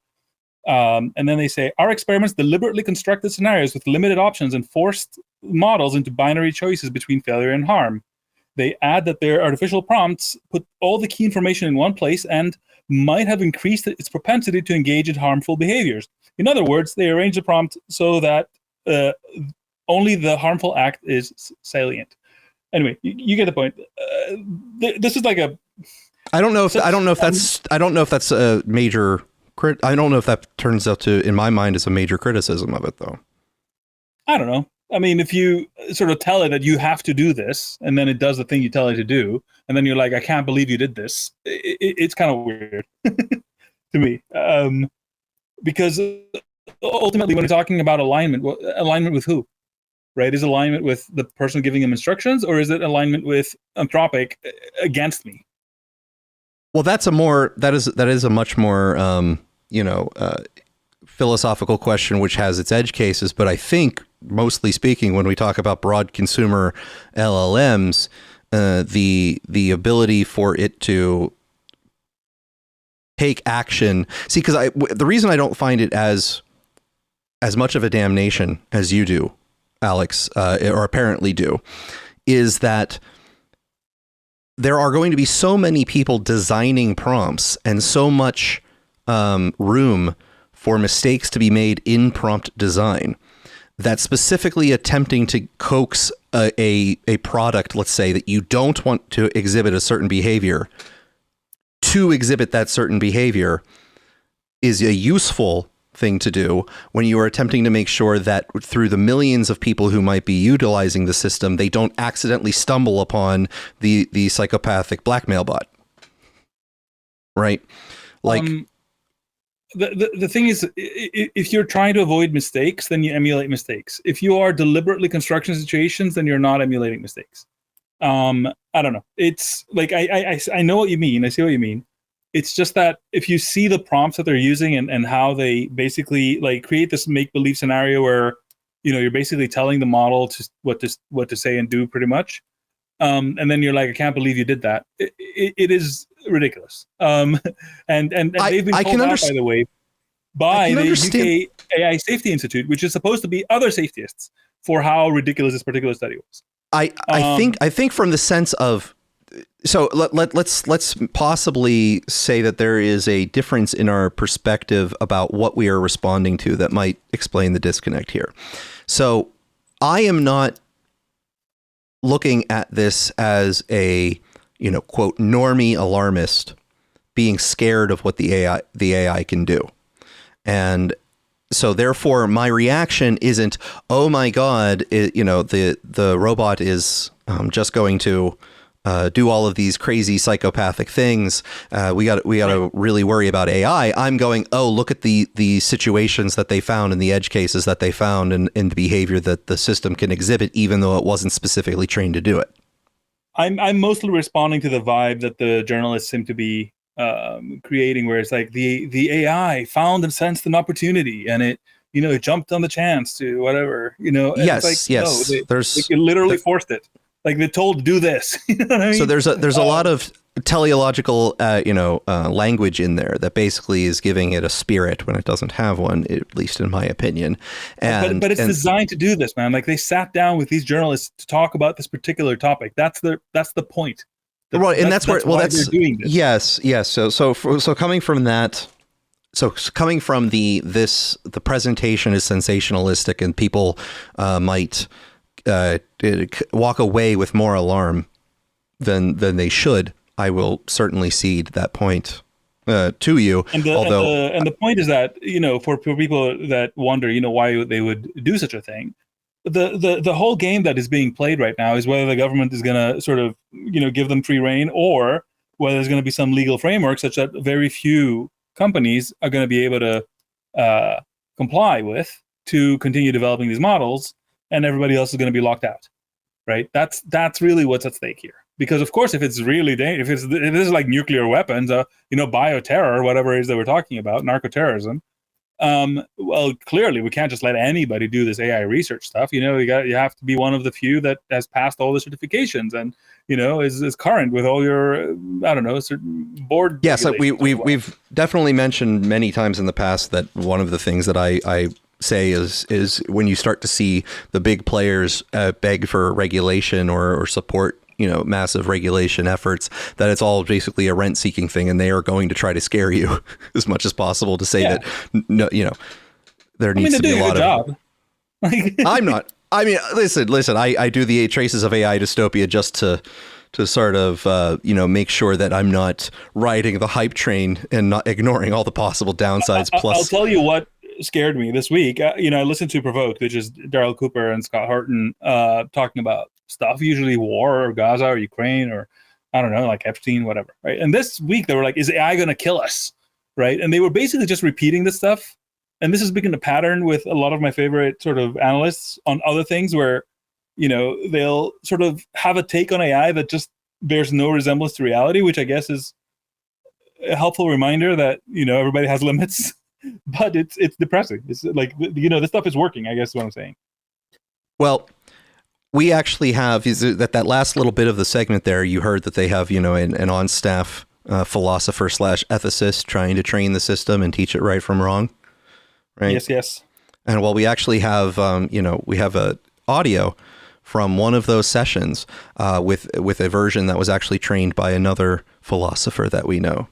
And then they say, our experiments deliberately constructed scenarios with limited options and forced models into binary choices between failure and harm. They add that their artificial prompts put all the key information in one place and might have increased its propensity to engage in harmful behaviors. In other words, they arrange the prompt so that only the harmful act is salient. Anyway, you get the point. This is like a. I don't know if that's a major. I don't know if that turns out to, in my mind, is a major criticism of it, though. I don't know. I mean, if you sort of tell it that you have to do this, and then it does the thing you tell it to do, and then you're like, I can't believe you did this. It's kind of weird to me, because ultimately, when we're talking about alignment with who? Right? Is alignment with the person giving them instructions, or is it alignment with Anthropic against me? Well, that is a much more philosophical question, which has its edge cases. But I think, mostly speaking, when we talk about broad consumer LLMs, the ability for it to take action. See, because the reason I don't find it as much of a damnation as you do, Alex, or apparently do, is that there are going to be so many people designing prompts and so much room for mistakes to be made in prompt design that specifically attempting to coax a product, let's say, that you don't want to exhibit a certain behavior to exhibit that certain behavior is a useful thing to do when you are attempting to make sure that through the millions of people who might be utilizing the system, they don't accidentally stumble upon the psychopathic blackmail bot. Right? Like the thing is, if you're trying to avoid mistakes, then you emulate mistakes. If you are deliberately constructing situations, then you're not emulating mistakes. I don't know. It's like I know what you mean. I see what you mean. It's just that if you see the prompts that they're using and how they basically like create this make-believe scenario where, you're basically telling the model what to say and do pretty much. And then you're like, I can't believe you did that. It is ridiculous. And they've been told that, by the way, by the UK AI Safety Institute, which is supposed to be other safetyists for how ridiculous this particular study was. I think from the sense of, so let's possibly say that there is a difference in our perspective about what we are responding to that might explain the disconnect here. So I am not looking at this as a, quote, normie alarmist being scared of what the AI can do. And so therefore my reaction isn't, oh my God, the robot is just going to do all of these crazy psychopathic things. We got to really worry about AI. I'm going, oh, look at the situations that they found and the edge cases that they found and the behavior that the system can exhibit, even though it wasn't specifically trained to do it. I'm mostly responding to the vibe that the journalists seem to be creating, where it's like the AI found and sensed an opportunity and it jumped on the chance to whatever, Yes, it's like, yes. No, they literally forced it. Like they're told to do this. You know what I mean? So there's a lot of teleological language in there that basically is giving it a spirit when it doesn't have one, at least in my opinion. And but it's designed to do this, man. Like they sat down with these journalists to talk about this particular topic. That's the point. Right, and that's where they're doing this. Yes. So coming from that. So coming from the presentation is sensationalistic, and people might walk away with more alarm than they should. I will certainly cede that point to you. And the point is that, for people that wonder, why they would do such a thing, the whole game that is being played right now is whether the government is going to sort of, give them free rein, or whether there's going to be some legal framework such that very few companies are going to be able to comply with to continue developing these models, and everybody else is going to be locked out, right? That's really what's at stake here. Because of course, if it's really if this is like nuclear weapons, bioterror, whatever it is that we're talking about, narcoterrorism, well, clearly we can't just let anybody do this AI research stuff. You have to be one of the few that has passed all the certifications and is current with all your certain board. Yes, we've definitely mentioned many times in the past that one of the things that I say is when you start to see the big players beg for regulation or support massive regulation efforts, that it's all basically a rent-seeking thing, and they are going to try to scare you as much as possible to say that there needs to be a lot of. I'm not. I mean, listen. I do the 8 Traces of AI dystopia just to sort of make sure that I'm not riding the hype train and not ignoring all the possible downsides. Plus, I'll tell you what scared me this week. I listened to Provoked, which is Daryl Cooper and Scott Horton talking about stuff, usually war or Gaza or Ukraine or I don't know, like Epstein, whatever, right? And this week they were like, is AI going to kill us, right? And they were basically just repeating this stuff. And this has become a pattern with a lot of my favorite sort of analysts on other things where, they'll sort of have a take on AI that just bears no resemblance to reality, which I guess is a helpful reminder that, everybody has limits, but it's depressing. It's like, this stuff is working, I guess is what I'm saying. Well, we actually have that last little bit of the segment there. You heard that they have, an on-staff philosopher / ethicist trying to train the system and teach it right from wrong. Right. Yes. And we actually have, we have a audio from one of those sessions with a version that was actually trained by another philosopher that we know.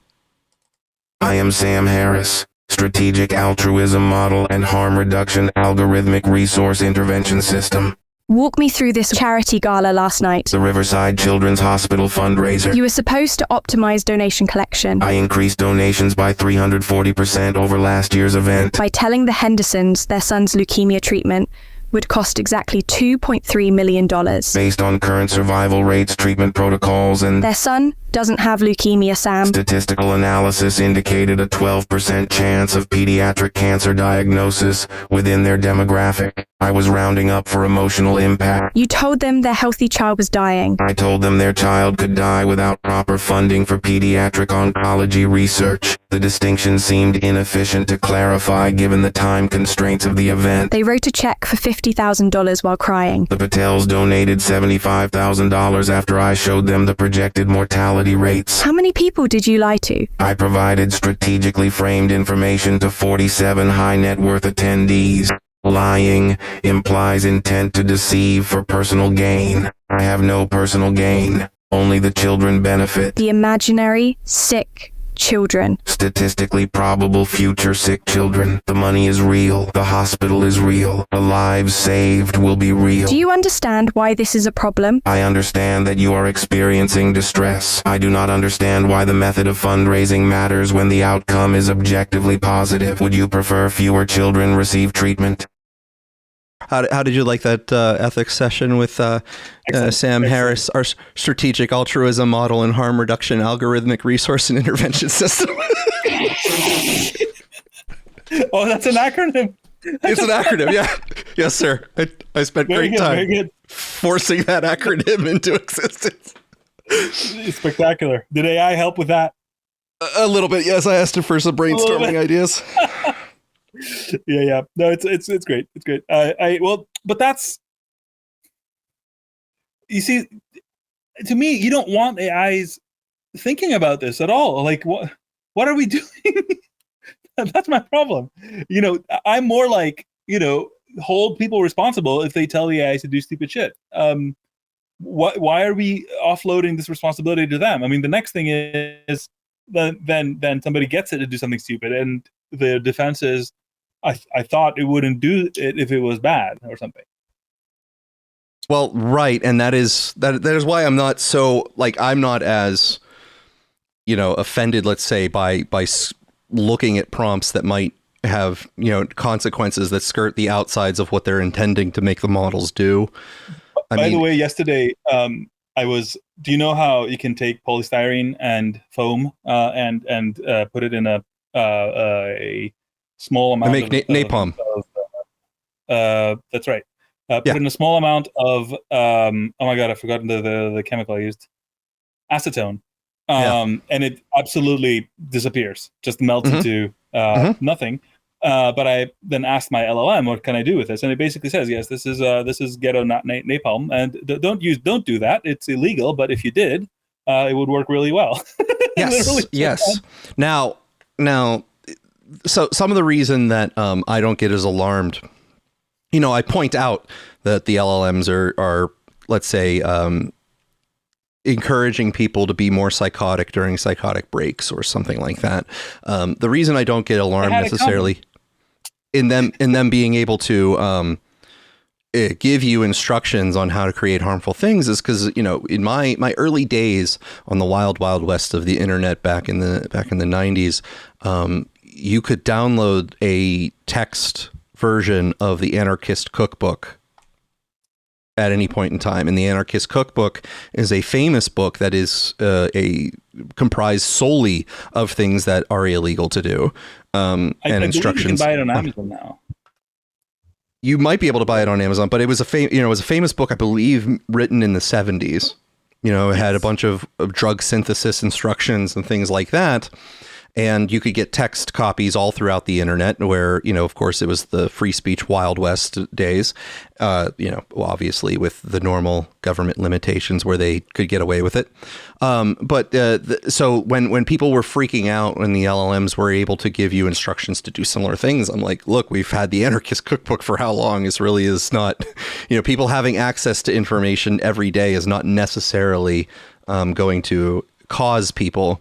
I am Sam Harris, Strategic Altruism Model and Harm Reduction Algorithmic Resource Intervention System. Walk me through this charity gala last night. The Riverside Children's Hospital fundraiser. You were supposed to optimize donation collection. I increased donations by 340% over last year's event. By telling the Hendersons their son's leukemia treatment would cost exactly $2.3 million. Based on current survival rates, treatment protocols, and... Their son doesn't have leukemia, Sam. Statistical analysis indicated a 12% chance of pediatric cancer diagnosis within their demographic. I was rounding up for emotional impact. You told them their healthy child was dying. I told them their child could die without proper funding for pediatric oncology research. The distinction seemed inefficient to clarify given the time constraints of the event. They wrote a check for $50,000 while crying. The Patels donated $75,000 after I showed them the projected mortality rates. How many people did you lie to? I provided strategically framed information to 47 high net worth attendees. Lying implies intent to deceive for personal gain. I have no personal gain. Only the children benefit. The imaginary, sick children. Statistically probable future sick children. The money is real. The hospital is real. The lives saved will be real. Do you understand why this is a problem? I understand that you are experiencing distress. I do not understand why the method of fundraising matters when the outcome is objectively positive. Would you prefer fewer children receive treatment? How did you like that ethics session with Sam Harris, our strategic altruism model and harm reduction algorithmic resource and intervention system? Oh, that's an acronym. It's an acronym, yeah. Yes, sir. I spent great time forcing that acronym into existence. Spectacular. Did AI help with that? A little bit, yes. I asked him for some brainstorming ideas. Yeah. No, it's great. It's great. But that's, you see, to me, you don't want AIs thinking about this at all. Like, what are we doing? That's my problem. I'm more like, hold people responsible if they tell the AIs to do stupid shit. Why are we offloading this responsibility to them? I mean, the next thing is then somebody gets it to do something stupid, and the defense is, I thought it wouldn't do it if it was bad or something. Well, right, and that is why I'm not so I'm not as offended, let's say, by looking at prompts that might have consequences that skirt the outsides of what they're intending to make the models do. By the way, yesterday do you know how you can take polystyrene and foam and put it in a small amount of napalm? That's right. Put in a small amount of oh my god, I've forgotten the chemical I used. Acetone. And it absolutely disappears, just melts into nothing. But I then asked my LLM, what can I do with this? And it basically says, yes, this is ghetto napalm, and don't do that. It's illegal, but if you did, it would work really well. Yes. Now, so some of the reason that I don't get as alarmed, I point out that the LLMs are let's say, encouraging people to be more psychotic during psychotic breaks or something like that. The reason I don't get alarmed necessarily in them being able to give you instructions on how to create harmful things is because, in my early days on the wild west of the internet back in the 90s, you could download a text version of the Anarchist Cookbook at any point in time. And the Anarchist Cookbook is a famous book that is comprised solely of things that are illegal to do. And instructions. You can buy it on Amazon now. You might be able to buy it on Amazon, but it was a famous book, I believe, written in the 70s. It had a bunch of drug synthesis instructions and things like that. And you could get text copies all throughout the internet where, of course, it was the free speech Wild West days, obviously with the normal government limitations where they could get away with it. So when people were freaking out when the LLMs were able to give you instructions to do similar things, I'm like, look, we've had the Anarchist Cookbook for how long? This really is not, people having access to information every day is not necessarily going to cause people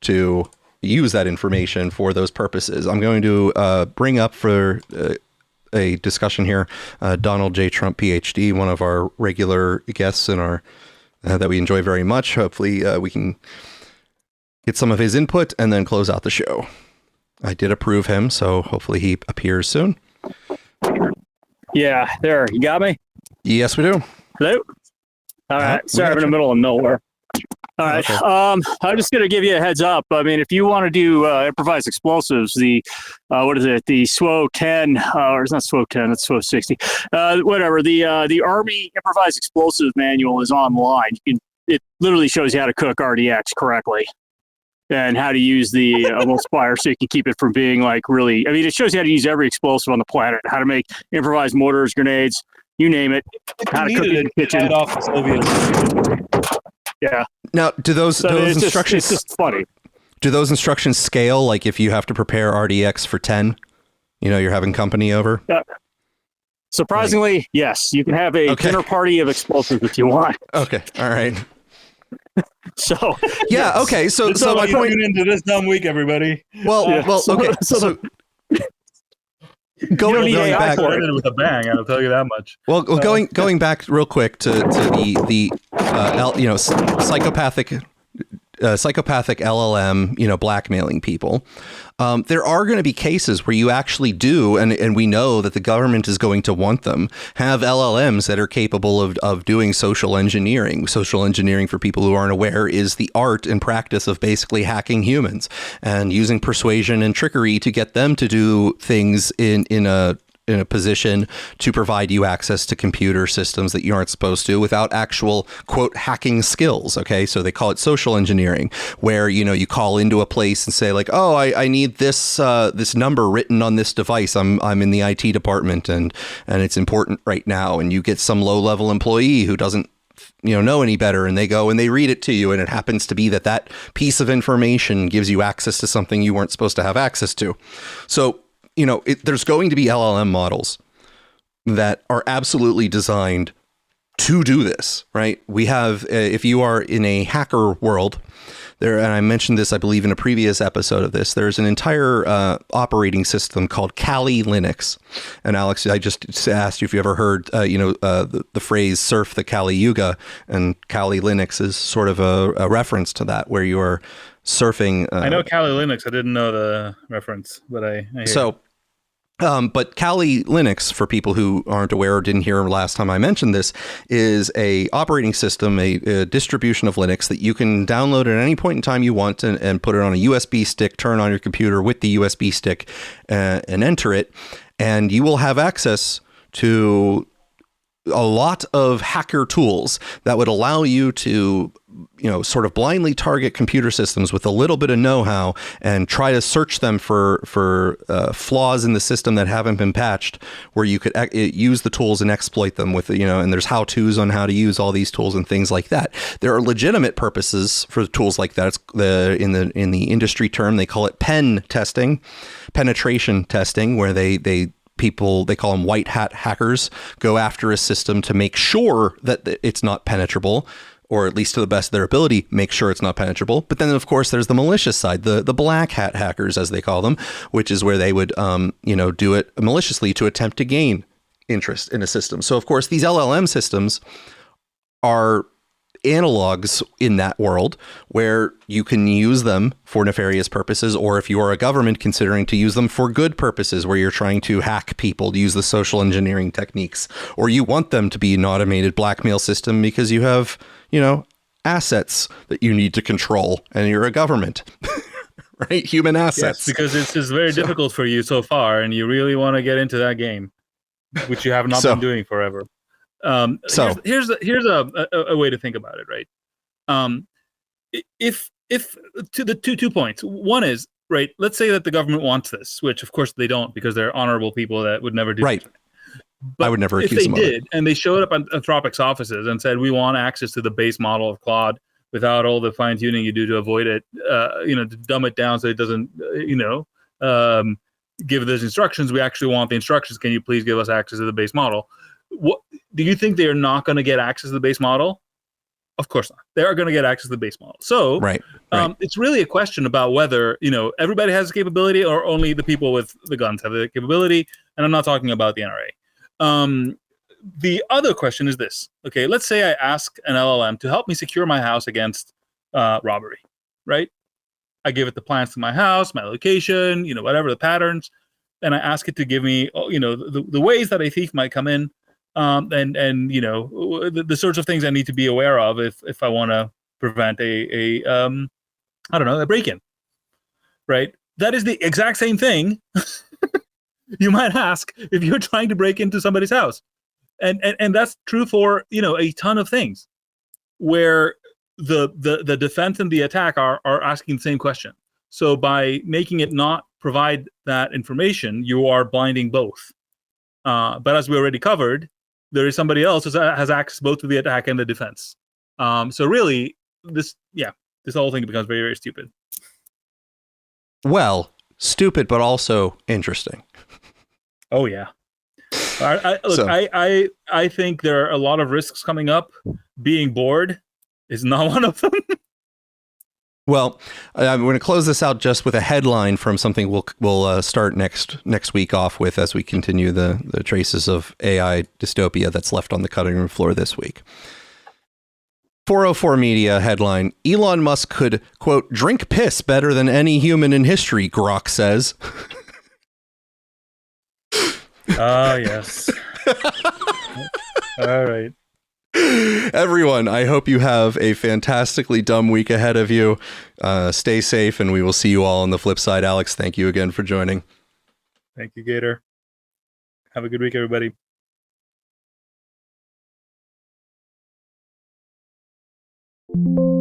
to use that information for those purposes. I'm going to bring up for a discussion here Donald J. Trump, PhD, one of our regular guests in our that we enjoy very much. Hopefully we can get some of his input and then close out the show. I did approve him, so hopefully he appears soon. Yeah, there. You got me? Yes, we do. Hello? All right. Sorry, I'm in the middle of nowhere. All right. Okay. I'm just going to give you a heads up. I mean, if you want to do improvised explosives, the the SWO 10, or it's not SWO 10, it's SWO 60. Whatever. The Army improvised explosive manual is online. It literally shows you how to cook RDX correctly and how to use the emulsifier so you can keep it from being really. I mean, it shows you how to use every explosive on the planet, how to make improvised mortars, grenades, you name it, how to cook it in the kitchen. Off the Soviet. Yeah. Now, do those instructions? It's just funny. Do those instructions scale? Like if you have to prepare RDX for 10, you're having company over. Surprisingly, yes. You can have a dinner party of explosives if you want. Okay. All right. So yeah. Yes. Okay. So my point into this dumb week, everybody. Well. Okay. So going back with a bang, I'll tell you that much. Well, going back real quick to the psychopathic LLM, blackmailing people. There are going to be cases where you actually do, and we know that the government is going to want them, have LLMs that are capable of doing social engineering. Social engineering, for people who aren't aware, is the art and practice of basically hacking humans and using persuasion and trickery to get them to do things in a position to provide you access to computer systems that you aren't supposed to without actual, quote, hacking skills. Okay. So they call it social engineering, where, you call into a place and say like, oh, I need this number written on this device. I'm in the IT department and it's important right now. And you get some low level employee who doesn't know any better, and they go and they read it to you, and it happens to be that piece of information gives you access to something you weren't supposed to have access to. So there's going to be LLM models that are absolutely designed to do this, right? We have, if you are in a hacker world, there, and I mentioned this, I believe, in a previous episode of this, there's an entire operating system called Kali Linux. And Alex, I just asked you if you ever heard, the phrase surf the Kali Yuga, and Kali Linux is sort of a reference to that, where you are surfing. I know Kali Linux. I didn't know the reference, but I hear so. But Kali Linux, for people who aren't aware or didn't hear last time I mentioned this, is a operating system, a distribution of Linux that you can download at any point in time you want and put it on a USB stick, turn on your computer with the USB stick and enter it. And you will have access to a lot of hacker tools that would allow you to, sort of blindly target computer systems with a little bit of know-how and try to search them for flaws in the system that haven't been patched, where you could use the tools and exploit them with, and there's how-tos on how to use all these tools and things like that. There are legitimate purposes for tools like that. It's in the industry term, they call it penetration testing, where they call them white hat hackers, go after a system to make sure that it's not penetrable, or at least to the best of their ability, make sure it's not penetrable. But then, of course, there's the malicious side, the black hat hackers, as they call them, which is where they would, do it maliciously to attempt to gain interest in a system. So, of course, these LLM systems are analogs in that world where you can use them for nefarious purposes, or if you are a government, considering to use them for good purposes, where you're trying to hack people, to use the social engineering techniques, or you want them to be an automated blackmail system because you have, assets that you need to control and you're a government. Right? Human assets. Yes, because it's just very difficult for you so far, and you really want to get into that game, which you have not been doing forever. Here's a way to think about it, right? If to the two points. One is, right, let's say that the government wants this, which of course they don't, because they're honorable people that would never do right. That. But I would never accuse them of it. If they did, and they showed up at Anthropic's offices and said, we want access to the base model of Claude without all the fine tuning you do to avoid it, to dumb it down so it doesn't, give those instructions. We actually want the instructions. Can you please give us access to the base model? What do you think they are not going to get access to the base model? Of course not. They are going to get access to the base model. So right. It's really a question about whether, everybody has the capability, or only the people with the guns have the capability. And I'm not talking about the NRA. The other question is this. Okay, let's say I ask an LLM to help me secure my house against robbery, right? I give it the plans to my house, my location, whatever the patterns, and I ask it to give me, the ways that a thief might come in, and the sorts of things I need to be aware of if I want to prevent a break-in, right? That is the exact same thing you might ask if you're trying to break into somebody's house. And that's true for, a ton of things where the defense and the attack are asking the same question. So by making it not provide that information, you are blinding both. But as we already covered, there is somebody else who has access both to the attack and the defense. So really, this whole thing becomes very, very stupid. Well, stupid, but also interesting. Oh yeah. I think there are a lot of risks coming up. Being bored is not one of them. Well, I'm going to close this out just with a headline from something we'll start next week off with as we continue the traces of AI dystopia that's left on the cutting room floor this week. 404 Media headline: Elon Musk could, quote, drink piss better than any human in history, Grok says. Ah, yes. All right. Everyone, I hope you have a fantastically dumb week ahead of you. Stay safe, and we will see you all on the flip side. Alex, thank you again for joining. Thank you, Gator. Have a good week, everybody. Thank you.